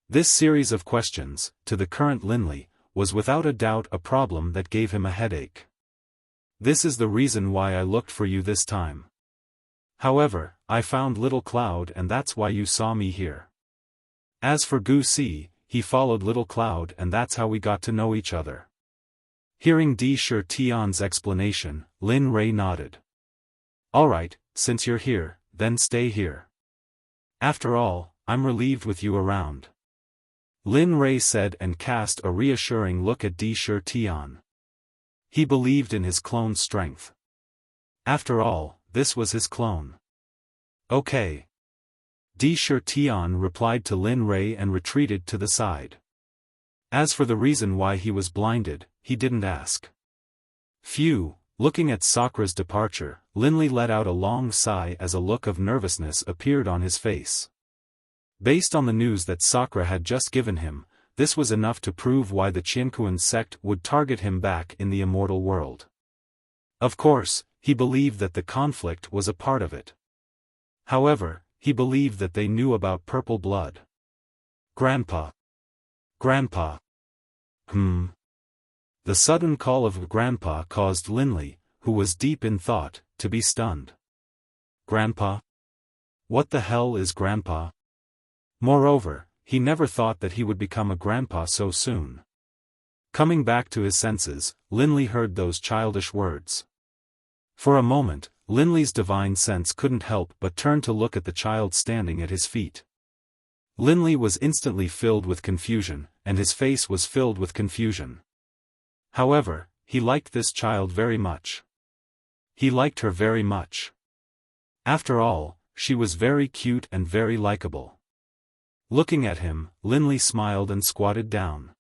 This series of questions, to the current Linli, was without a doubt a problem that gave him a headache. This is the reason why I looked for you this time. However, I found Little Cloud and that's why you saw me here. As for Wuxia, he followed Little Cloud and that's how we got to know each other. Hearing Xiaofan's explanation, Lin Rei nodded. Alright, since you're here, then stay here. After all, I'm relieved with you around. Lin Rei said and cast a reassuring look at Xiaofan. He believed in his clone's strength. After all, this was his clone. Okay. Xiaofan replied to Lin Rei and retreated to the side. As for the reason why he was blinded, he didn't ask. Phew, looking at Sakura's departure, Linli let out a long sigh as a look of nervousness appeared on his face. Based on the news that Sakura had just given him, this was enough to prove why the Qianquan sect would target him back in the immortal world. Of course, he believed that the conflict was a part of it. However, he believed that they knew about purple blood. Grandpa. Grandpa. The sudden call of Grandpa caused Linli, who was deep in thought, to be stunned. Grandpa? What the hell is Grandpa? Moreover, he never thought that he would become a grandpa so soon. Coming back to his senses, Linli heard those childish words. For a moment, Linli's divine sense couldn't help but turn to look at the child standing at his feet. Linli was instantly filled with confusion, and his face was filled with confusion. However, he liked this child very much. He liked her very much. After all, she was very cute and very likable. Looking at him, Linli smiled and squatted down.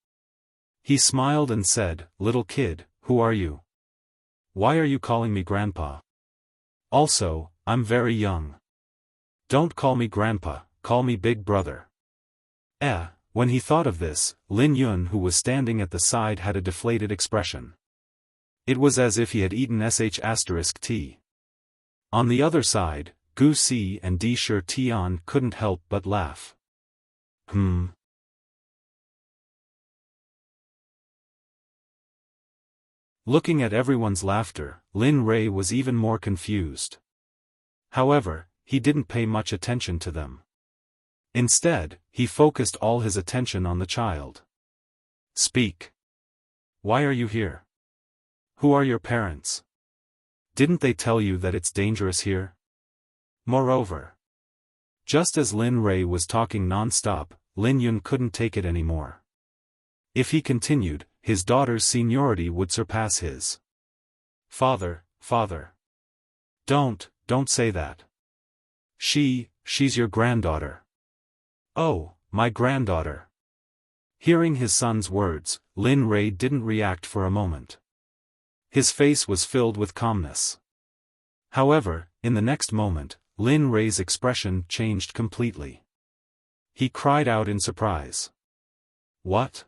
He smiled and said, "Little kid, who are you? Why are you calling me Grandpa? Also, I'm very young. Don't call me Grandpa, call me Big Brother." When he thought of this, Lin Yun who was standing at the side had a deflated expression. It was as if he had eaten sh*t. On the other side, Gu Si and Di Shi Tian couldn't help but laugh. Looking at everyone's laughter, Lin Rei was even more confused. However, he didn't pay much attention to them. Instead, he focused all his attention on the child. Speak. Why are you here? Who are your parents? Didn't they tell you that it's dangerous here? Moreover, just as Lin Rei was talking non-stop, Lin Yun couldn't take it anymore. If he continued, his daughter's seniority would surpass his. Father. Don't say that. She's your granddaughter. Oh, my granddaughter. Hearing his son's words, Lin Rei didn't react for a moment. His face was filled with calmness. However, in the next moment, Lin Rei's expression changed completely. He cried out in surprise. What?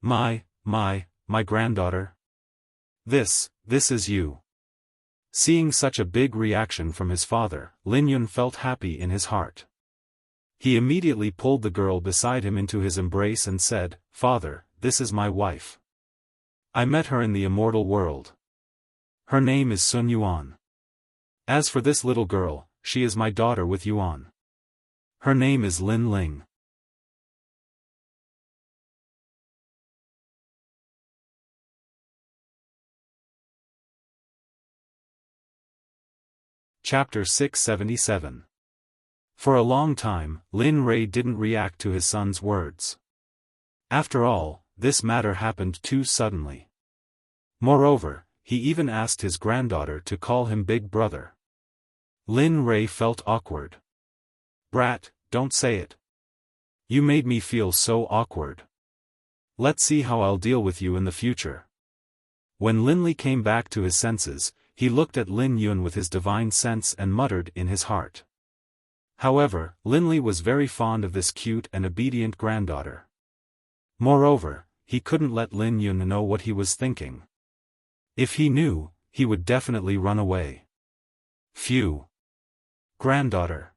My granddaughter? This is you. Seeing such a big reaction from his father, Lin Yun felt happy in his heart. He immediately pulled the girl beside him into his embrace and said, "Father, this is my wife. I met her in the immortal world. Her name is Sun Yuan. As for this little girl, she is my daughter with Yuan. Her name is Lin Ling." Chapter 677. For a long time, Lin Rei didn't react to his son's words. After all, this matter happened too suddenly. Moreover, he even asked his granddaughter to call him big brother. Lin Rei felt awkward. "Brat, don't say it. You made me feel so awkward. Let's see how I'll deal with you in the future." When Lin Li came back to his senses, he looked at Lin Yun with his divine sense and muttered in his heart. However, Lin Li was very fond of this cute and obedient granddaughter. Moreover, he couldn't let Lin Yun know what he was thinking. If he knew, he would definitely run away. Phew. Granddaughter.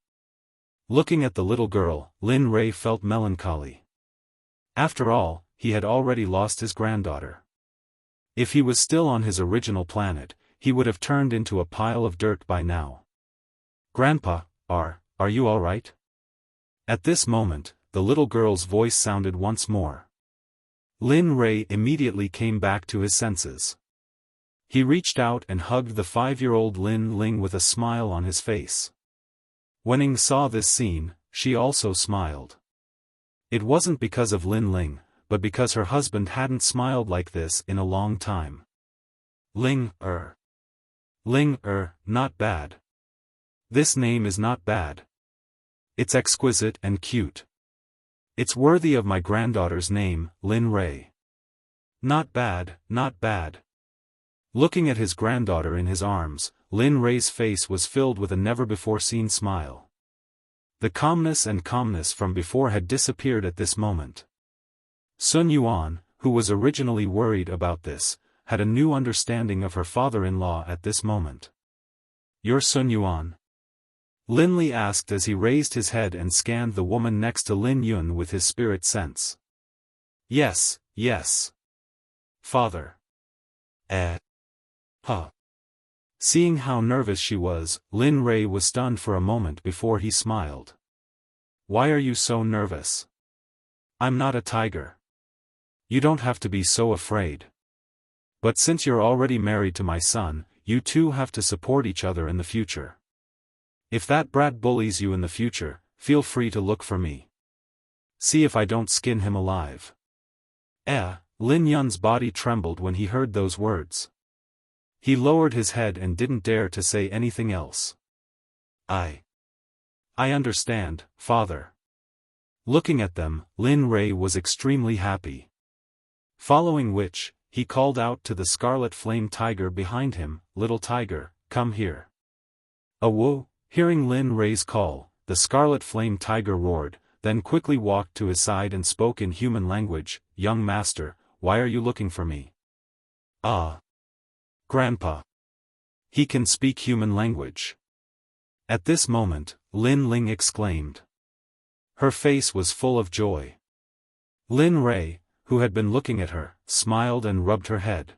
Looking at the little girl, Lin Rei felt melancholy. After all, he had already lost his granddaughter. If he was still on his original planet, he would have turned into a pile of dirt by now. "Grandpa, are you all right?" At this moment, the little girl's voice sounded once more. Lin Rei immediately came back to his senses. He reached out and hugged the 5-year-old Lin Ling with a smile on his face. When Ning saw this scene, she also smiled. It wasn't because of Lin Ling, but because her husband hadn't smiled like this in a long time. Ling, not bad. This name is not bad. It's exquisite and cute. It's worthy of my granddaughter's name, Lin Rei. Not bad. Looking at his granddaughter in his arms, Lin Rei's face was filled with a never-before-seen smile. The calmness from before had disappeared at this moment. Sun Yuan, who was originally worried about this, had a new understanding of her father-in-law at this moment. "You're Sun Yuan?" Lin Li asked as he raised his head and scanned the woman next to Lin Yun with his spirit sense. Yes. Father. Seeing how nervous she was, Lin Rei was stunned for a moment before he smiled. "Why are you so nervous? I'm not a tiger. You don't have to be so afraid. But since you're already married to my son, you two have to support each other in the future. If that brat bullies you in the future, feel free to look for me. See if I don't skin him alive." Lin Yun's body trembled when he heard those words. He lowered his head and didn't dare to say anything else. I understand, father." Looking at them, Lin Rei was extremely happy. Following which, he called out to the scarlet flame tiger behind him, "Little tiger, come here." "Whoa!" Hearing Lin Rei's call, the scarlet flame tiger roared, then quickly walked to his side and spoke in human language, "Young master, why are you looking for me?" "Ah. Grandpa. He can speak human language. At this moment, Lin Ling exclaimed. Her face was full of joy. Lin Rei, who had been looking at her, smiled and rubbed her head.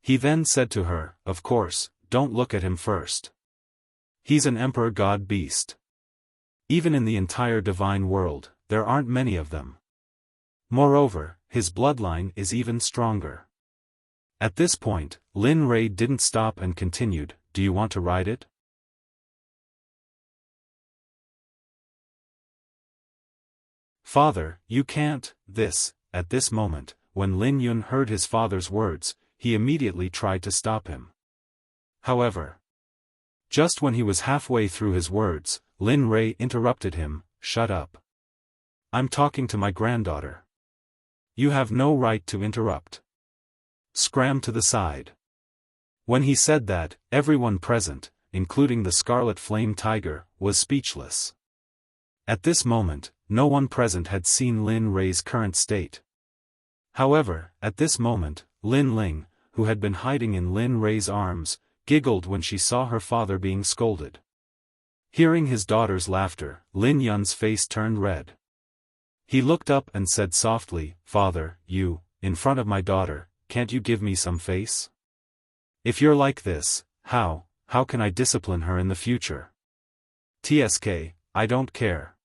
He then said to her, "Of course, don't look at him first. He's an emperor god beast. Even in the entire divine world, there aren't many of them. Moreover, his bloodline is even stronger." At this point, Lin Rei didn't stop and continued, "Do you want to ride it?" "Father, you can't." At this moment, when Lin Yun heard his father's words, he immediately tried to stop him. However, just when he was halfway through his words, Lin Rei interrupted him, "Shut up. I'm talking to my granddaughter. You have no right to interrupt. Scram to the side." When he said that, everyone present, including the Scarlet Flame Tiger, was speechless. At this moment, no one present had seen Lin Rei's current state. However, at this moment, Lin Ling, who had been hiding in Lin Rei's arms, giggled when she saw her father being scolded. Hearing his daughter's laughter, Lin Yun's face turned red. He looked up and said softly, "Father, in front of my daughter, can't you give me some face? If you're like this, how can I discipline her in the future? TSK, I don't care.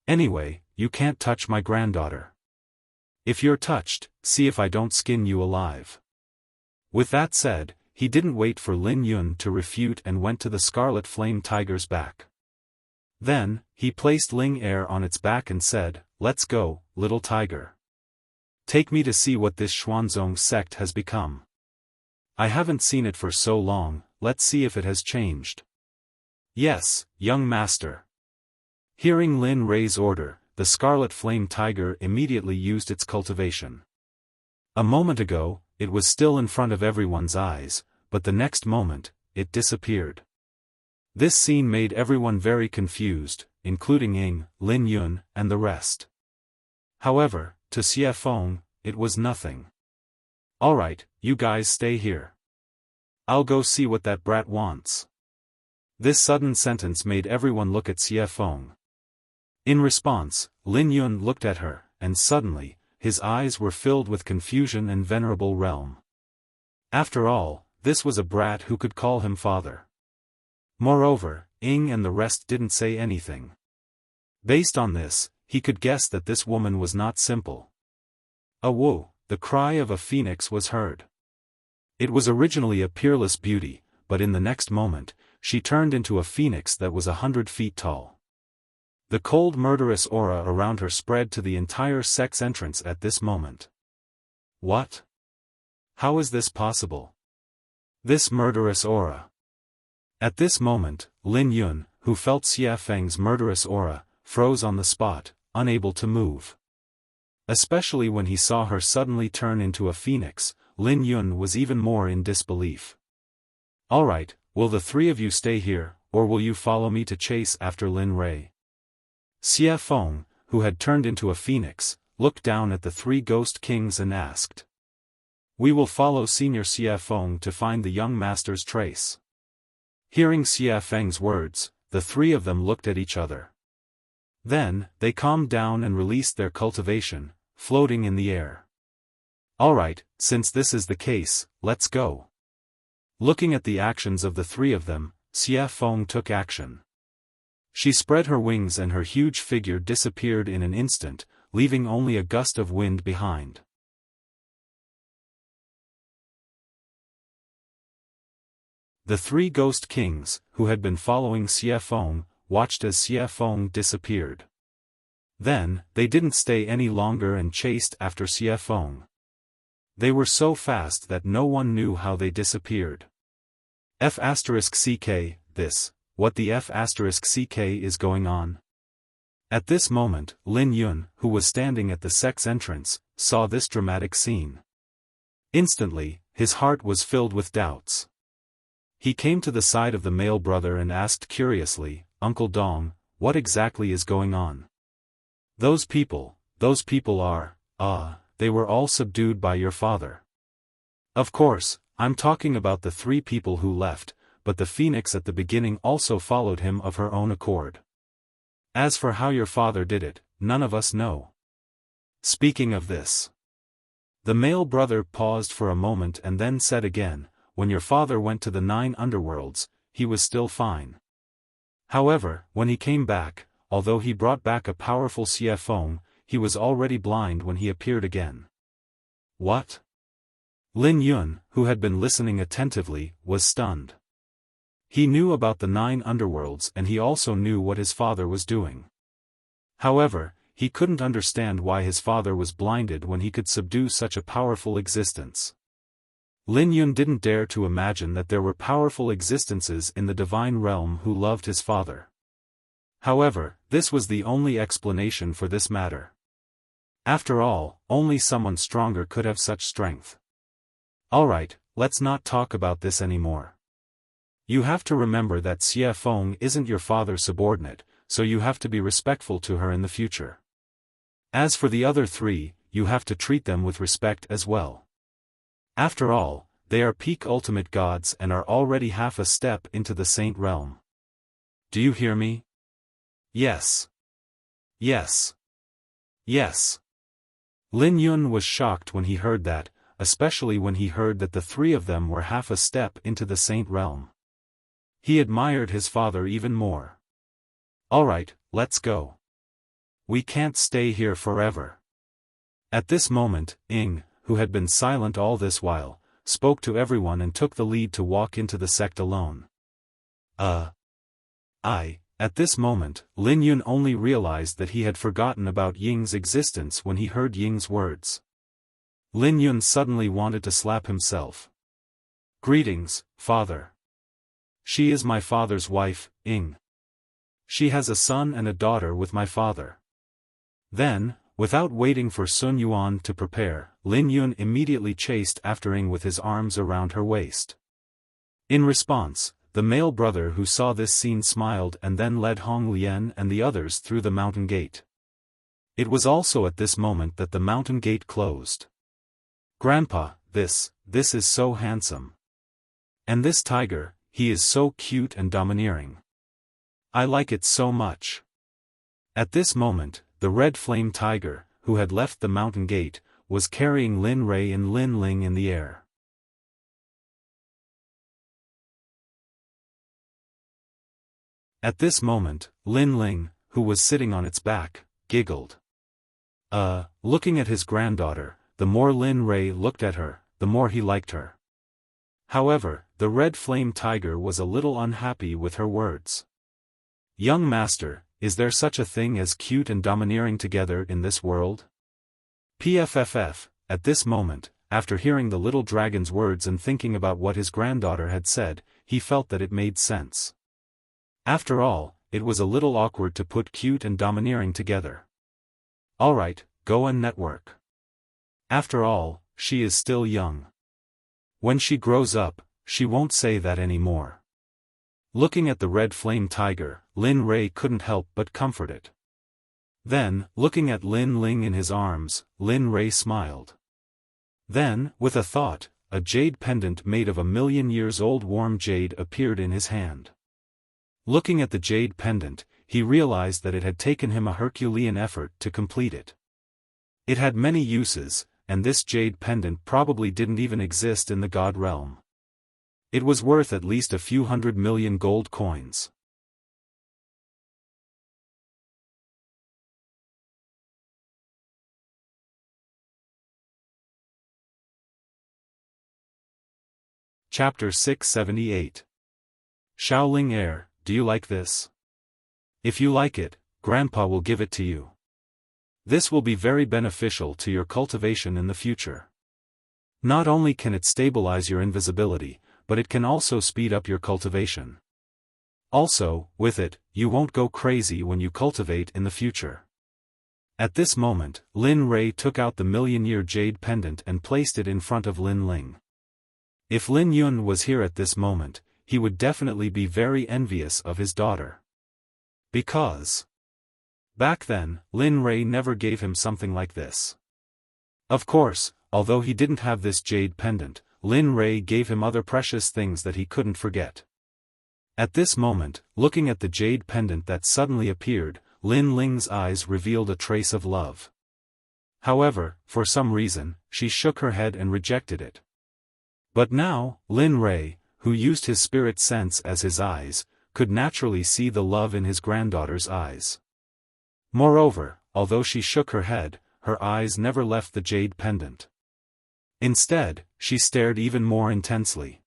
Anyway, you can't touch my granddaughter. If you're touched, see if I don't skin you alive." With that said, he didn't wait for Lin Yun to refute and went to the Scarlet Flame Tiger's back. Then, he placed Ling Air on its back and said, "Let's go, little tiger. Take me to see what this Xuanzong sect has become. I haven't seen it for so long, let's see if it has changed." "Yes, young master." Hearing Lin Rei's order, the Scarlet Flame Tiger immediately used its cultivation. A moment ago, it was still in front of everyone's eyes, but the next moment, it disappeared. This scene made everyone very confused, including Ying, Lin Yun, and the rest. However, to Xiaofan, it was nothing. "Alright, you guys stay here. I'll go see what that brat wants." This sudden sentence made everyone look at Xiaofan. In response, Lin Yun looked at her, and suddenly, his eyes were filled with confusion and venerable realm. After all, this was a brat who could call him father. Moreover, Ying and the rest didn't say anything. Based on this, he could guess that this woman was not simple. A woo, the cry of a phoenix was heard. It was originally a peerless beauty, but in the next moment, she turned into a phoenix that was 100 feet tall. The cold murderous aura around her spread to the entire sect's entrance at this moment. What? How is this possible? This murderous aura. At this moment, Lin Yun, who felt Xia Feng's murderous aura, froze on the spot, unable to move. Especially when he saw her suddenly turn into a phoenix, Lin Yun was even more in disbelief. "Alright, will the three of you stay here, or will you follow me to chase after Lin Rei?" Xia Feng, who had turned into a phoenix, looked down at the three ghost kings and asked. "We will follow Senior Xia Feng to find the young master's trace." Hearing Xia Feng's words, the three of them looked at each other. Then, they calmed down and released their cultivation, floating in the air. "Alright, since this is the case, let's go." Looking at the actions of the three of them, Xia Feng took action. She spread her wings and her huge figure disappeared in an instant, leaving only a gust of wind behind. The three ghost kings, who had been following Xia Feng, watched as Xia Feng disappeared. Then, they didn't stay any longer and chased after Xia Feng. They were so fast that no one knew how they disappeared. F*CK, what the F*CK is going on? At this moment, Lin Yun, who was standing at the sect's entrance, saw this dramatic scene. Instantly, his heart was filled with doubts. He came to the side of the male brother and asked curiously, "Uncle Dong, what exactly is going on? Those people are, they were all subdued by your father." "Of course, I'm talking about the three people who left, but the phoenix at the beginning also followed him of her own accord. As for how your father did it, none of us know. Speaking of this, the male brother paused for a moment and then said again, when your father went to the 9 underworlds, he was still fine. However, when he came back, although he brought back a powerful Xiaofan, he was already blind when he appeared again. What? Lin Yun, who had been listening attentively, was stunned. He knew about the 9 underworlds and he also knew what his father was doing. However, he couldn't understand why his father was blinded when he could subdue such a powerful existence. Lin Yun didn't dare to imagine that there were powerful existences in the divine realm who loved his father. However, this was the only explanation for this matter. After all, only someone stronger could have such strength. Alright, let's not talk about this anymore. You have to remember that Xiaofan isn't your father's subordinate, so you have to be respectful to her in the future. As for the other 3, you have to treat them with respect as well. After all, they are peak ultimate gods and are already half a step into the saint realm. Do you hear me? Yes. Yes. Yes. Lin Yun was shocked when he heard that, especially when he heard that the 3 of them were half a step into the saint realm. He admired his father even more. Alright, let's go. We can't stay here forever. At this moment, Ying, who had been silent all this while, spoke to everyone and took the lead to walk into the sect alone. At this moment, Lin Yun only realized that he had forgotten about Ying's existence when he heard Ying's words. Lin Yun suddenly wanted to slap himself. Greetings, father. She is my father's wife, Ying. She has a son and a daughter with my father. Then, without waiting for Sun Yuan to prepare, Lin Yun immediately chased after Ying with his arms around her waist. In response, the male brother who saw this scene smiled and then led Hong Lian and the others through the mountain gate. It was also at this moment that the mountain gate closed. Grandpa, this is so handsome. And this tiger, he is so cute and domineering. I like it so much. At this moment, the red flame tiger, who had left the mountain gate, was carrying Lin Rei and Lin Ling in the air. At this moment, Lin Ling, who was sitting on its back, giggled. Looking at his granddaughter, the more Lin Rei looked at her, the more he liked her. However, the red flame tiger was a little unhappy with her words. Young master, is there such a thing as cute and domineering together in this world? PFFF, at this moment, after hearing the little dragon's words and thinking about what his granddaughter had said, he felt that it made sense. After all, it was a little awkward to put cute and domineering together. Alright, go and network. After all, she is still young. When she grows up, she won't say that anymore. Looking at the red flame tiger, Lin Rei couldn't help but comfort it. Then, looking at Lin Ling in his arms, Lin Rei smiled. Then, with a thought, a jade pendant made of 1,000,000 years old warm jade appeared in his hand. Looking at the jade pendant, he realized that it had taken him a Herculean effort to complete it. It had many uses, and this jade pendant probably didn't even exist in the god realm. It was worth at least a few 100 million gold coins. Chapter 678. Shaoling Air, do you like this? If you like it, Grandpa will give it to you. This will be very beneficial to your cultivation in the future. Not only can it stabilize your invisibility, but it can also speed up your cultivation. Also, with it, you won't go crazy when you cultivate in the future. At this moment, Lin Rei took out the 1,000,000-year jade pendant and placed it in front of Lin Ling. If Lin Yun was here at this moment, he would definitely be very envious of his daughter. Because back then, Lin Rei never gave him something like this. Of course, although he didn't have this jade pendant, Lin Rei gave him other precious things that he couldn't forget. At this moment, looking at the jade pendant that suddenly appeared, Lin Ling's eyes revealed a trace of love. However, for some reason, she shook her head and rejected it. But now, Lin Rei, who used his spirit sense as his eyes, could naturally see the love in his granddaughter's eyes. Moreover, although she shook her head, her eyes never left the jade pendant. Instead, she stared even more intensely.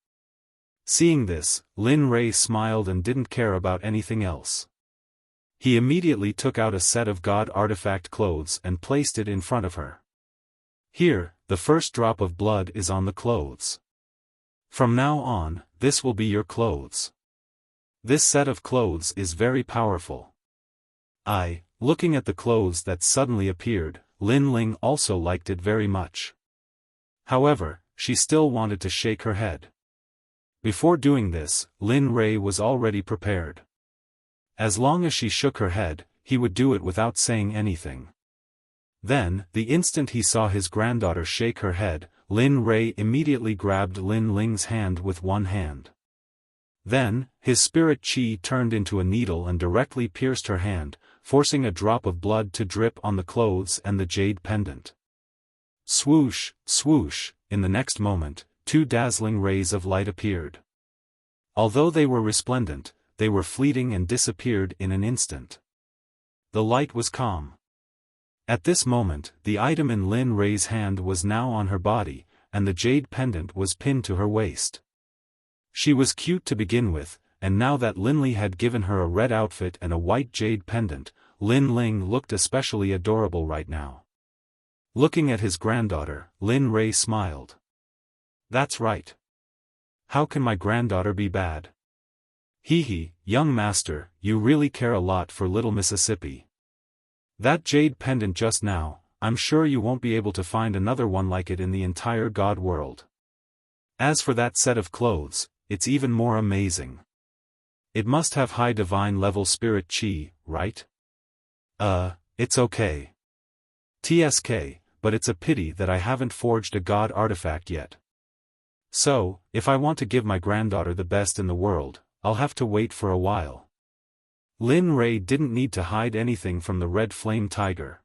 Seeing this, Lin Rei smiled and didn't care about anything else. He immediately took out a set of god artifact clothes and placed it in front of her. Here, the first drop of blood is on the clothes. From now on, this will be your clothes. This set of clothes is very powerful. Looking at the clothes that suddenly appeared, Lin Ling also liked it very much. However, she still wanted to shake her head. Before doing this, Lin Rei was already prepared. As long as she shook her head, he would do it without saying anything. Then, the instant he saw his granddaughter shake her head, Lin Rei immediately grabbed Lin Ling's hand with one hand. Then, his spirit chi turned into a needle and directly pierced her hand, forcing a drop of blood to drip on the clothes and the jade pendant. Swoosh, swoosh, in the next moment, two dazzling rays of light appeared. Although they were resplendent, they were fleeting and disappeared in an instant. The light was calm. At this moment, the item in Lin Rei's hand was now on her body, and the jade pendant was pinned to her waist. She was cute to begin with, and now that Lin Li had given her a red outfit and a white jade pendant, Lin Ling looked especially adorable right now. Looking at his granddaughter, Lin Rei smiled. That's right. How can my granddaughter be bad? Hee, young master, you really care a lot for little Mississippi. That jade pendant just now, I'm sure you won't be able to find another one like it in the entire god world. As for that set of clothes, it's even more amazing. It must have high divine level spirit chi, right? It's okay. TSK, but it's a pity that I haven't forged a god artifact yet. So, if I want to give my granddaughter the best in the world, I'll have to wait for a while. Lin Rei didn't need to hide anything from the red flame tiger.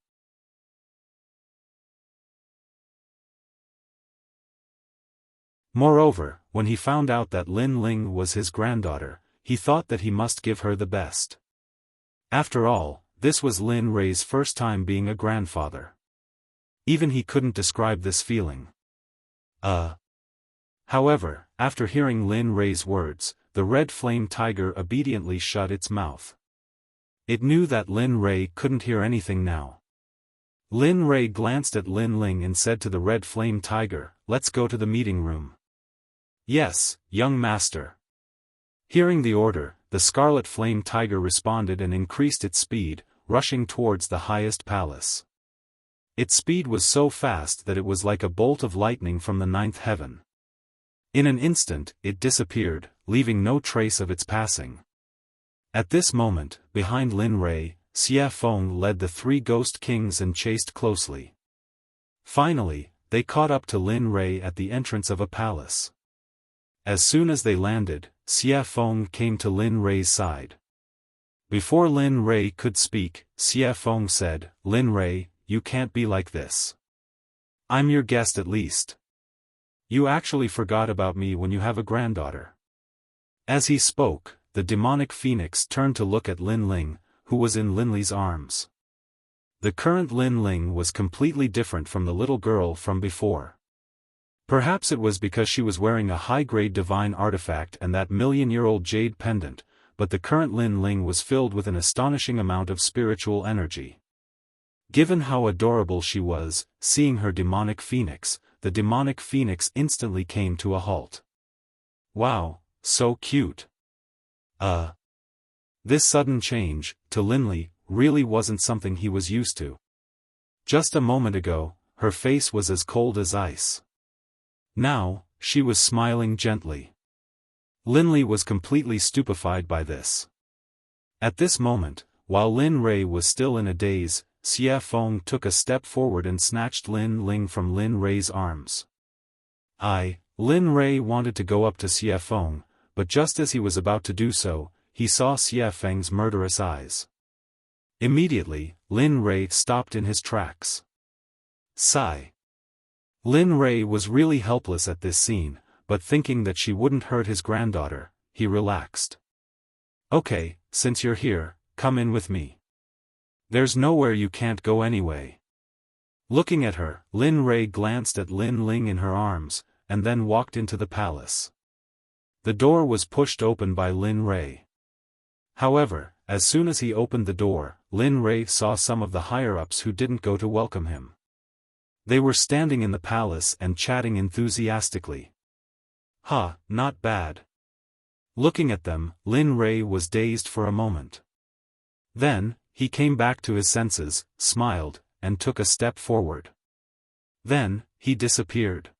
Moreover, when he found out that Lin Ling was his granddaughter, he thought that he must give her the best. After all, this was Lin Rei's first time being a grandfather. Even he couldn't describe this feeling. However, after hearing Lin Rei's words, the red flame tiger obediently shut its mouth. It knew that Lin Rei couldn't hear anything now. Lin Rei glanced at Lin Ling and said to the red flame tiger, "Let's go to the meeting room." "Yes, young master." Hearing the order, the scarlet flame tiger responded and increased its speed, rushing towards the highest palace. Its speed was so fast that it was like a bolt of lightning from the ninth heaven. In an instant, it disappeared, leaving no trace of its passing. At this moment, behind Lin Rei, Xiaofan led the three ghost kings and chased closely. Finally, they caught up to Lin Rei at the entrance of a palace. As soon as they landed, Xiaofan came to Lin Rei's side. Before Lin Rei could speak, Xiaofan said, "Lin Rei, you can't be like this. I'm your guest at least. You actually forgot about me when you have a granddaughter." As he spoke, the demonic phoenix turned to look at Lin Ling, who was in Lin Li's arms. The current Lin Ling was completely different from the little girl from before. Perhaps it was because she was wearing a high-grade divine artifact and that million-year-old jade pendant, but the current Lin Ling was filled with an astonishing amount of spiritual energy. Given how adorable she was, seeing her demonic phoenix, the demonic phoenix instantly came to a halt. Wow, so cute. This sudden change, to Lin Li, really wasn't something he was used to. Just a moment ago, her face was as cold as ice. Now, she was smiling gently. Lin Li was completely stupefied by this. At this moment, while Lin Rei was still in a daze, Xiaofan took a step forward and snatched Lin Ling from Lin Rei's arms. Lin Rei wanted to go up to Xiaofan, but just as he was about to do so, he saw Xiaofang's murderous eyes. Immediately, Lin Rei stopped in his tracks. Sigh. Lin Rei was really helpless at this scene, but thinking that she wouldn't hurt his granddaughter, he relaxed. Okay, since you're here, come in with me. There's nowhere you can't go anyway. Looking at her, Lin Rei glanced at Lin Ling in her arms, and then walked into the palace. The door was pushed open by Lin Rei. However, as soon as he opened the door, Lin Rei saw some of the higher-ups who didn't go to welcome him. They were standing in the palace and chatting enthusiastically. "Huh, not bad." Looking at them, Lin Rei was dazed for a moment. Then, he came back to his senses, smiled, and took a step forward. Then, he disappeared.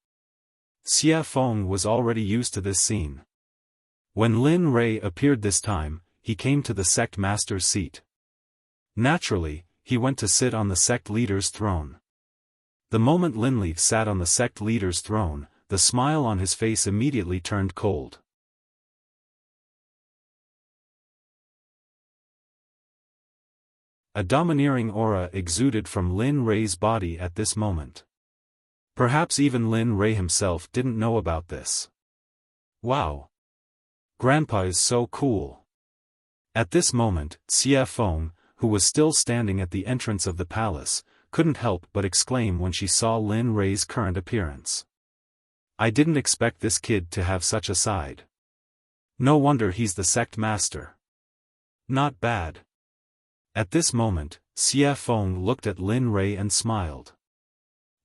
Xiaofan was already used to this scene. When Lin Rei appeared this time, he came to the sect master's seat. Naturally, he went to sit on the sect leader's throne. The moment Linli sat on the sect leader's throne, the smile on his face immediately turned cold. A domineering aura exuded from Lin Rei's body at this moment. Perhaps even Lin Rei himself didn't know about this. Wow! Grandpa is so cool. At this moment, Xiaofan, who was still standing at the entrance of the palace, couldn't help but exclaim when she saw Lin Rei's current appearance. I didn't expect this kid to have such a side. No wonder he's the sect master. Not bad. At this moment, Xiaofan looked at Lin Rei and smiled.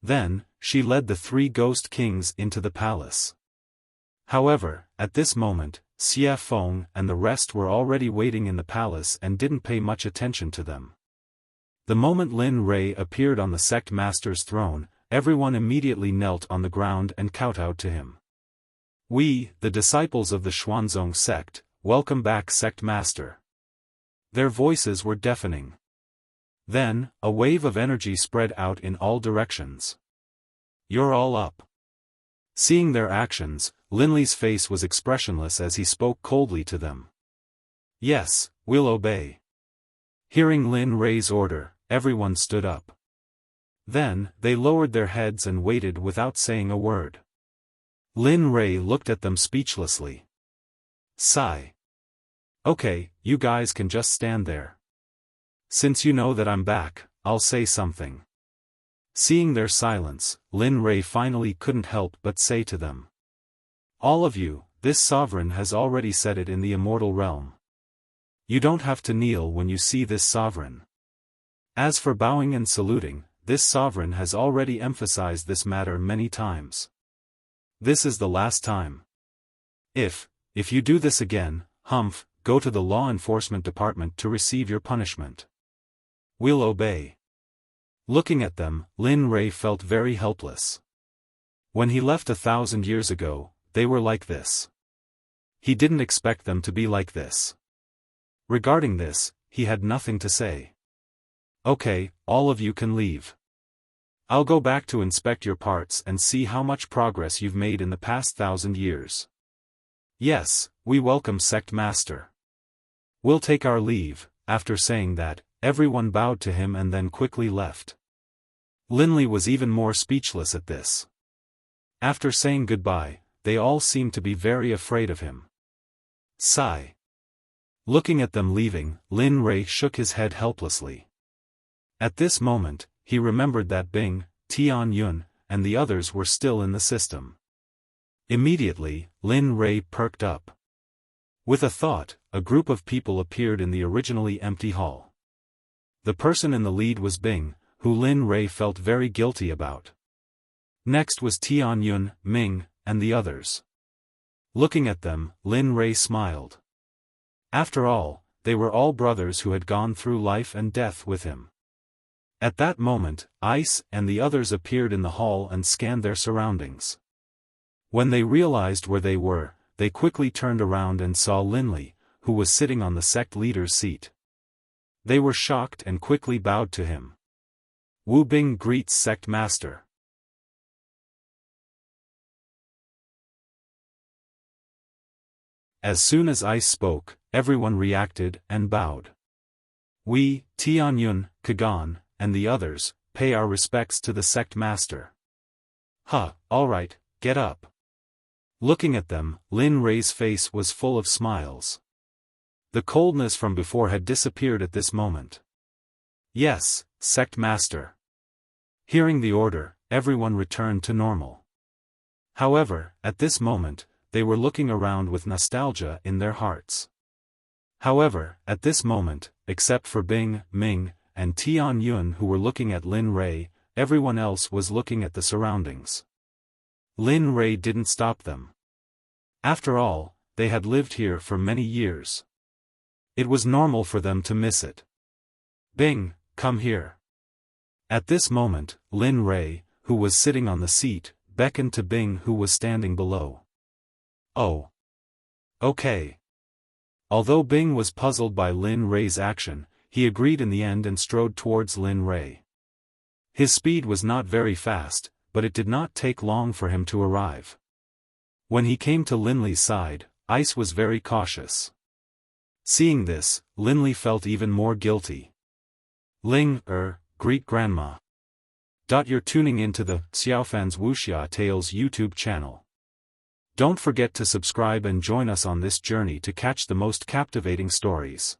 Then, she led the three ghost kings into the palace. However, at this moment, Xiaofan and the rest were already waiting in the palace and didn't pay much attention to them. The moment Lin Rei appeared on the sect master's throne, everyone immediately knelt on the ground and kowtowed to him. "We, the disciples of the Xuanzong sect, welcome back sect master." Their voices were deafening. Then, a wave of energy spread out in all directions. "You're all up." Seeing their actions, Linli's face was expressionless as he spoke coldly to them. "Yes, we'll obey." Hearing Lin Rei's order, everyone stood up. Then, they lowered their heads and waited without saying a word. Lin Rei looked at them speechlessly. Sigh. "Okay, you guys can just stand there. Since you know that I'm back, I'll say something." Seeing their silence, Lin Rei finally couldn't help but say to them. "All of you, this sovereign has already said it in the immortal realm. You don't have to kneel when you see this sovereign. As for bowing and saluting, this sovereign has already emphasized this matter many times. This is the last time. If you do this again, humph, go to the law enforcement department to receive your punishment. We'll obey." Looking at them, Lin Rei felt very helpless. When he left 1,000 years ago, they were like this. He didn't expect them to be like this. Regarding this, he had nothing to say. "Okay, all of you can leave. I'll go back to inspect your parts and see how much progress you've made in the past 1,000 years. Yes, we welcome Sect Master. We'll take our leave." After saying that, everyone bowed to him and then quickly left. Linli was even more speechless at this. After saying goodbye, they all seemed to be very afraid of him. Sigh. Looking at them leaving, Lin Rei shook his head helplessly. At this moment, he remembered that Bing, Tian Yun, and the others were still in the system. Immediately, Lin Rei perked up. With a thought, a group of people appeared in the originally empty hall. The person in the lead was Bing, who Lin Rei felt very guilty about. Next was Tian Yun, Ming, and the others. Looking at them, Lin Rei smiled. After all, they were all brothers who had gone through life and death with him. At that moment, Ice and the others appeared in the hall and scanned their surroundings. When they realized where they were, they quickly turned around and saw Linli, who was sitting on the sect leader's seat. They were shocked and quickly bowed to him. Wu Bing greets Sect Master. As soon as Ice spoke, everyone reacted and bowed. We, Tianyun, Kagan, and the others, pay our respects to the sect master. Alright, get up. Looking at them, Lin Rei's face was full of smiles. The coldness from before had disappeared at this moment. Yes, sect master. Hearing the order, everyone returned to normal. However, at this moment, they were looking around with nostalgia in their hearts. However, at this moment, except for Bing, Ming, and Tian Yun who were looking at Lin Rei, everyone else was looking at the surroundings. Lin Rei didn't stop them. After all, they had lived here for many years. It was normal for them to miss it. Bing, come here. At this moment, Lin Rei, who was sitting on the seat, beckoned to Bing who was standing below. Oh. Okay. Although Bing was puzzled by Lin Rei's action, he agreed in the end and strode towards Lin Rei. His speed was not very fast, but it did not take long for him to arrive. When he came to Lin Li's side, Ice was very cautious. Seeing this, Lin Li felt even more guilty. Greet Grandma. You're tuning into the Xiaofan's Wuxia Tales YouTube channel. Don't forget to subscribe and join us on this journey to catch the most captivating stories.